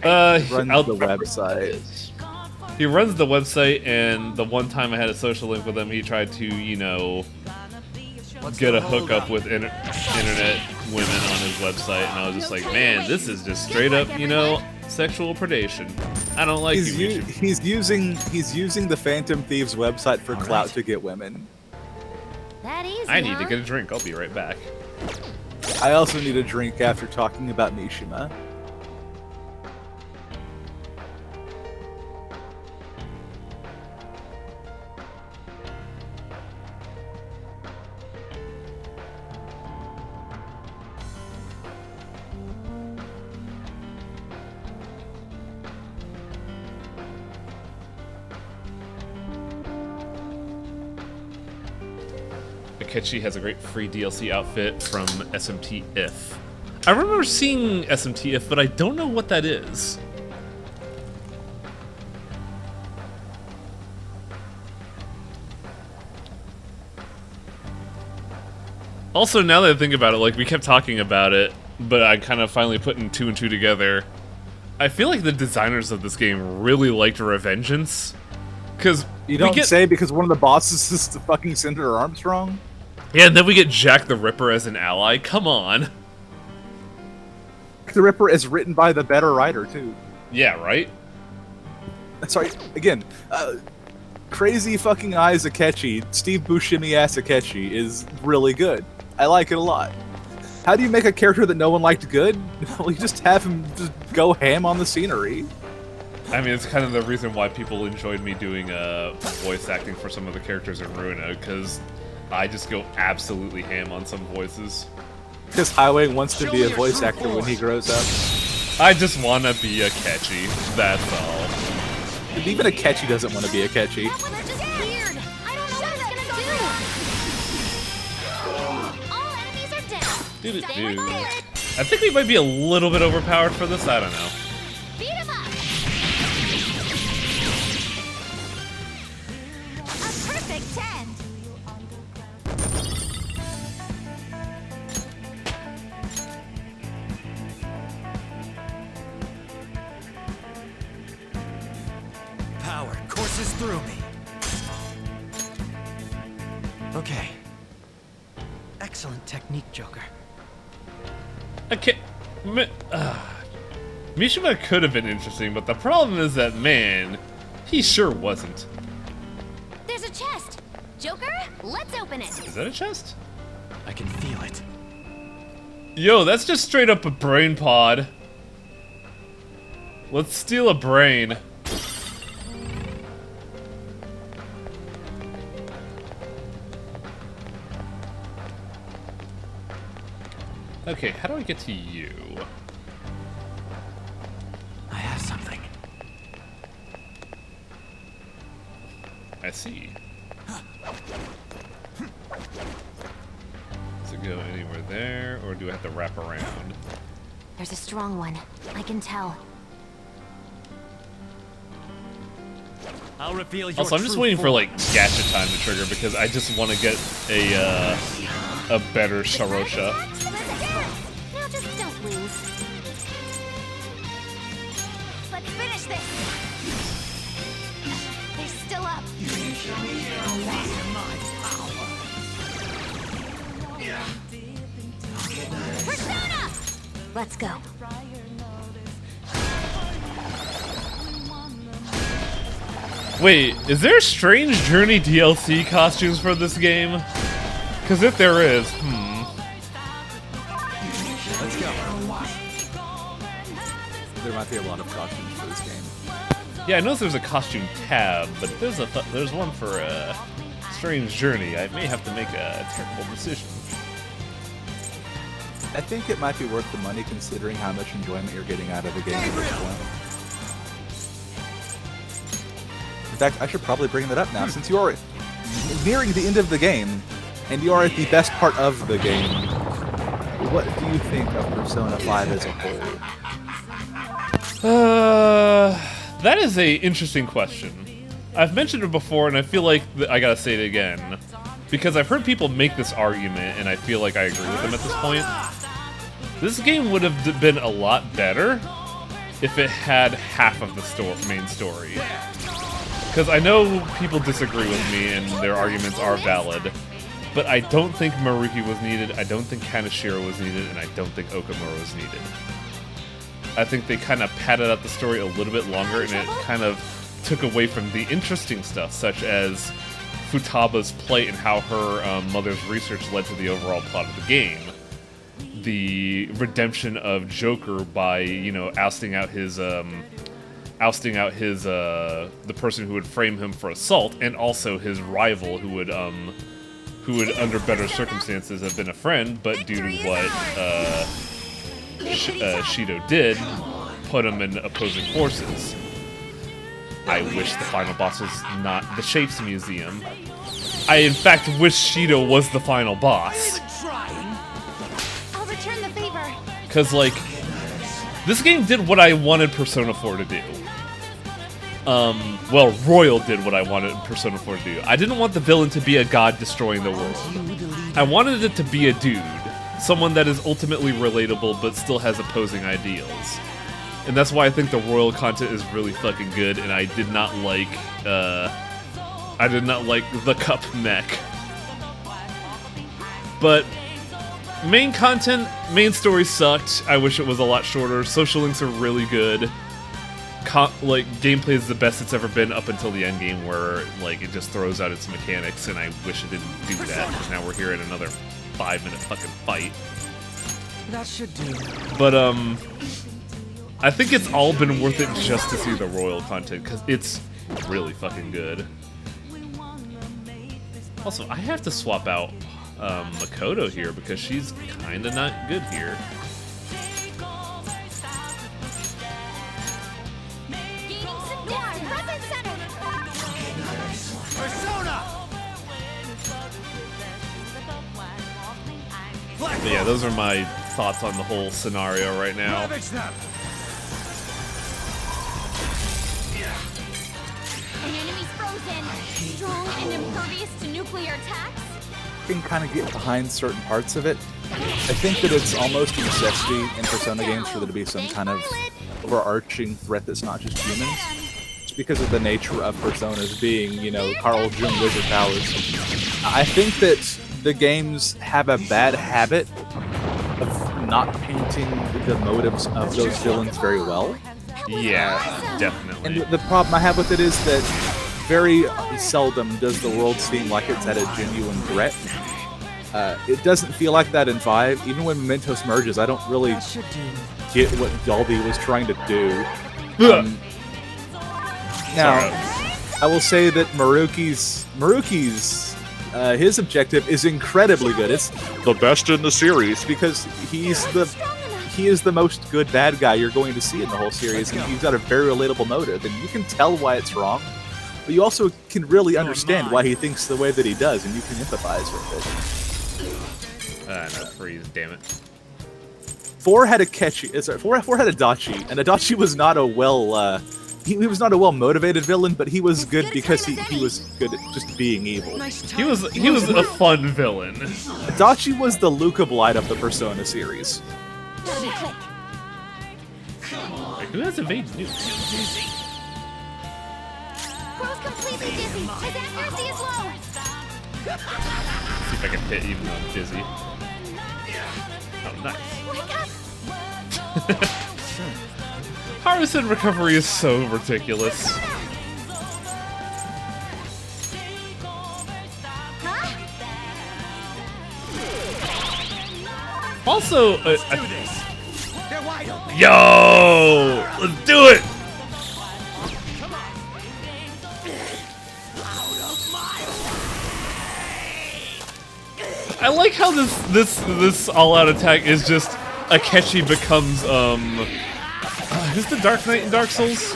He runs the website. He runs the website, and the one time I had a social link with him, he tried to, you know, get a hookup with internet women on his website, and I was just like, man, this is just straight up, you know, sexual predation. I don't like you. He's using the Phantom Thieves website for clout to get women. That easy, I need to get a drink. I'll be right back. I also need a drink after talking about Mishima. Akechi has a great free DLC outfit from SMT If. I remember seeing SMT If, but I don't know what that is. Also, now that I think about it, like, we kept talking about it, but I kind of finally putting 2 and 2 together. I feel like the designers of this game really liked Revengeance. Because you don't say because one of the bosses is the fucking Senator Armstrong? Yeah, and then we get Jack the Ripper as an ally. Come on. The Ripper is written by the better writer, too. Yeah, right? Sorry, again, Crazy Fucking Eyes Akechi, Steve Buscemi-ass Akechi is really good. I like it a lot. How do you make a character that no one liked good? Well, you just have him just go ham on the scenery. I mean, it's kind of the reason why people enjoyed me doing voice acting for some of the characters in Ruina, because I just go absolutely ham on some voices. Because Highway wants to be a voice actor when he grows up. I just want to be Akechi, that's all. And even Akechi doesn't want to be Akechi. Dude. I think we might be a little bit overpowered for this, I don't know. Beat him up. A perfect 10. Power courses through me. Okay. Excellent technique, Joker. Okay. Mishima could have been interesting, but the problem is that, man, he sure wasn't. There's a chest. Joker, let's open it. Is that a chest? I can feel it. Yo, that's just straight up a brain pod. Let's steal a brain. Okay, how do I get to you? I have something. I see. Does it go anywhere there, or do I have to wrap around? There's a strong one. I can tell. I'll reveal your Also, I'm just true waiting for form. like gacha time to trigger because I just want to get a better Sharosha. Now just don't lose. Let's finish this. They're still up. Persona! Let's go. Wait, is there Strange Journey DLC costumes for this game? Because if there is, Let's go. There might be a lot of costumes for this game. Yeah, I noticed there's a costume tab, but there's one for Strange Journey. I may have to make a terrible decision. I think it might be worth the money considering how much enjoyment you're getting out of the game at this point. In fact, I should probably bring that up now, since you are nearing the end of the game, and you are at the best part of the game. What do you think of Persona 5 as a whole? That is a interesting question. I've mentioned it before, and I feel like I gotta say it again. Because I've heard people make this argument, and I feel like I agree with them at this point. This game would have been a lot better if it had half of the main story. Because I know people disagree with me, and their arguments are valid. But I don't think Maruki was needed, I don't think Kaneshiro was needed, and I don't think Okamura was needed. I think they kind of padded out the story a little bit longer, and it kind of took away from the interesting stuff, such as Futaba's plight and how her mother's research led to the overall plot of the game. The redemption of Joker by, you know, ousting out his the person who would frame him for assault, and also his rival who would under better circumstances have been a friend, but due to what Shido did, put him in opposing forces. I wish the final boss was not the Shapes Museum. I, in fact, wish Shido was the final boss. I'll return the favor. Because, like, this game did what I wanted Persona 4 to do. Well, Royal did what I wanted Persona 4 to do. I didn't want the villain to be a god destroying the world. I wanted it to be a dude. Someone that is ultimately relatable but still has opposing ideals. And that's why I think the Royal content is really fucking good, and I did not like the Cup mech. But main content, main story sucked. I wish it was a lot shorter. Social links are really good. Gameplay is the best it's ever been up until the end game, where like it just throws out its mechanics, and I wish it didn't do that, because now we're here at another 5-minute fucking fight. That should do. But I think it's all been worth it just to see the Royal content, because it's really fucking good. Also, I have to swap out Makoto here, because she's kinda not good here. But yeah, those are my thoughts on the whole scenario right now. An enemy's frozen, strong and impervious to nuclear attacks. I can kind of get behind certain parts of it. I think that it's almost a necessity in Persona games for there to be some kind of overarching threat that's not just humans. It's because of the nature of Personas being, you know, Carl Jung wizard powers. I think that the games have a bad habit of not painting the motives of those villains very well. Yeah, definitely. And the problem I have with it is that very seldom does the world seem like it's at a genuine threat. It doesn't feel like that in 5. Even when Mementos merges, I don't really get what Dalby was trying to do. Now, I will say that Maruki's his objective is incredibly good. It's the best in the series because he is the most good bad guy you're going to see in the whole series, and he's got a very relatable motive, and you can tell why it's wrong, but you also can really understand why he thinks the way that he does, and you can empathize with it. No, freeze, damn it. 4 had a Adachi, and Adachi was not a he was not a well-motivated villain, but he was good because he was good at just being evil. He was a fun villain. Adachi was the Luca Blight of the Persona series. Wait, who has evade nukes? Crow's completely dizzy. His accuracy is low. See if I can hit even though I'm dizzy. Oh, nice. Wake up! Harvested recovery is so ridiculous. Also, yo, let's do it. I like how this all-out attack is just Akechi becomes who's the Dark Knight in Dark Souls?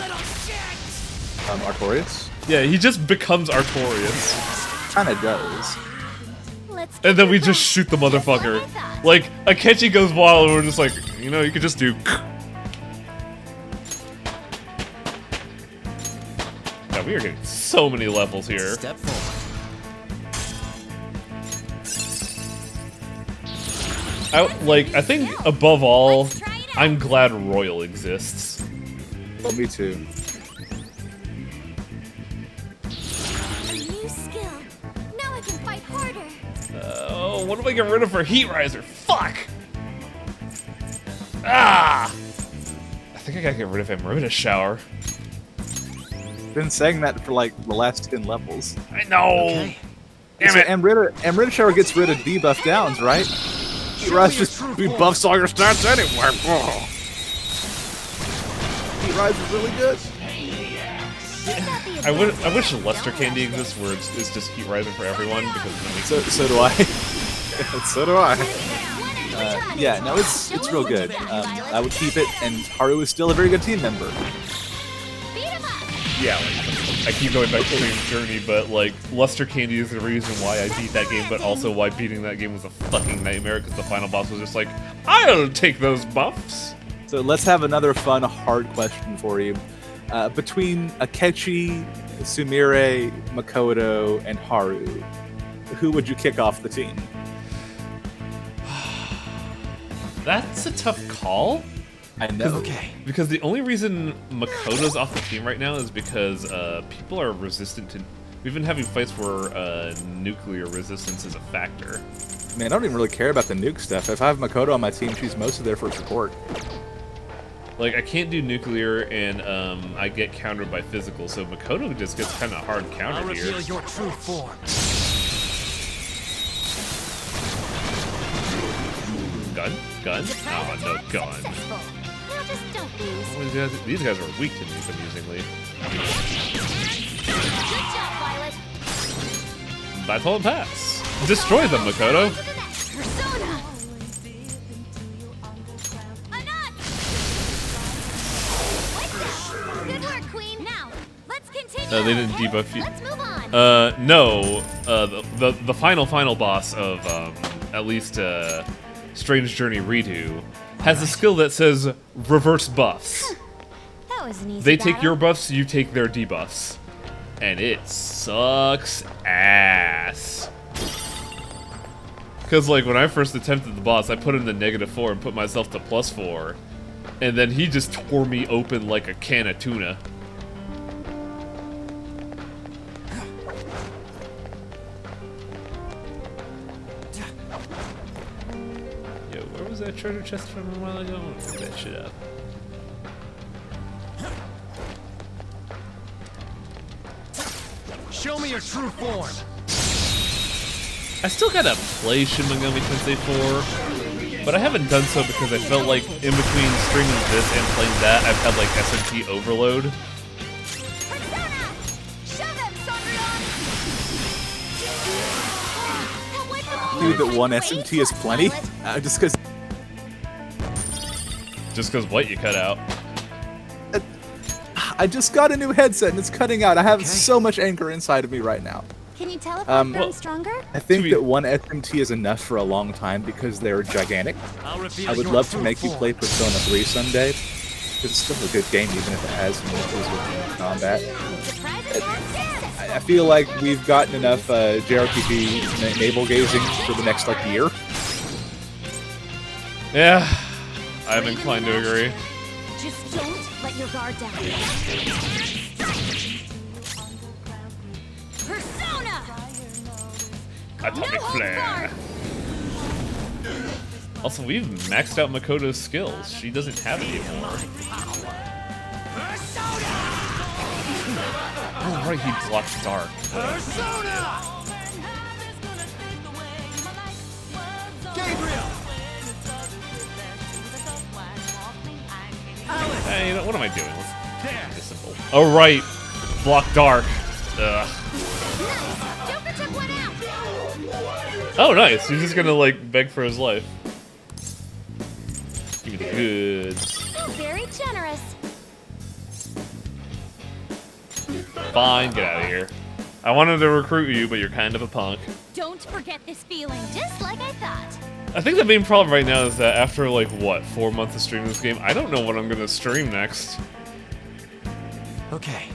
Artorias? Yeah, he just becomes Artorias. Kinda does. And then we just shoot the motherfucker. Like, Akechi goes wild and we're just like, you know, you could just do... Yeah, we are getting so many levels here. Step forward. I think above all, I'm glad Royal exists. Well, me too. New skill. Now I can fight harder. Oh, what do I get rid of for Heat Riser? Fuck! Ah! I think I gotta get rid of Amrita Shower. Been saying that for like the last 10 levels. I know! Okay. Damn So it! Amrita Shower gets rid of debuff downs, right? Heat Rise just rebuffs all your stats anywhere. Heat Rise is really good. I wish Luster Candy exists where it's just Heat Riser for everyone because it makes So do I. So do I. Yeah, no, it's real good. I would keep it, and Haru is still a very good team member. Yeah, like, I keep going back to the same journey, but like Luster Candy is the reason why I beat that game, but also why beating that game was a fucking nightmare because the final boss was just like, I'll take those buffs. So let's have another fun, hard question for you. Between Akechi, Sumire, Makoto, and Haru, who would you kick off the team? That's a tough call. I know. Okay. Because the only reason Makoto's off the team right now is because people are resistant to... We've been having fights where nuclear resistance is a factor. Man, I don't even really care about the nuke stuff. If I have Makoto on my team, she's mostly there for support. Like, I can't do nuclear, and I get countered by physical, so Makoto just gets kind of hard countered here. I'll reveal your true form. Gun? Gun? Oh, no gun. Now just don't lose. Oh, these guys are weak to nuke, amusingly. Good job, Violet. Battle and pass. Destroy them, Makoto. Persona. Good work, Queen. Now, let's continue. They didn't debuff you. Let's move on. No. The final boss of at least Strange Journey Redo has a skill that says reverse buffs. That was an easy They take battle. your buffs, you take their debuffs. And it sucks ass. Because, like, when I first attempted the boss, I put in the -4 and put myself to +4. And then he just tore me open like a can of tuna. Yo, where was that treasure chest from a while ago? I'm gonna pick that shit up. Show me your true form. I still gotta play Shin Megami Tensei 4, but I haven't done so because I felt like in between streaming this and playing that, I've had like SMT overload. Dude, that one SMT is plenty. Just because. Just because what you cut out? I just got a new headset and it's cutting out. I have so much anger inside of me right now. Can you tell if I'm well, stronger? I think that one SMT is enough for a long time because they're gigantic. I would love to make you play Persona 3 someday, It's still a good game, even if it has some issues with combat. I feel like we've gotten enough JRPG navel gazing for the next like year. Yeah, I'm inclined to agree. Just don't let your guard down. Persona! Atomic Flare. Also, we've maxed out Makoto's skills. She doesn't have any more. Oh, right, he blocks dark. Hey, you know, what am I doing? Let's be simple. Oh, right. Block dark. Ugh. Oh, nice. He's just gonna, like, beg for his life. Give me the goods. Very generous. Fine, get out of here. I wanted to recruit you, but you're kind of a punk. Don't forget this feeling, just like I thought. I think the main problem right now is that after, like, what, 4 months of streaming this game, I don't know what I'm gonna stream next. Okay.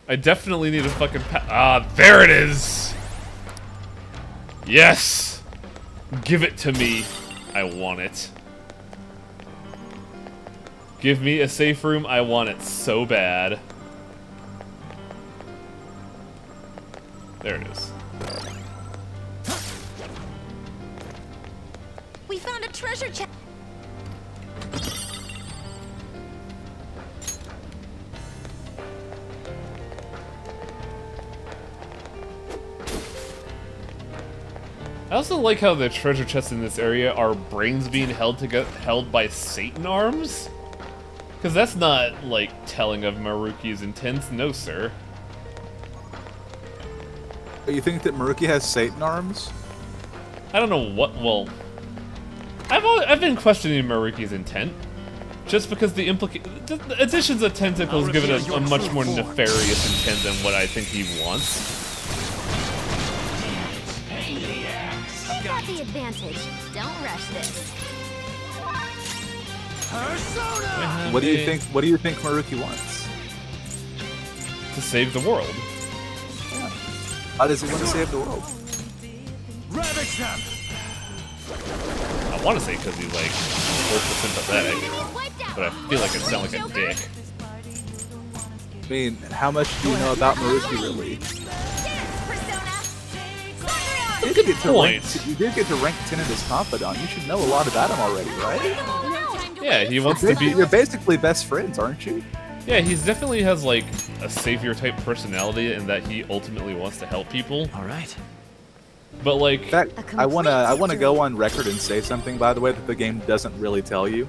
I definitely need a fucking there it is! Yes! Give it to me. I want it. Give me a safe room. I want it so bad. There it is. We found a treasure chest. I also like how the treasure chests in this area are brains being held by Satan arms. Because that's not, like, telling of Maruki's intents, no sir. You think that Maruki has Satan arms? I don't know what, well... I've been questioning Maruki's intent. Just because the additions of tentacles give it a much more nefarious intent than what I think he wants. You've got the advantage. Don't rush this. What do you think? What do you think Maruki wants? To save the world. Yeah. How does he want to save the world? I want to say because he's like ultra sympathetic, but I feel like it sounds like a dick. I mean, how much do you know about Maruki really? You did get to rank 10 in his confidant. You should know a lot about him already, right? Yeah, he wants to be. You're basically best friends, aren't you? Yeah, he definitely has like a savior type personality in that he ultimately wants to help people. All right. But like, in fact, I wanna go on record and say something, by the way, that the game doesn't really tell you.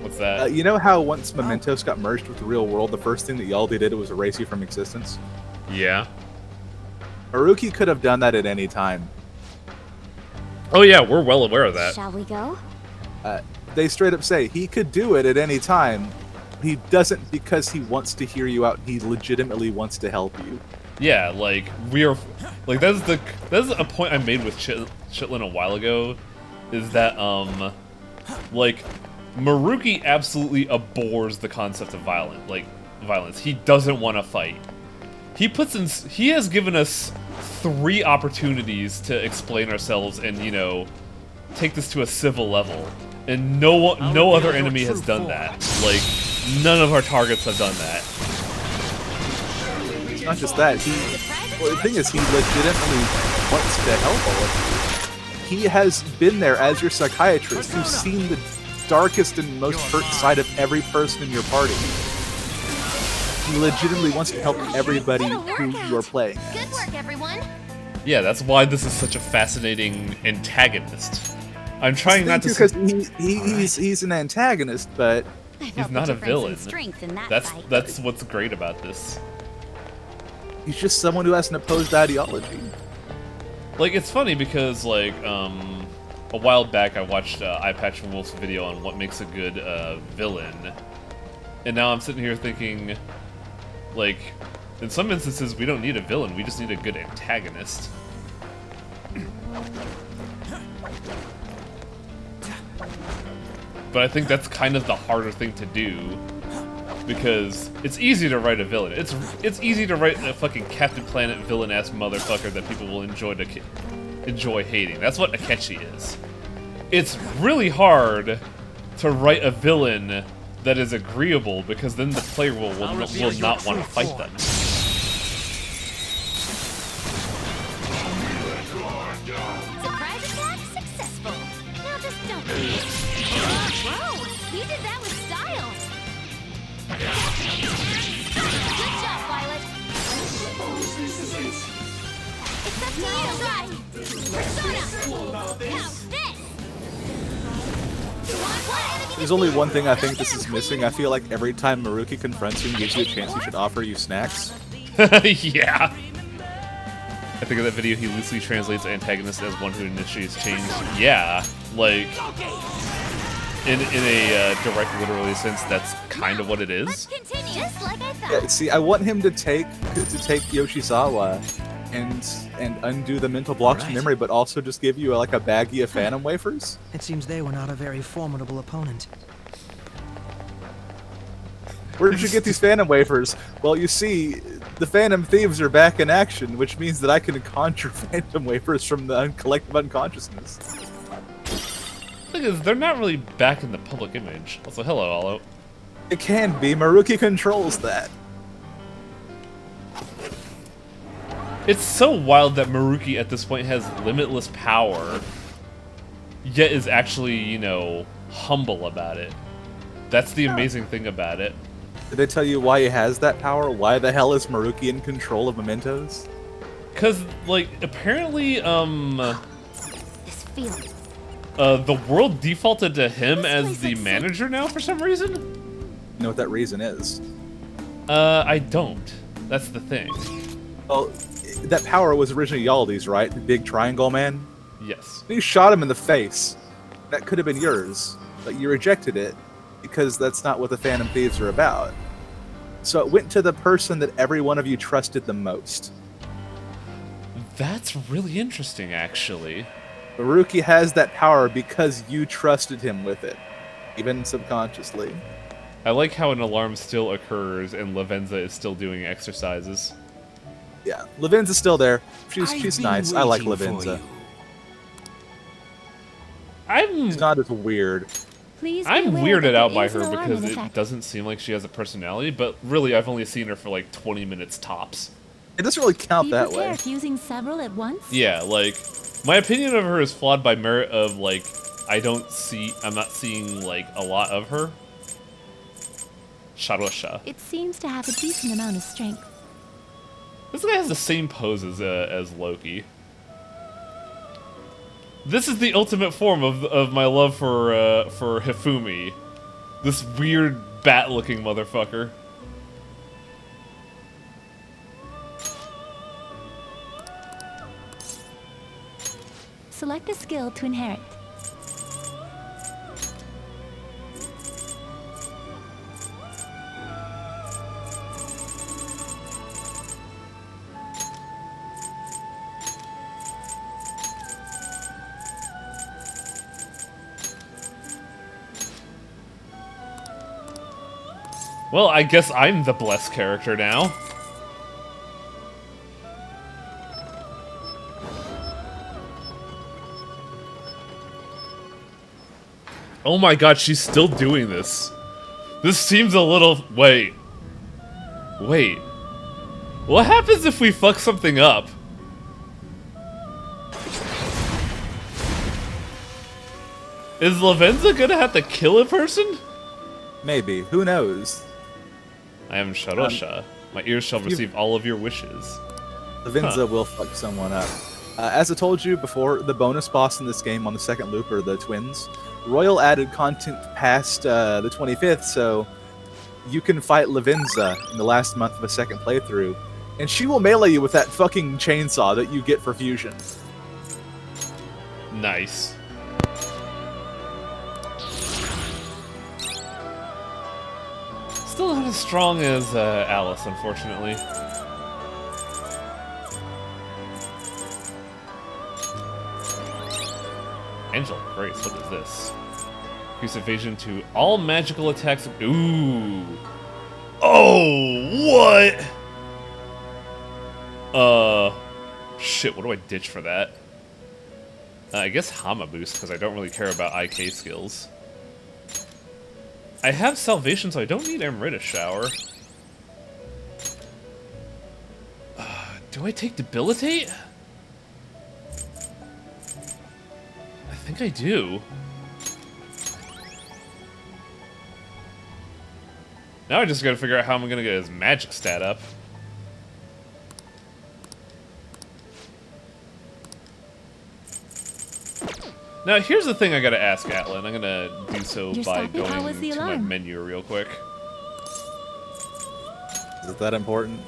What's that? You know how once Mementos got merged with the real world, the first thing that Yaldi did was erase you from existence? Yeah. Maruki could have done that at any time. Oh yeah, we're well aware of that. Shall we go? They straight up say he could do it at any time. He doesn't because he wants to hear you out. He legitimately wants to help you. Yeah, like we are, like that's a point I made with Chitlin a while ago, is that like Maruki absolutely abhors the concept of violence. He doesn't want to fight. He has given us 3 opportunities to explain ourselves and, you know, take this to a civil level. And no other enemy has done that. Like, none of our targets have done that. It's not just that. Well, the thing is, he legitimately wants to help all of you. He has been there as your psychiatrist who's seen the darkest and most hurt side of every person in your party. He legitimately wants to help everybody who you are playing as. Good work, everyone. Yeah, that's why this is such a fascinating antagonist. I'm trying not to because he's an antagonist, but he's not a villain. That's what's great about this. He's just someone who has an opposed ideology. Like, it's funny because like a while back I watched Eyepatch and Wolf's video on what makes a good villain, and now I'm sitting here thinking, like, in some instances we don't need a villain, we just need a good antagonist. But I think that's kind of the harder thing to do, because it's easy to write a villain. It's easy to write a fucking Captain Planet villain-ass motherfucker that people will enjoy hating. That's what Akechi is. It's really hard to write a villain that is agreeable, because then the player will not want to fight them. Surprise attack successful. Now just don't be. Whoa! He did that with style. Good job, Violet. Except now try. Persona. Now this. There's only one thing I think this is missing. I feel like every time Maruki confronts you and gives you a chance, he should offer you snacks. Yeah. I think of that video, he loosely translates antagonist as one who initiates change. Yeah, like, in a direct literally sense, that's kind of what it is. Just like I thought. Yeah, see, I want him to take Yoshizawa and undo the mental blocks from memory, but also just give you like a baggie of Phantom wafers. It seems they were not a very formidable opponent. Where did you get these Phantom wafers? Well, you see, the Phantom Thieves are back in action, which means that I can conjure Phantom wafers from the collective unconsciousness. The thing is, they're not really back in the public image. Also, hello, Allo. It can be. Maruki controls that. It's so wild that Maruki at this point has limitless power, yet is actually, you know, humble about it. That's the amazing thing about it. Did they tell you why he has that power? Why the hell is Maruki in control of mementos? Because, like, apparently, This feeling. the world defaulted to him as the manager now for some reason? You know what that reason is? I don't. That's the thing. Well, that power was originally Yaldi's, right? The big triangle man? Yes. You shot him in the face. That could have been yours, but you rejected it because that's not what the Phantom Thieves are about. So it went to the person that every one of you trusted the most. That's really interesting, actually. Maruki has that power because you trusted him with it, even subconsciously. I like how an alarm still occurs and Lavenza is still doing exercises. Yeah, Lavenza's still there. She's nice. I like Lavenza. She's not as weird. I'm weirded out by her because it doesn't seem like she has a personality, but really I've only seen her for like 20 minutes tops. It doesn't really count that way. If using several at once? Yeah, like, my opinion of her is flawed by merit of, like, I'm not seeing, like, a lot of her. Sharosha. It seems to have a decent amount of strength. This guy has the same pose as Loki. This is the ultimate form of my love for Hifumi. This weird bat-looking motherfucker. Select a skill to inherit. Well, I guess I'm the blessed character now. Oh my god, she's still doing this. This seems a little... Wait. Wait. What happens if we fuck something up? Is Lavenza gonna have to kill a person? Maybe. Who knows? I am Sharosha. My ears shall receive all of your wishes. Lavenza will fuck someone up. As I told you before, the bonus boss in this game on the second loop are the twins. Royal added content past the 25th, so you can fight Lavenza in the last month of a second playthrough, and she will melee you with that fucking chainsaw that you get for fusion. Nice. Still not as strong as Alice, unfortunately. Angel Grace, what is this? Increase evasion to all magical attacks. Ooh. Whoa! What? Shit, what do I ditch for that? I guess Hama Boost, because I don't really care about IK skills. I have Salvation, so I don't need Amrita Shower. Do I take Debilitate? I think I do. Now I just gotta figure out how I'm gonna get his magic stat up. Now here's the thing I gotta ask Atlan. I'm gonna do so by going to my menu real quick. Is it that important?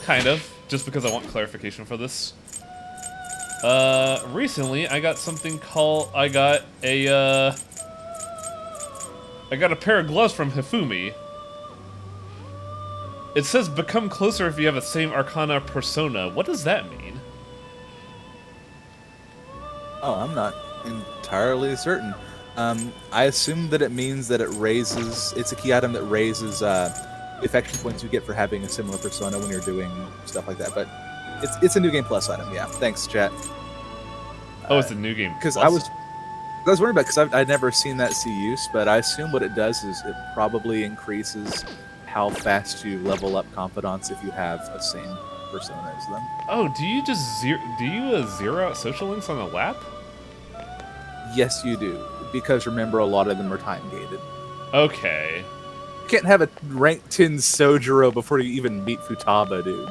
Kind of, just because I want clarification for this. Recently I got something called, I got a pair of gloves from Hifumi. It says become closer if you have the same Arcana persona. What does that mean? Oh, I'm not entirely certain. I assume that it means that it's a key item that raises affection points you get for having a similar persona when you're doing stuff like that. But it's a New Game Plus item, yeah. Thanks, chat. Oh, it's a New Game Plus? Because I was wondering about because I'd never seen that see use, but I assume what it does is it probably increases how fast you level up Confidants if you have a same persona as them. Oh, do you zero out social links on the lap? Yes, you do. Because remember, a lot of them are time gated. Okay. You can't have a rank 10 Sojiro before you even meet Futaba, dude.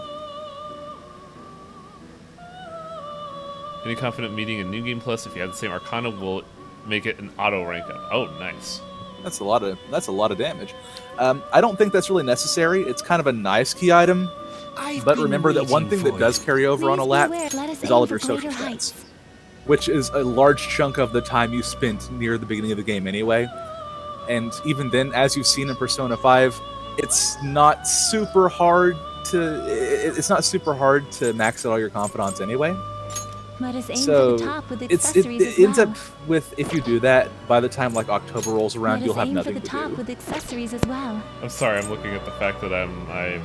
Any confident meeting in New Game Plus, if you have the same Arcana, will make it an auto rank up. Oh, nice. That's a lot of damage. I don't think that's really necessary. It's kind of a nice key item. But remember that one thing that does carry over on a lap is all of your social stats, which is a large chunk of the time you spent near the beginning of the game anyway. And even then, as you've seen in Persona 5, it's not super hard to max out all your confidants anyway. So it ends up with, if you do that, by the time like October rolls around, you'll have nothing to do. With accessories as well. I'm sorry, I'm looking at the fact that I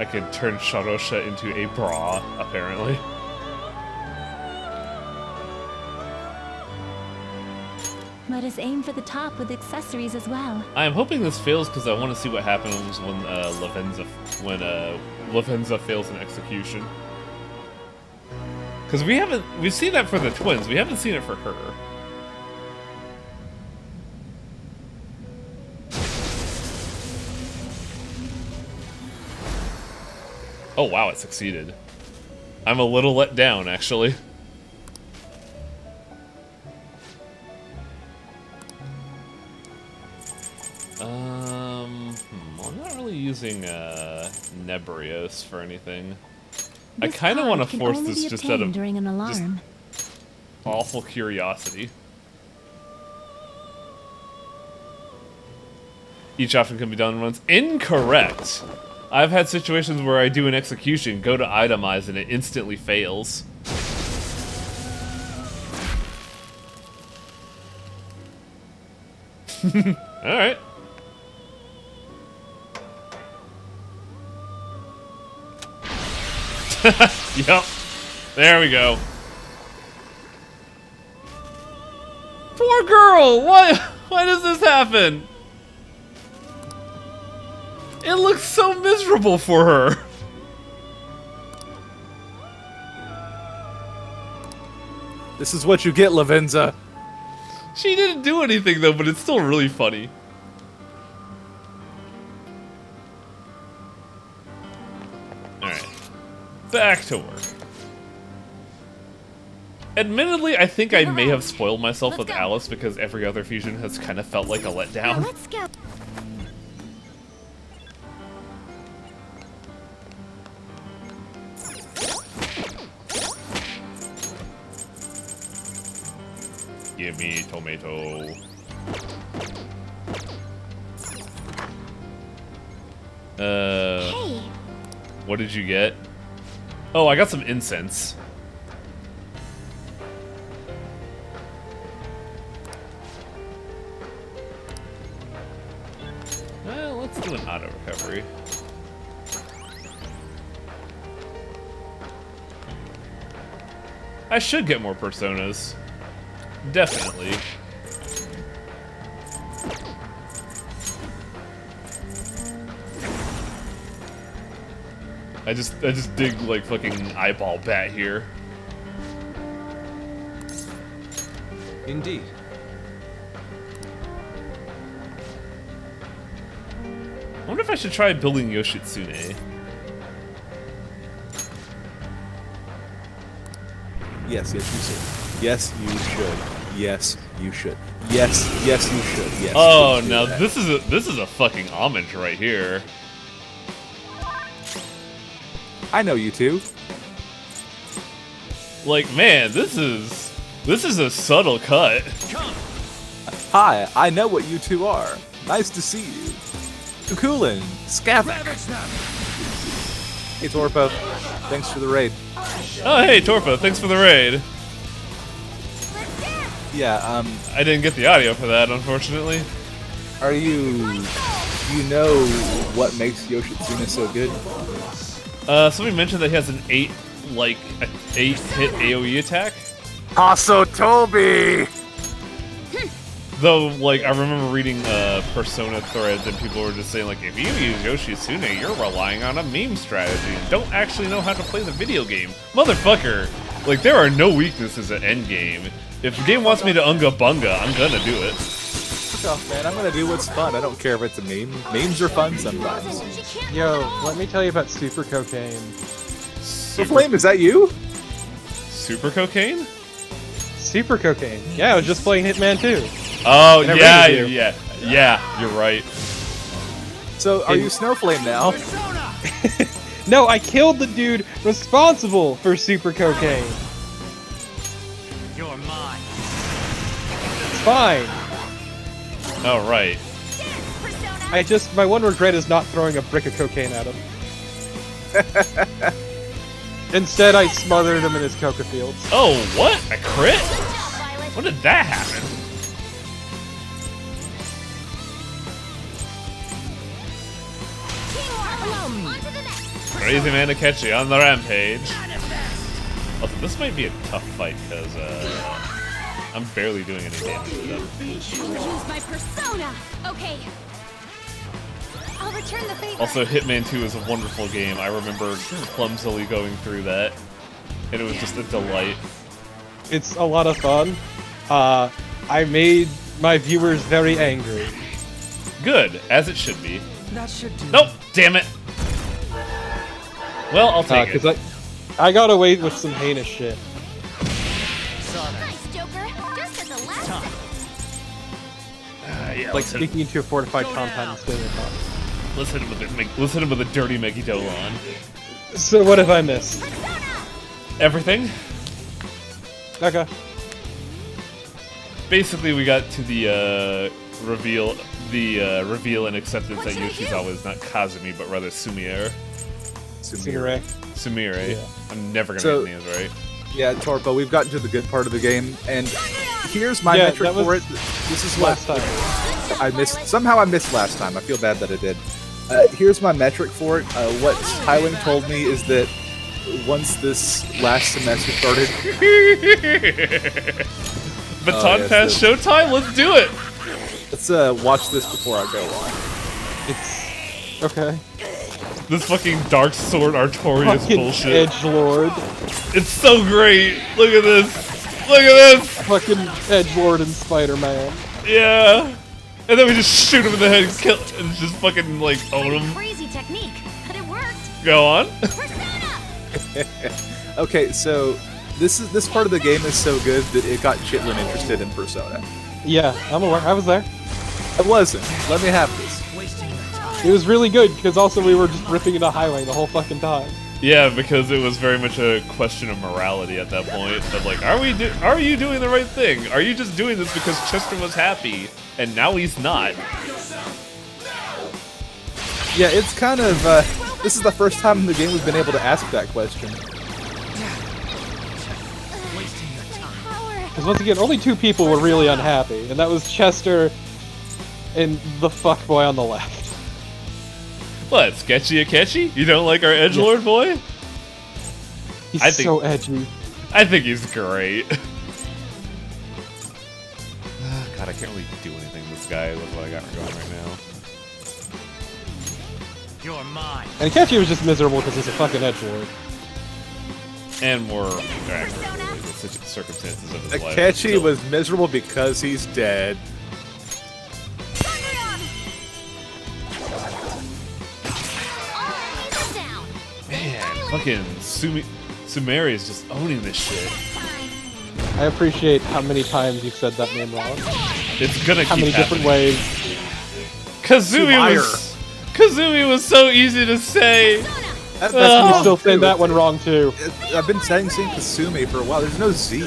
can turn Sharosha into a bra, apparently. Let us aim for the top with accessories as well. I'm hoping this fails because I want to see what happens when Lavenza fails an execution. Because we've seen that for the twins, we haven't seen it for her. Oh wow, it succeeded. I'm a little let down, actually. I'm not really using Nebrios for anything. I kind of want to force this just out of during an alarm. Just awful curiosity. Each option can be done once. Incorrect! I've had situations where I do an execution, go to itemize, and it instantly fails. Alright. Yep. There we go. Poor girl! Why does this happen? It looks so miserable for her. This is what you get, Lavenza. She didn't do anything though, but it's still really funny. Alright. Back to work. Admittedly, I think I may have spoiled myself with Alice because every other fusion has kind of felt like a letdown. Let's go. Give me tomato. Hey. What did you get? Oh, I got some incense. Let's do an auto not a recovery. I should get more personas. Definitely. I just dig like fucking eyeball bat here. Indeed. I wonder if I should try building Yoshitsune. Yes, you should. Yes, you should. Yes, you should. Yes, you should. Yes. Oh, now this is a fucking homage right here. I know you two. Like, man, this is a subtle cut. Hi, I know what you two are. Nice to see you. Kukulin, Skavak. Hey Torpo, thanks for the raid. Oh hey Torpo, thanks for the raid. Yeah, I didn't get the audio for that, unfortunately. Do you know what makes Yoshitsune so good? Somebody mentioned that he has an 8 hit AoE attack. Hasotobi! Though, like, I remember reading Persona threads and people were just saying, like, if you use Yoshitsune, you're relying on a meme strategy and don't actually know how to play the video game. Motherfucker! Like, there are no weaknesses at endgame. If the game wants me to unga bunga, I'm gonna do it. Fuck off, man. I'm gonna do what's fun. I don't care if it's a meme. Memes are fun sometimes. Yo, let me tell you about Super Cocaine. Flame, is that you? Super Cocaine? Super Cocaine. Yeah, I was just playing Hitman 2. Oh, yeah, you're right. So, are you Snowflame now? No, I killed the dude responsible for Super Cocaine. You're mine. It's fine. Oh, right. My one regret is not throwing a brick of cocaine at him. Instead, I smothered him in his coca fields. Oh, what? A crit? When did that happen? Crazy Man Akechi on the rampage. Also, this might be a tough fight because I'm barely doing any damage to them. Use my persona. Okay. I'll return the favor. Also, Hitman 2 is a wonderful game. I remember clumsily going through that, and it was just a delight. It's a lot of fun. I made my viewers very angry. Good, as it should be. That should do. Nope, damn it. Well, I'll take it. Because I got away with some heinous shit. Nice, Joker. Just at the last second. Yeah, Like speaking into a fortified compound and spinning it off. Let's hit him with a dirty Megidolon. So what have I missed? Everything. Okay. Basically, we got to the reveal and acceptance that Yoshi's always not Kazumi, but rather Sumire. Sumire. Yeah. I'm never gonna get names right. Yeah, Torpo, we've gotten to the good part of the game, and here's my metric for it. This is last time. I missed. Somehow I missed last time. I feel bad that I did. Here's my metric for it. What Highwing told me is that once this last semester started... Baton Pass showtime? Let's do it! Let's watch this before I go on. It's... okay. This fucking Dark Sword Artorias bullshit. Edgelord. It's so great! Look at this! Look at this! Fucking Edgelord and Spider-Man. Yeah! And then we just shoot him in the head and kill and just fucking like own him. Crazy technique, but it worked. Go on. Okay, so this part of the game is so good that it got Chitlin interested in Persona. Yeah, I'm aware. I was there. I wasn't. Let me have this. It was really good because also we were just ripping into Highway the whole fucking time. Yeah, because it was very much a question of morality at that point. Of like, are you doing the right thing? Are you just doing this because Chester was happy and now he's not? Yeah, it's kind of this is the first time in the game we've been able to ask that question. Because once again, only two people were really unhappy, and that was Chester and the fuckboy on the left. What, Sketchy Akechi? You don't like our edgelord boy? He's so edgy. I think he's great. God, I can't really do anything with this guy with what I got going right now. You're mine. And Akechi was just miserable because he's a fucking edgelord. And more accurately, the circumstances of his life. Akechi was miserable because he's dead. Man, fucking Sumeri is just owning this shit. I appreciate how many times you've said that name wrong. It's gonna how keep many different ways. Kazumi was so easy to say. You still say that one wrong too. I've been saying Kasumi for a while. There's no Z.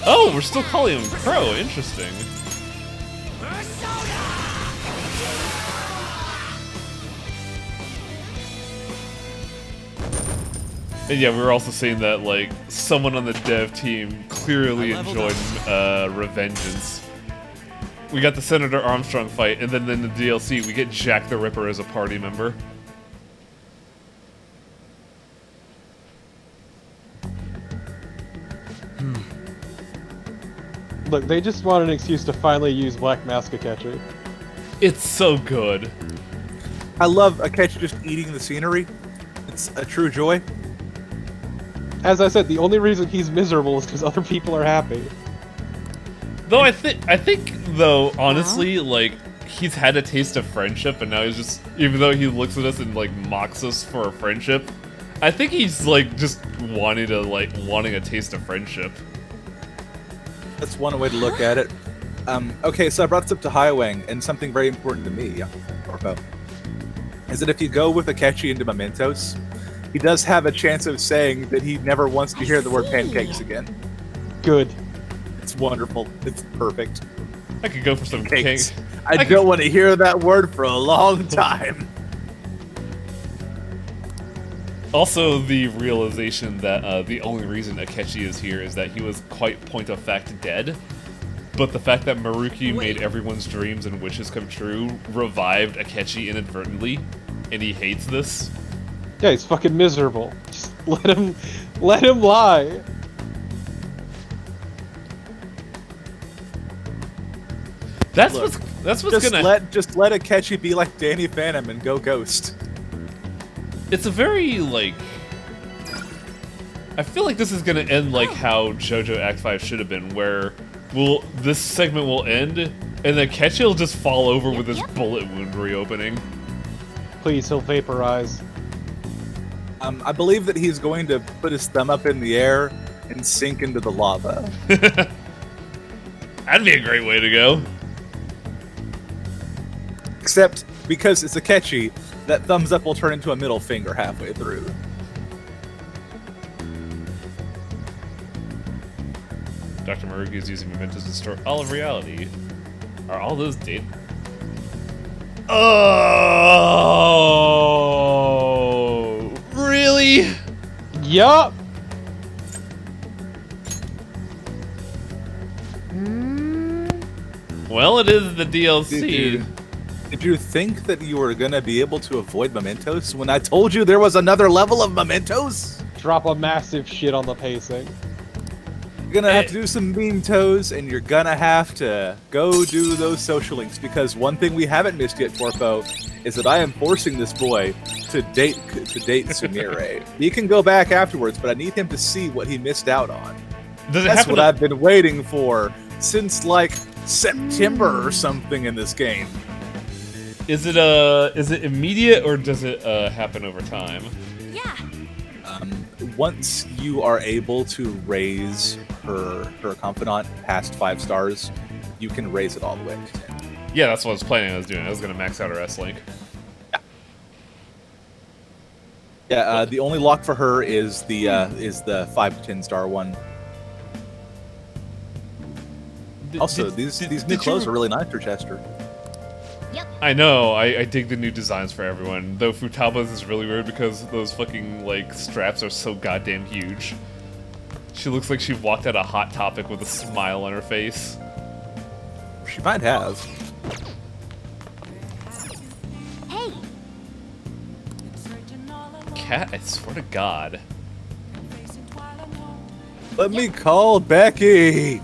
Oh, we're still calling him Crow. Interesting. And yeah, we were also saying that like someone on the dev team clearly enjoyed Revengeance. We got the Senator Armstrong fight, and then in the DLC we get Jack the Ripper as a party member. Look, they just want an excuse to finally use Black Mask Akechi. It's so good. I love Akechi just eating the scenery. It's a true joy. As I said, the only reason he's miserable is because other people are happy. Though I think though, honestly, like he's had a taste of friendship, and now he's just, even though he looks at us and like mocks us for our friendship, I think he's like just wanting a taste of friendship. That's one way to look at it. Okay, so I brought this up to Highwing, and something very important to me, Orpo, is that if you go with Akechi into Mementos, he does have a chance of saying that he never wants to hear the word pancakes again. Good. It's wonderful. It's perfect. I could go for some cakes. I don't want to hear that word for a long time. Also, the realization that the only reason Akechi is here is that he was quite point of fact dead. But the fact that Maruki made everyone's dreams and wishes come true revived Akechi inadvertently, and he hates this. Yeah, he's fucking miserable. Just let him lie. That's what's gonna let Akechi be like Danny Phantom and go ghost. It's a very like, I feel like this is gonna end like how JoJo Act 5 should have been, where this segment will end and then Akechi will just fall over with his bullet wound reopening. Please, he'll vaporize. I believe that he's going to put his thumb up in the air and sink into the lava. That'd be a great way to go. Except, because it's Akechi, that thumbs up will turn into a middle finger halfway through. Dr. Maruki is using Mementos to store all of reality. Are all those data? Oh, really? Yup. Well, it is the DLC. Did you think that you were gonna be able to avoid Mementos when I told you there was another level of Mementos? Drop a massive shit on the pacing. You're gonna have to do some beam toes, and you're gonna have to go do those social links, because one thing we haven't missed yet, Torpo, is that I am forcing this boy to date Sumire. He can go back afterwards, but I need him to see what he missed out on. That's what I've been waiting for since like September or something in this game. Is it immediate or does it happen over time? Yeah. Once you are able to raise her confidant past 5 stars, you can raise it all the way to 10. Yeah, that's what I was planning on doing. I was gonna max out her S-Link. Yeah, the only lock for her is the 5 to 10 star one. Also, these new clothes are really nice for Chester. I know, I dig the new designs for everyone. Though Futaba's is really weird because those fucking, like, straps are so goddamn huge. She looks like she walked out of Hot Topic with a smile on her face. She might have. cat? I swear to God. Let me call Becky.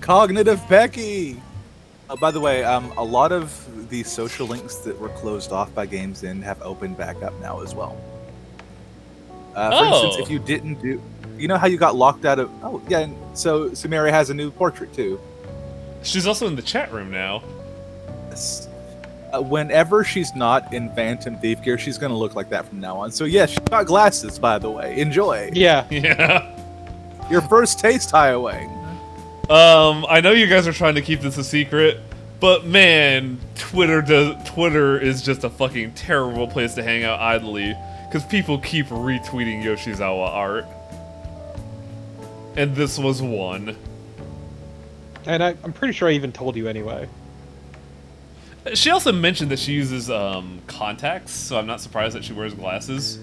Cognitive Becky. By the way, a lot of the social links that were closed off by Games In have opened back up now as well. For instance, if you didn't do, you know how you got locked out of? Oh yeah, and so Sumire has a new portrait too. She's also in the chat room now. Yes. Whenever she's not in Phantom Thief gear, she's gonna look like that from now on. So yes, she's got glasses, by the way. Enjoy. Yeah. Yeah. Your first taste, Highway. I know you guys are trying to keep this a secret, but man, Twitter is just a fucking terrible place to hang out idly, because people keep retweeting Yoshizawa art. And this was one. And I'm pretty sure I even told you anyway. She also mentioned that she uses contacts, so I'm not surprised that she wears glasses.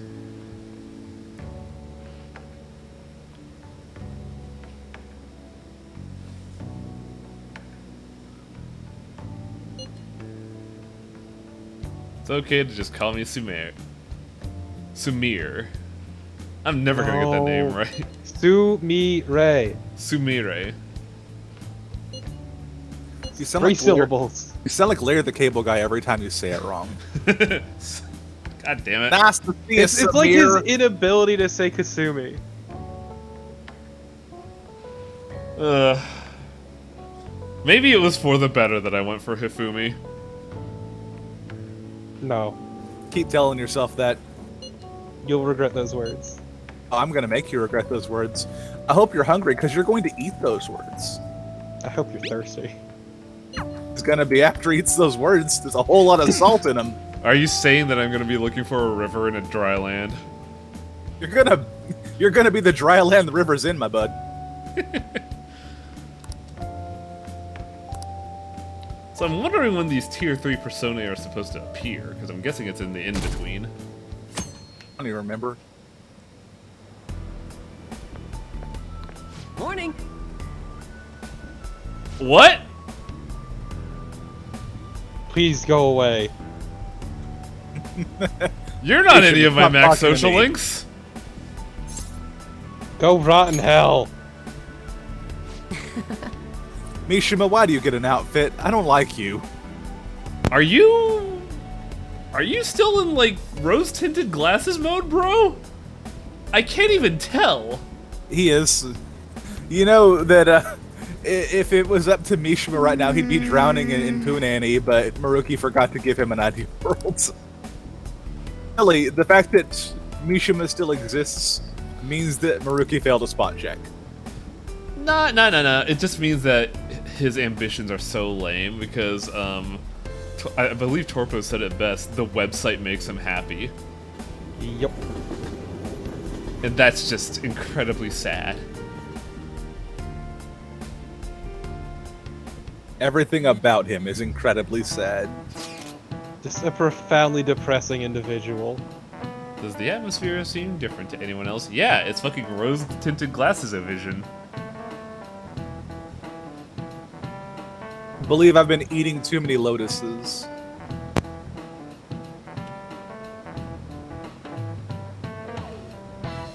It's okay to just call me Sumire. Sumire. I'm never gonna get that name right. Sumire. Sumire. You sound 3 like syllables. You sound like Larry the Cable Guy every time you say it wrong. God damn it. Nice to see you, It's like his Sumire. inability to say Kasumi. Maybe it was for the better that I went for Hifumi. No. Keep telling yourself that. You'll regret those words. I'm gonna make you regret those words. I hope you're hungry, because you're going to eat those words. I hope you're thirsty. He's gonna be after he eats those words. There's a whole lot of salt in them. Are you saying that I'm gonna be looking for a river in a dry land? You're gonna be the dry land the river's in, my bud. So I'm wondering when these tier 3 personae are supposed to appear, because I'm guessing it's in the in-between. I don't even remember. Morning. What? Please go away. You're not You any should of my stop max talking to social me. links. Go rot in hell. Mishima, why do you get an outfit? I don't like you. Are you still in, like, rose-tinted glasses mode, bro? I can't even tell. He is. You know that if it was up to Mishima right now, he'd be drowning in Punani, but Maruki forgot to give him an ID world. Really, the fact that Mishima still exists means that Maruki failed a spot check. No. It just means that his ambitions are so lame because, I believe Torpo said it best, the website makes him happy. Yep. And that's just incredibly sad. Everything about him is incredibly sad. Just a profoundly depressing individual. Does the atmosphere seem different to anyone else? Yeah, it's fucking rose-tinted glasses of vision. I believe I've been eating too many lotuses.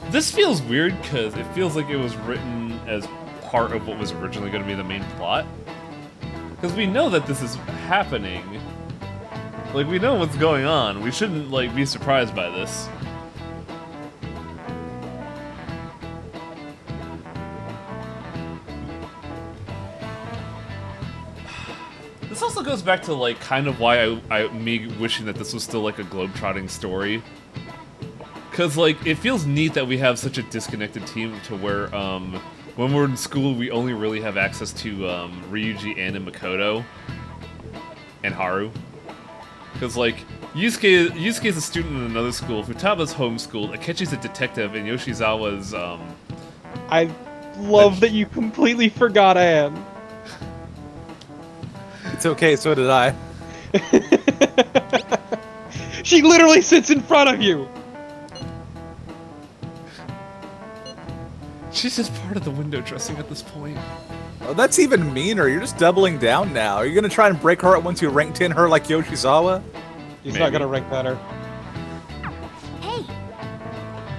This feels weird because it feels like it was written as part of what was originally going to be the main plot. Because we know that this is happening. Like, we know what's going on. We shouldn't, like, be surprised by this. This also goes back to, like, kind of why me wishing that this was still, like, a globetrotting story. Because, like, it feels neat that we have such a disconnected team to where, when we're in school, we only really have access to, Ryuji, Ann, and Makoto. And Haru. Because, like, Yusuke's a student in another school, Futaba's homeschooled, Akechi's a detective, and Yoshizawa's, I love that you completely forgot Anne. It's okay, so did I. She literally sits in front of you! She's just part of the window dressing at this point. Oh, that's even meaner. You're just doubling down now. Are you gonna try and break her heart once you rank 10 her like Yoshizawa? He's not gonna rank better.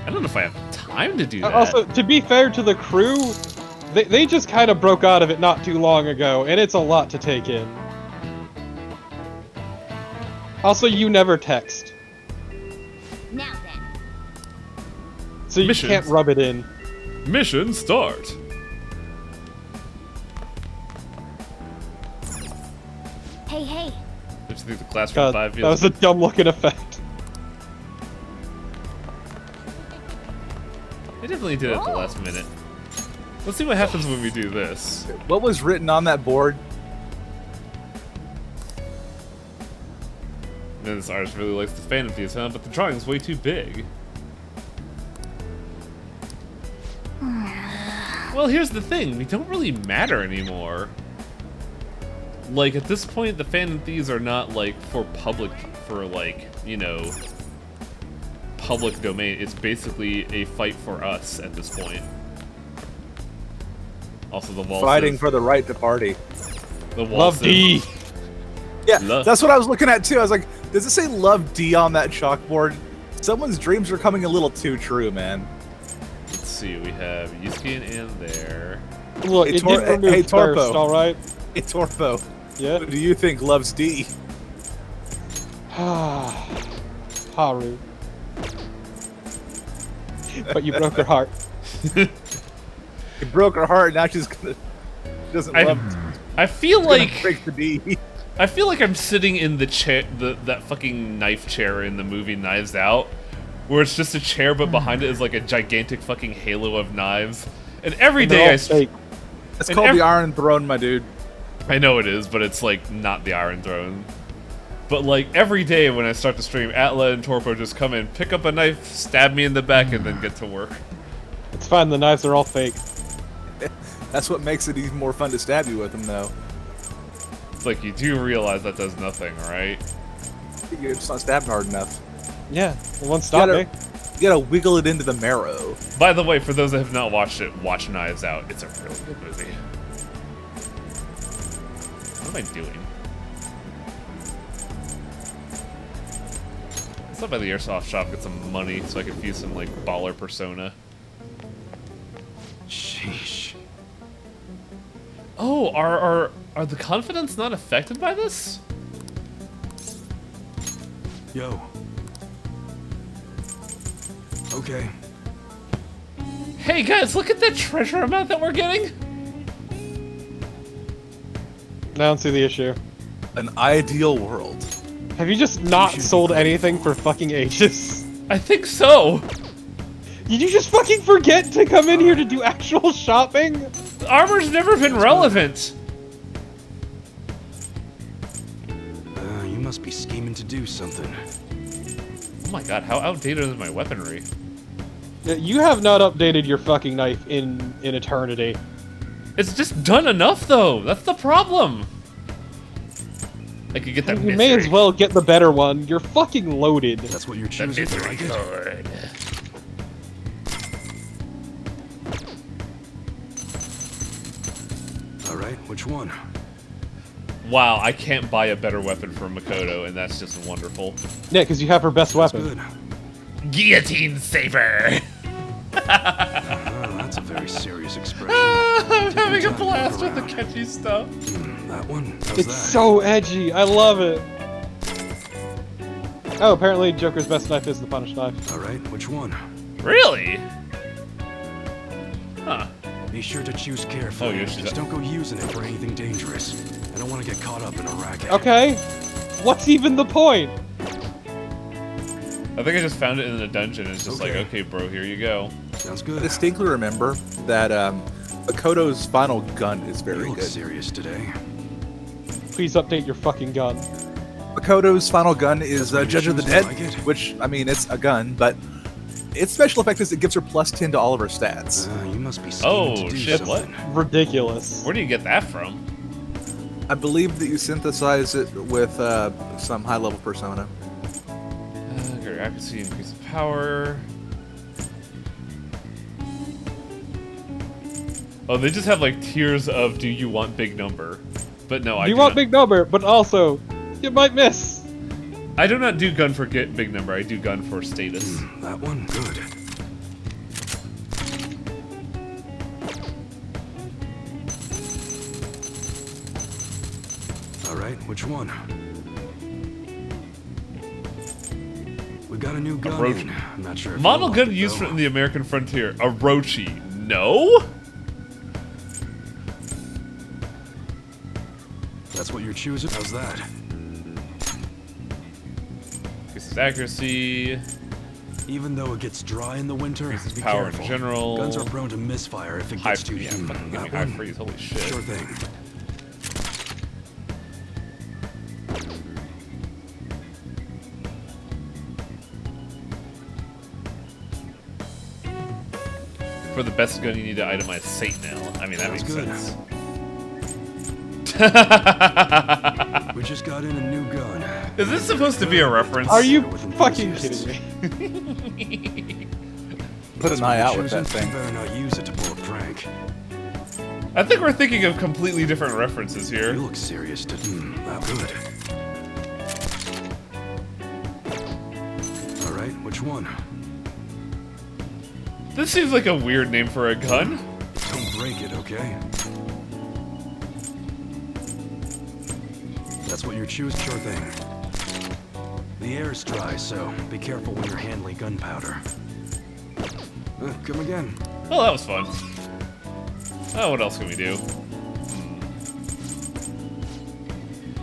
I don't know if I have time to do that. Also, to be fair to the crew, they just kind of broke out of it not too long ago, and it's a lot to take in. Also, you never text. Now then. So you Missions. can't rub it in. Mission start. Hey, hey. What do you think the Classroom God, 5 feels? that was a dumb looking effect. They definitely did it at the last minute. Let's see what happens when we do this. What was written on that board? Man, this artist really likes the fan of these, huh? But the drawing's way too big. Well, here's the thing. We don't really matter anymore. Like, at this point, the Phantom Thieves are not, like, for like, you know, public domain. It's basically a fight for us at this point. Also, the wall Fighting says, for the right to party. The wall Love says, D. Yeah, Love. that's what I was looking at too. I was like, does it say Love D on that chalkboard? Someone's dreams are coming a little too true, man. Let's see, we have Yusuke and there. Look, it did remove hey, thirst, Torpo. alright? Hey, Torpo. Yeah? Who do you think loves D? Haru. But you broke her heart. It broke her heart, now she's gonna... She doesn't love... I feel like... break the D. I feel like I'm sitting in the chair, that fucking knife chair in the movie Knives Out, where it's just a chair, but behind it is like a gigantic fucking halo of knives. And every day It's and called the Iron Throne, my dude. I know it is, but it's like not the Iron Throne. But like every day when I start to stream, Atla and Torpo just come in, pick up a knife, stab me in the back, and then get to work. It's fine, the knives are all fake. That's what makes it even more fun to stab you with them, though. It's like you do realize that does nothing, right? You're just not stabbing hard enough. Yeah, it won't stop me. You gotta wiggle it into the marrow. By the way, for those that have not watched it, watch Knives Out. It's a really good movie. What am I doing? Let's stop by the airsoft shop, get some money so I can fuse some like baller persona. Sheesh. Oh, are the Confidants not affected by this? Yo. Okay. Hey guys, look at that treasure amount that we're getting! I don't see the issue. An ideal world. Have you just not sold anything for fucking ages? I think so! Did you just fucking forget to come in here to do actual shopping? Armor's never been relevant! You must be scheming to do something. Oh my god, how outdated is my weaponry? You have not updated your fucking knife in eternity. It's just done enough though, that's the problem! I could get that You may as well get the better one. You're fucking loaded. That's what you're choosing. I like it. All right, which one? Wow, I can't buy a better weapon for Makoto, and that's just wonderful. Yeah, because you have her best weapon. Good. Guillotine saber! That's a very serious expression. I'm having a blast with the catchy stuff. That one? How's It's that? so edgy. I love it. Oh, apparently Joker's best knife is the Punish knife. All right, which one? Really? Huh. Be sure to choose carefully. Oh, Yoshi's Just don't go using it for anything dangerous. I don't want to get caught up in a racket. Okay. What's even the point? I think I just found it in a dungeon. It's just like, okay, bro, here you go. Sounds good. I distinctly remember that Makoto's final gun is very good. Serious today. Please update your fucking gun. Makoto's final gun is Judge of the Dead, like it. which, I mean, it's a gun, but its special effect is it gives her +10 to all of her stats. You must be Oh, shit, what? Ridiculous. Where do you get that from? I believe that you synthesize it with some high-level persona. Greater accuracy, increase of power. Oh, they just have like tiers of do you want big number? But no, I You do want not. big number, but also, you might miss. I do not do gun for big number. I do gun for status. That one? Good. which one? We got a new gun. Orochi. I'm not sure if Model you'll gun like it, used though. in the American frontier. Orochi. No? That's what you're choosing? How's that? Increases accuracy. Even though it gets dry in the winter, Increases be power careful. in general. Guns are prone to misfire if it gets too yeah, humid. fucking give me That high one? freeze. Holy shit. Sure thing. For the best gun, you need to itemize Satan now. I mean, that makes Sounds good. sense. We just got in a new gun. Is this supposed to be a reference? Are you fucking kidding me? Put an eye out with that thing. You better not use it to pull a prank. I think we're thinking of completely different references here. You look serious, not good. All right, which one? This seems like a weird name for a gun. Don't break it, okay? That's what you're choosing? Sure thing. The air is dry, so be careful when you're handling gunpowder. Come again. Oh, that was fun. Oh, what else can we do?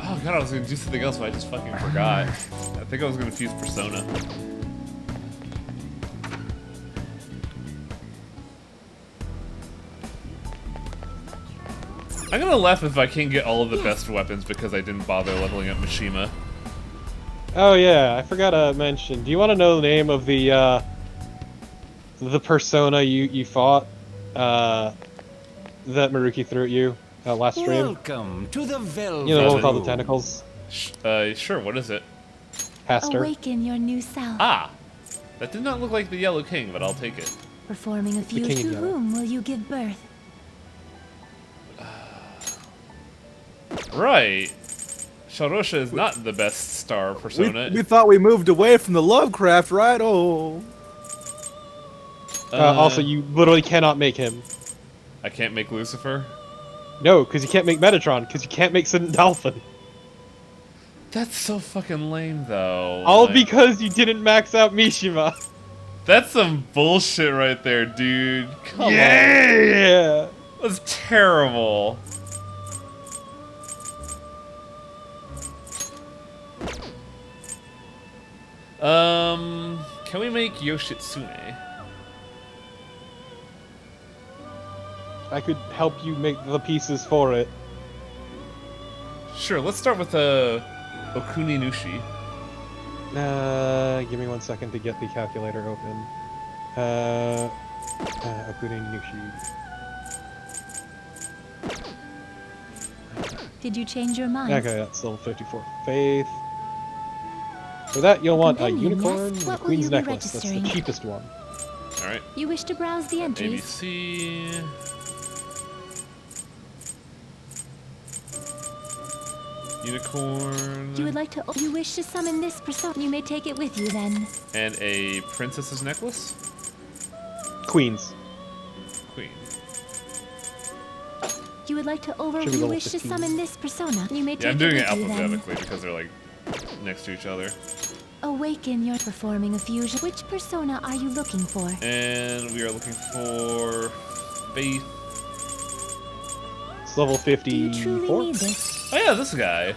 Oh god, I was gonna do something else, but I just fucking forgot. I think I was gonna fuse Persona. I'm gonna laugh if I can't get all of the best weapons because I didn't bother leveling up Mishima. Oh yeah, I forgot to mention. Do you want to know the name of the persona you fought? That Maruki threw at you last stream. Welcome to the Velvet. You know the one with all the tentacles? Sure, what is it? Pastor. Awaken your new self. Ah! That did not look like the Yellow King, but I'll take it. Performing a few. king in To yellow. whom will you give birth? Right. Sharosha is not the best star persona. We thought we moved away from the Lovecraft, right? Oh. Also, you literally cannot make him. I can't make Lucifer? No, because you can't make Metatron, because you can't make Sid Dolphin. That's so fucking lame, though. All Like, because you didn't max out Mishima. That's some bullshit right there, dude. Come on. Yeah! That's terrible. Can we make Yoshitsune? I could help you make the pieces for it. Sure, let's start with Okuni Nushi. Give me 1 second to get the calculator open. Okuni Nushi. Did you change your mind? Okay, that's level 54. Faith. For that, you'll want a Companion, yes? unicorn and a What will queen's you be necklace. That's the registering? cheapest one. Alright. You wish to browse the entries? ABC. Unicorn. You would like to. You wish to summon this persona. You may take it with you then. And a princess's necklace? Queens. Queen. You would like to over. Should be You level wish to 15. summon this persona. You may take Yeah, I'm doing it it with you then. alphabetically because they're like next to each other. Awaken your performing a fusion. Which persona are you looking for? And we are looking for Faith. It's level Do you truly 54. need this? Oh yeah, this guy.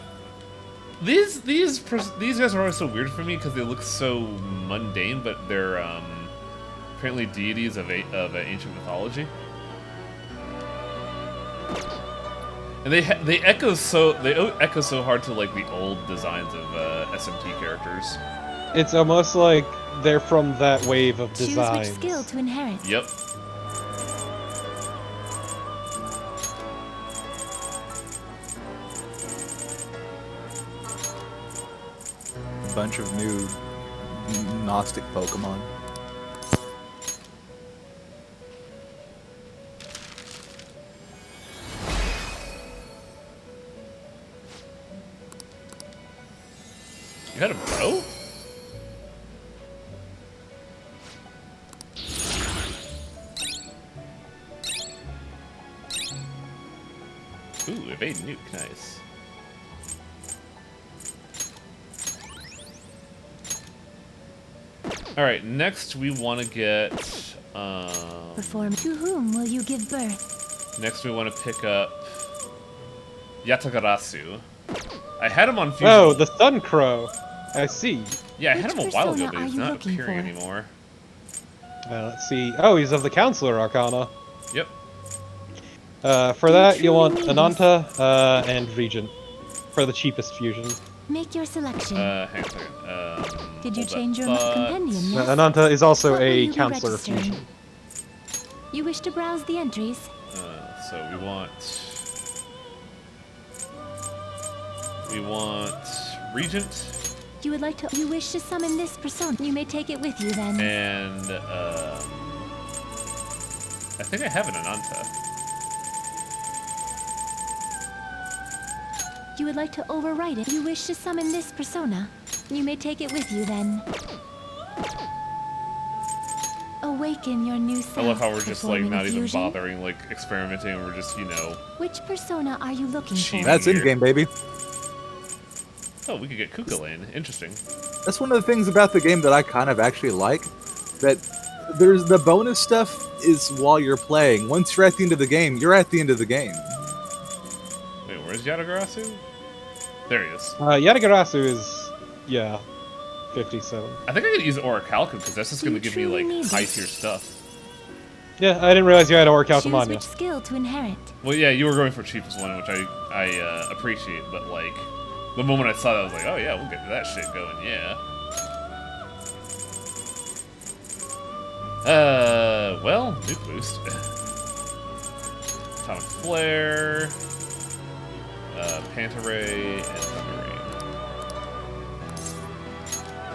These guys are always so weird for me because they look so mundane, but they're apparently deities of ancient mythology. And they echo so hard to like the old designs of SMT characters. It's almost like they're from that wave of Choose designs. which skill to inherit. Yep. Bunch of new Gnostic Pokemon. You had a bow? Ooh, evade nuke, nice. Alright, next we want to get... Perform. To whom will you give birth? Next we want to pick up... Yatagarasu. I had him on Fusion. Oh, the Sun Crow. I see. Yeah, I had him a while ago, persona but are he's you not looking appearing for? anymore. Let's see. Oh, he's of the Counselor Arcana. Yep. For that, you'll want Ananta and Regent. For the cheapest fusion. Make your selection. Hang on a second. Did you hold change that your thought. compendium? Yes? Ananta is also What will a you be Counselor registering? fusion. You wish to browse the entries? So we want Regent You would like to. You wish to summon this persona? You may take it with you then. and I think I have an Ananta. You would like to overwrite it. You wish to summon this persona? You may take it with you then. Awaken your new self. I love how we're just like performing not even fusion. bothering like experimenting. We're just, you know. Which persona are you looking for? That's in game, baby. Oh, we could get Kukulane. Interesting. That's one of the things about the game that I kind of actually like. That there's the bonus stuff is while you're playing. Once you're at the end of the game, you're at the end of the game. Wait, where's Yatagarasu? There he is. Yatagarasu is, yeah, 57. I think I could use Orichalcum because that's just going to give me like truly need high this? tier stuff. Yeah, I didn't realize you had Choose Orichalcum which skill to inherit. Well, yeah, you were going for cheapest one, which I appreciate, but like the moment I saw that, I was like, oh yeah, we'll get that shit going, yeah. Well, nuke boost. Atomic Flare, Panta Ray, and Thunder Rain.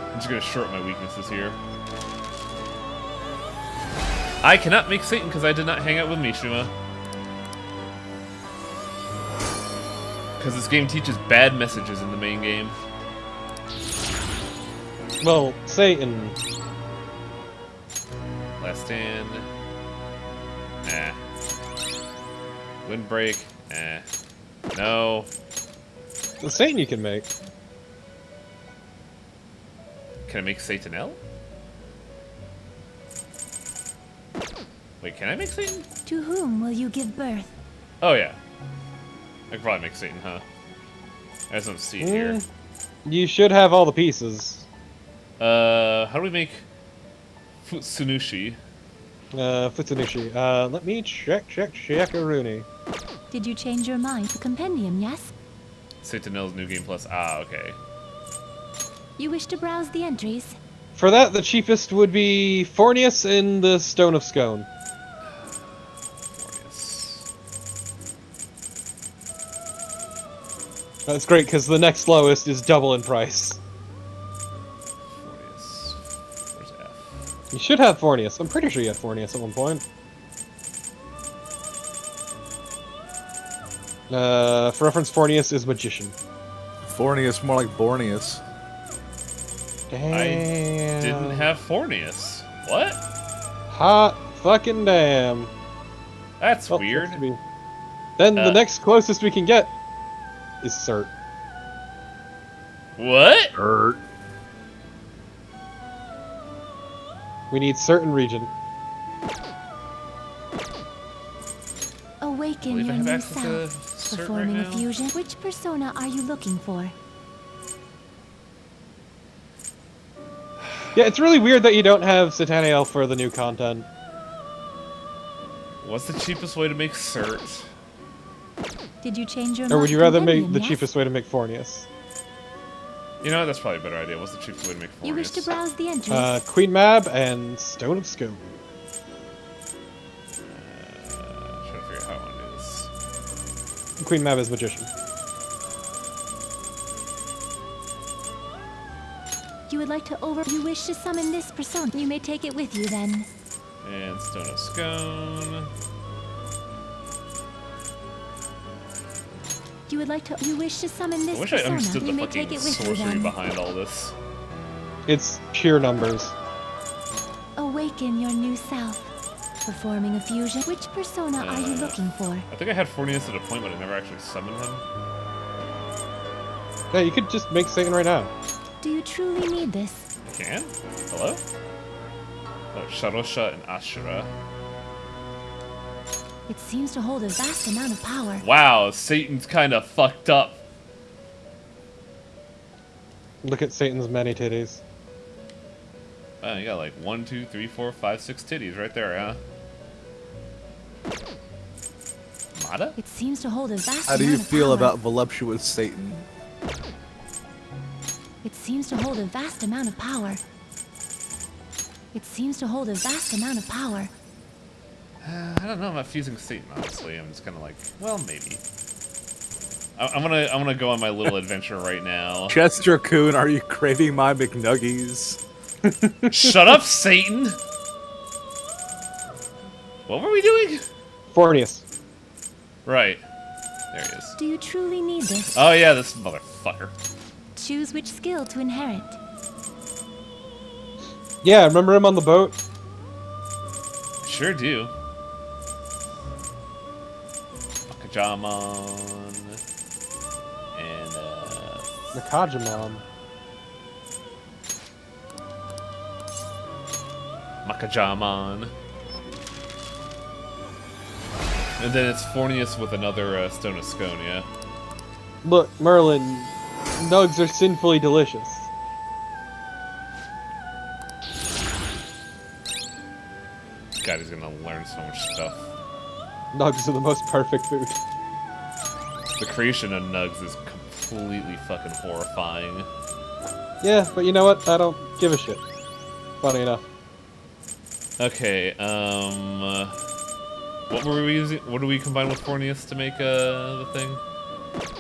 I'm just gonna short my weaknesses here. I cannot make Satan because I did not hang out with Mishima. Because this game teaches bad messages in the main game. Well, Satan. Last Stand. Nah. Windbreak. Nah. No. The Satan you can make. Can I make Satan L? Wait, can I make Satan? To whom will you give birth? Oh yeah. I could probably make Satan, huh? I just don't see it here. You should have all the pieces. How do we make Futsunushi? Futsunushi. Let me check Aruni. Did you change your mind? The compendium, yes? Satan L's New Game Plus. Ah, okay. You wish to browse the entries? For that, the cheapest would be Fornius and the Stone of Scone. That's great, because the next lowest is double in price. Where's F? You should have Fornius. I'm pretty sure you had Fornius at one point. For reference, Fornius is Magician. Fornius, more like Borneus. Damn. I didn't have Fornius. What? Hot fucking damn. That's Well, weird. supposed to be. Then the next closest we can get is Cert. What? Cert. We need certain region. Awaken Believe I your have new access to self. Cert Performing right a now? fusion. Which persona are you looking for? Yeah, it's really weird that you don't have Sataniel for the new content. What's the cheapest way to make Cert? Did you change your mind? Or would you rather make Compendium, the yes? cheapest way to make Fornius? You know what? That's probably a better idea. What's the cheapest way to make Fornius? You wish to browse the entries? Queen Mab and Stone of Scone. Trying to figure out how I want to do this. Queen Mab is Magician. You would like to You wish to summon this persona? You may take it with you then. And Stone of Scone. You would like to You wish to summon this I wish I persona? understood the You may take fucking it with you sorcery then. behind all this. It's pure numbers. Awaken your new self. Performing a fusion. Which persona are you looking for? I think I had Fornius at a point, but I never actually summoned him. Yeah, you could just make Satan right now. Do you truly need this? I can? Hello? Oh, Sharosha and Ashura. It seems to hold a vast amount of power. Wow, Satan's kind of fucked up. Look at Satan's many titties. Oh, you got like 1, 2, 3, 4, 5, 6 titties right there, huh? Mata? It seems to hold a vast How do you amount of feel power. about voluptuous Satan? It seems to hold a vast amount of power. It seems to hold a vast amount of power. I don't know about fusing Satan, honestly. I'm just kind of like, well, maybe. I'm gonna go on my little adventure right now. Chester Coon, are you craving my McNuggies? Shut up, Satan! What were we doing? Fornius. Right. There he is. Do you truly need this? Oh yeah, this motherfucker. Choose which skill to inherit. Yeah, remember him on the boat? Sure do. Makajamon. And, Nakajimon. Makajamon. And then it's Fornius with another Stone of Sconia. Look, Merlin, nugs are sinfully delicious. God, he's gonna learn so much stuff. Nugs are the most perfect food. The creation of Nugs is completely fucking horrifying. Yeah, but you know what? I don't give a shit. Funny enough. Okay, what were we using? What do we combine with Fornius to make the thing?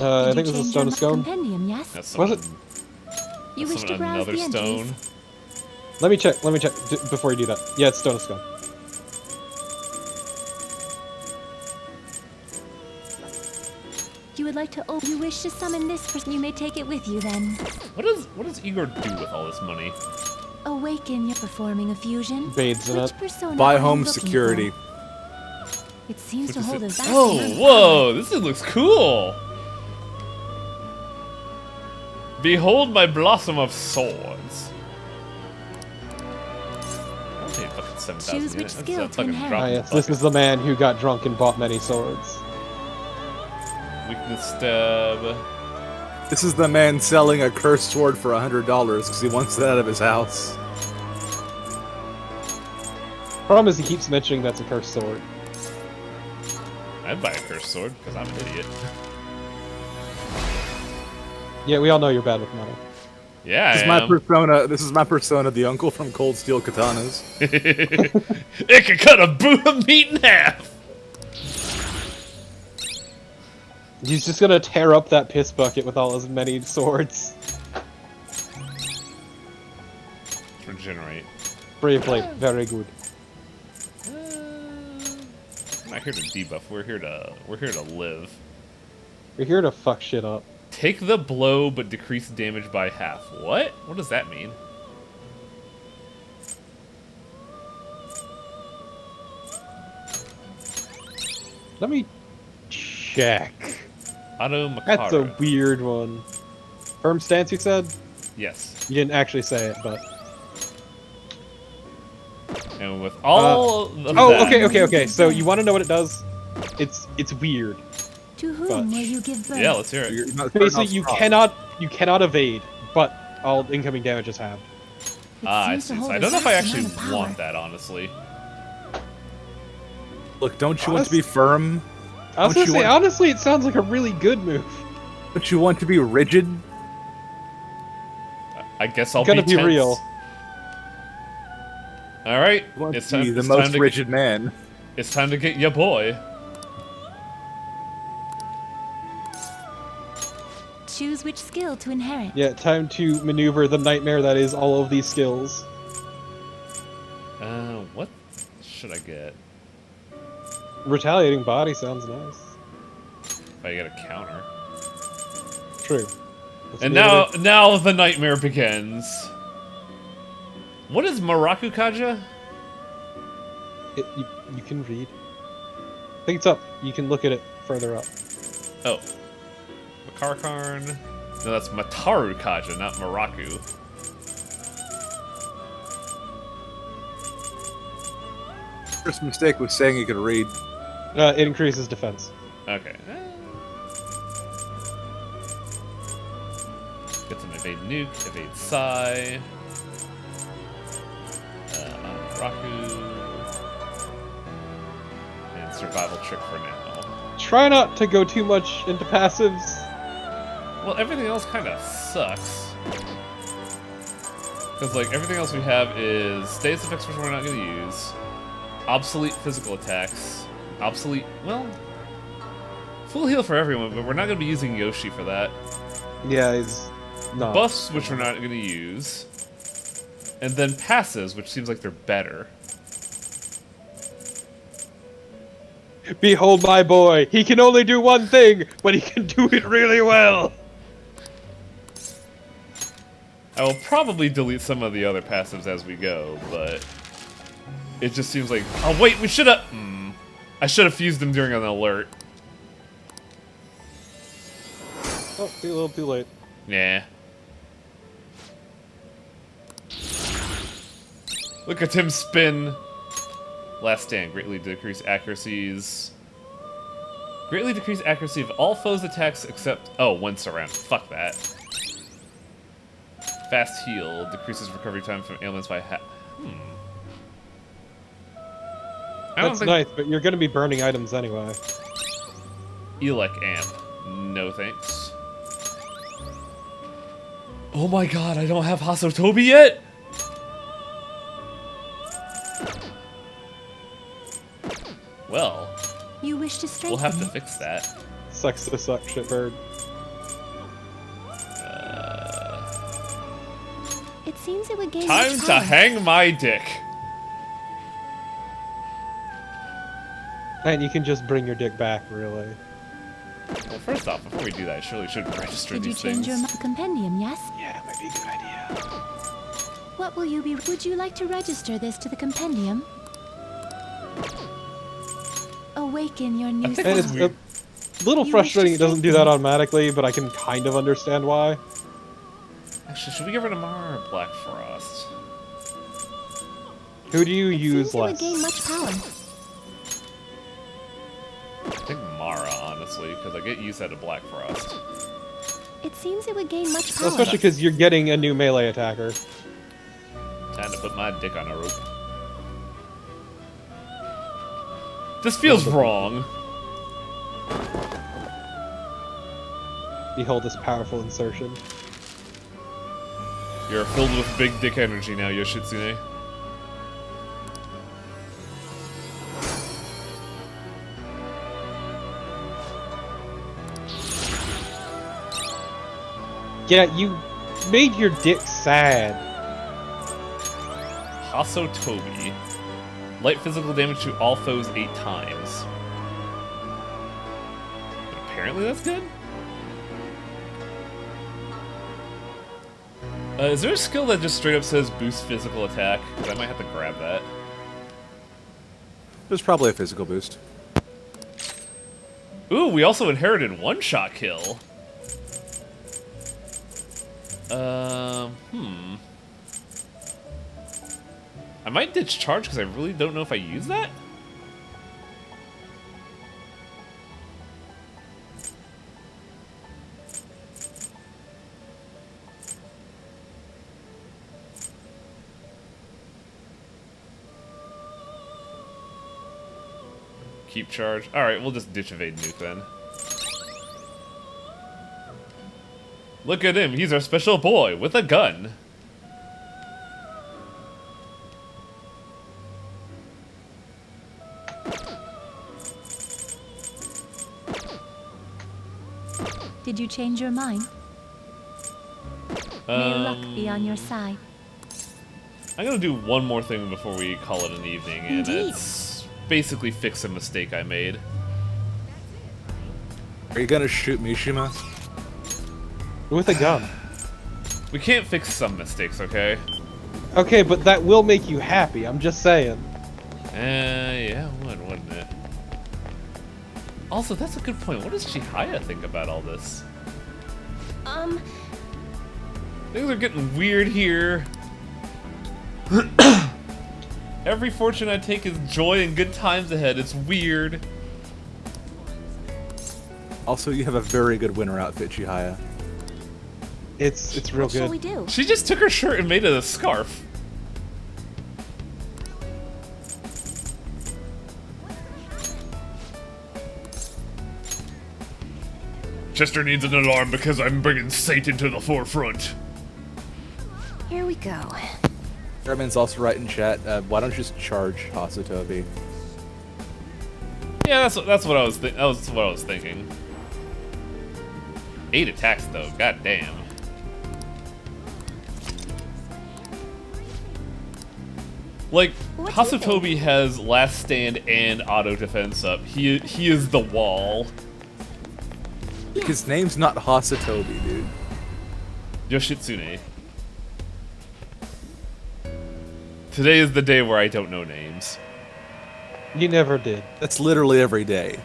I think this is a Stone of Scone. Compendium, yes? That's Was it? You wish to browse another the entries. stone. Let me check before you do that. Yeah, it's Stone of Scone. You would like to you wish to summon this person, you may take it with you then. What does Igor do with all this money? Awaken, you're performing a fusion. Bathes in Which it. persona Buy are you home looking security. for? It seems to hold a vast Oh, amount of whoa! This thing looks cool. Behold my blossom of swords. I'll pay fucking 7,000 Choose which units. That's skill a to fucking inherit. drop Ah, in the yes, this bucket. is the man who got drunk and bought many swords. Weakness stab. This is the man selling a cursed sword for $100 because he wants it out of his house. Problem is he keeps mentioning that's a cursed sword. I'd buy a cursed sword because I'm an idiot. Yeah, we all know you're bad with money. Yeah, This is my persona. This is my persona, the uncle from Cold Steel Katanas. It could cut a boot of meat in half. He's just gonna tear up that piss bucket with all his many swords. Regenerate. Brave Blade, very good. I'm not here to debuff. We're here to live. We're here to fuck shit up. Take the blow, but decrease damage by half. What? What does that mean? Let me check. Auto Makara. That's a weird one. Firm stance, you said? Yes. You didn't actually say it, but... And with all of that... Oh, okay. So you want to know what it does? It's weird. To whom will you give birth? Yeah, let's hear it. Basically, you cannot evade, but all incoming damage is halved. I see. So I don't know if I actually want that, honestly. Look, don't you want to be firm? I was gonna say, honestly, it sounds like a really good move. Don't you want to be rigid? I guess I'll Gotta be tense. real. All right, Want it's to time. be the it's most time to rigid man. It's time to get your boy. Choose which skill to inherit. Yeah, time to maneuver the nightmare that is all of these skills. What should I get? Retaliating body sounds nice. If I get a counter. True. And now the nightmare begins. What is Maraku Kaja? You can read. I think it's up. You can look at it further up. Oh. Makarakarn. No, that's Mataru Kaja, not Maraku. First mistake was saying he could read. It increases defense. Okay. Get some evade nuke, evade Psy. Raku. And survival trick for now. Try not to go too much into passives. Well, everything else kind of sucks. Because, like, everything else we have is status effects, which we're not going to use. Obsolete physical attacks. Obsolete, well, full heal for everyone, but we're not going to be using Yoshi for that. Yeah, he's not. Buffs, which we're not going to use. And then passives, which seems like they're better. Behold my boy. He can only do one thing, but he can do it really well. I will probably delete some of the other passives as we go, but it just seems like, oh wait, we should have, I should have fused them during an alert. Oh, too little, too late. Nah. Look at him spin. Last stand, greatly decrease accuracies. Greatly decrease accuracy of all foes' attacks except, oh, when surrounded. Fuck that. Fast heal decreases recovery time from ailments by That's nice, but you're gonna be burning items anyway. Elec amp. No thanks. Oh my god, I don't have Hasotobi yet? Well, you wish to we'll have to fix that. Sucks to suck, shitbird. It seems it would gain Time to hang my dick. And you can just bring your dick back, really. Well, first off, before we do that, I surely should register Did you these change things. your compendium, yes? Yeah, might be a good idea. What will you be? Would you like to register this to the compendium? Awaken your new And self. it's a little frustrating it doesn't do that automatically, but I can kind of understand why. Actually, should we get rid of Mara or Black Frost? Who do you use Seems it would less? gain much power. I think Mara, honestly, because I get used out of Black Frost. It seems it would gain much power. Especially because you're getting a new melee attacker. Time to put my dick on a rope. This feels wrong. Behold this powerful insertion. You're filled with big dick energy now, Yoshitsune. Yeah, you made your dick sad. Hasotobi. Light physical damage to all foes 8 times. Apparently that's good? Is there a skill that just straight up says boost physical attack? Because I might have to grab that. There's probably a physical boost. Ooh, we also inherited one-shot kill. I might ditch charge because I really don't know if I use that. Keep charge. Alright, we'll just ditch evade nuke then. Look at him, he's our special boy with a gun. Did you change your mind? May luck be on your side. I'm gonna do one more thing before we call it an evening, and Indeed. it's basically fix a mistake I made. Are you gonna shoot Mishima? With a gun. We can't fix some mistakes, okay? Okay, but that will make you happy, I'm just saying. Yeah, it would, wouldn't it? Also, that's a good point. What does Chihaya think about all this? Things are getting weird here. Every fortune I take is joy and good times ahead. It's weird. Also, you have a very good winter outfit, Chihaya. It's real What good. shall we do? She just took her shirt and made it a scarf. Chester needs an alarm because I'm bringing Satan to the forefront. Here we go. Airman's also right in chat. Why don't you just charge Hasatobi? Yeah, that's what I was thinking. 8 attacks though. God damn. Like, Hasatobi has Last Stand and Auto Defense up. He is the wall. His name's not Hasatobi, dude. Yoshitsune. Today is the day where I don't know names. You never did. That's literally every day.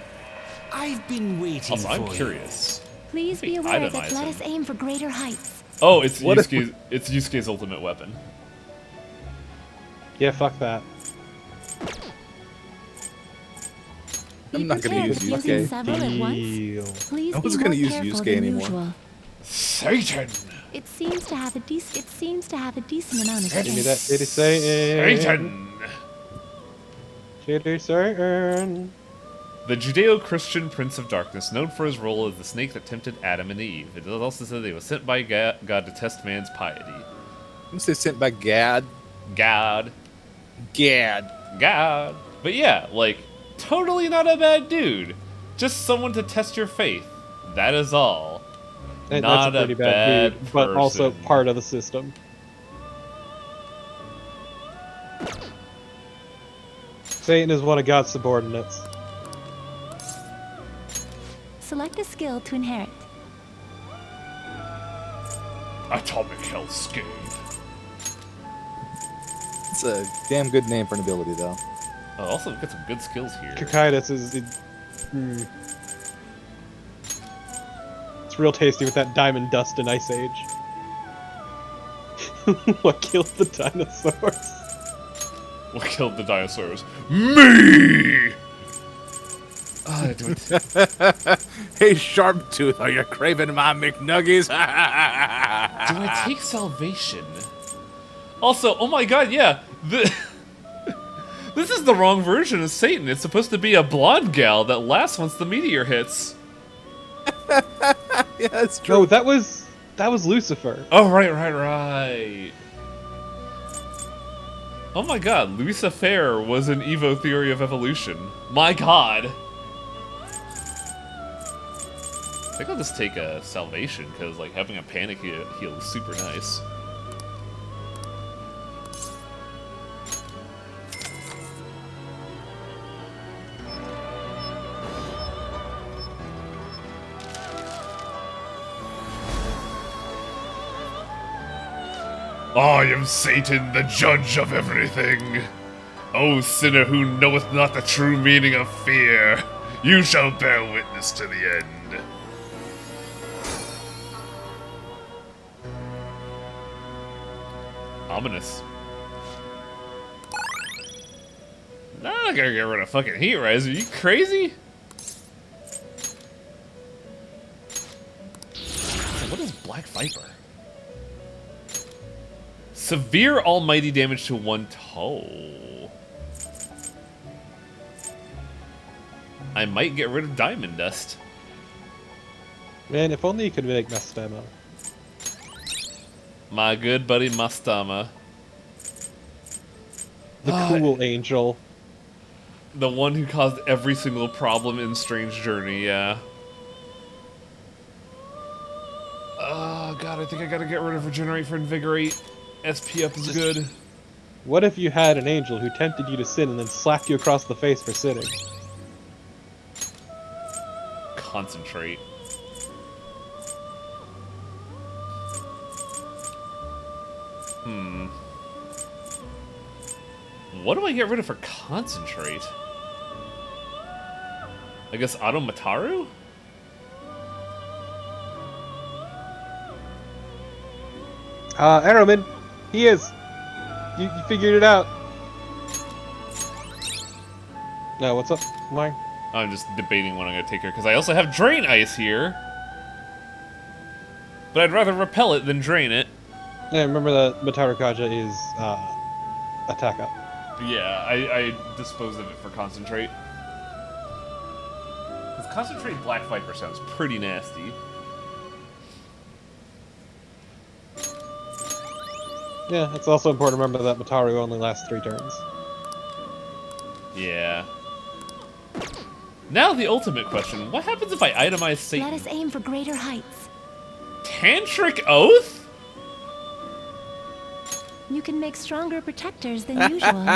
I've been waiting Also, I'm for curious. Please be Hey, aware that itemize let him. us aim for greater heights. Oh, it's What if Yusuke's ultimate weapon. Yeah, fuck that. I'm not gonna use Yusuke. Several at once. Deal. Please I be wasn't more gonna use careful Yusuke than anymore. usual. Satan! It seems to have a decent amount of Give me that space. shitty Satan. Satan! Shitty Satan. The Judeo-Christian Prince of Darkness, known for his role as the snake that tempted Adam and Eve. It is also said that he was sent by God to test man's piety. I'm say sent by Gad. God. Gad. God. But yeah, like, totally not a bad dude. Just someone to test your faith. That is all. And Not that's a pretty a bad bad dude, but also person. part of the system. Satan is one of God's subordinates. Select a skill to inherit. Atomic Hellscape. It's a damn good name for an ability, though. Oh, also, we've got some good skills here. Cocytus is... It's real tasty with that diamond dust in Ice Age. What killed the dinosaurs? What killed the dinosaurs? Me! Hey, Sharptooth, are you craving my McNuggies? Do I take salvation? Also, oh my god, yeah. This is the wrong version of Satan. It's supposed to be a blonde gal that laughs once the meteor hits. Yeah, that's true. No, that was Lucifer. Oh, right. Oh my god, Lucifer was an Evo theory of evolution. My god. I think I'll just take a salvation, because like having a panic heal is super nice. I am Satan, the judge of everything. O sinner who knoweth not the true meaning of fear, you shall bear witness to the end. Ominous. No, I'm not gonna get rid of fucking Heat Rise. Are you crazy? What is Black Viper? Severe almighty damage to one toe. I might get rid of Diamond Dust. Man, if only you could make Mastema. My good buddy Mastama. The cool angel. The one who caused every single problem in Strange Journey, yeah. Oh god, I think I gotta get rid of Regenerate for Invigorate. SP up is good. What if you had an angel who tempted you to sin and then slapped you across the face for sinning? Concentrate. What do I get rid of for Concentrate? I guess Automataru? Arrowman, he is. You figured it out. No, what's up, Mike? I'm just debating what I'm gonna take here, because I also have Drain Ice here. But I'd rather repel it than drain it. Yeah, remember that Mataru Kaja is attack up. Yeah, I disposed of it for Concentrate. Because Concentrate Black Viper sounds pretty nasty. Yeah, it's also important to remember that Mataru only lasts 3 turns. Yeah. Now the ultimate question. What happens if I itemize Satan? Let us aim for greater heights. Tantric Oath? You can make stronger protectors than usual.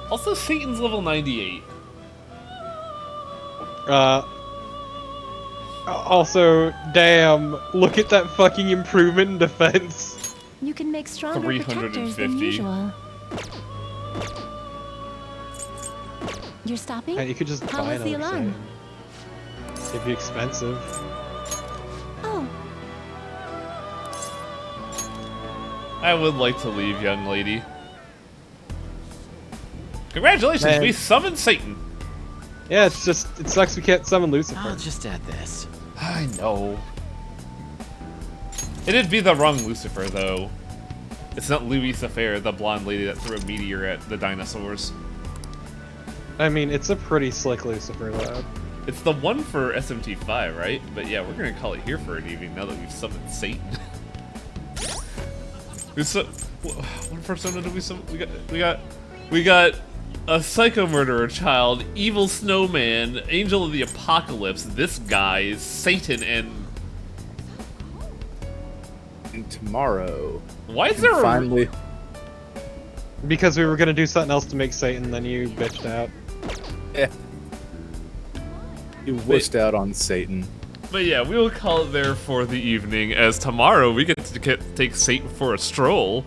Also, Satan's level 98. Also, damn, look at that fucking improvement in defense. You can make stronger protectors than 350. usual. You're stopping? And you could just How buy was the another alarm? Satan. It'd be expensive. Oh, I would like to leave, young lady. Congratulations, Man. we summoned Satan. Yeah, it's just, it sucks we can't summon Lucifer. I'll just add this. I know. It'd be the wrong Lucifer, though. It's not Louisa Fair, the blonde lady that threw a meteor at the dinosaurs. I mean, it's a pretty slick Lucifer, though. It's the one for SMT5, right? But yeah, we're gonna call it here for an evening now that we've summoned Satan. What persona did we summon? We got a psycho murderer child, evil snowman, angel of the apocalypse. This guy is Satan, and tomorrow. Why is there finally? Because we were gonna do something else to make Satan, then you bitched out. Yeah. You wished out on Satan. But yeah, we will call it there for the evening, as tomorrow we get to take Satan for a stroll.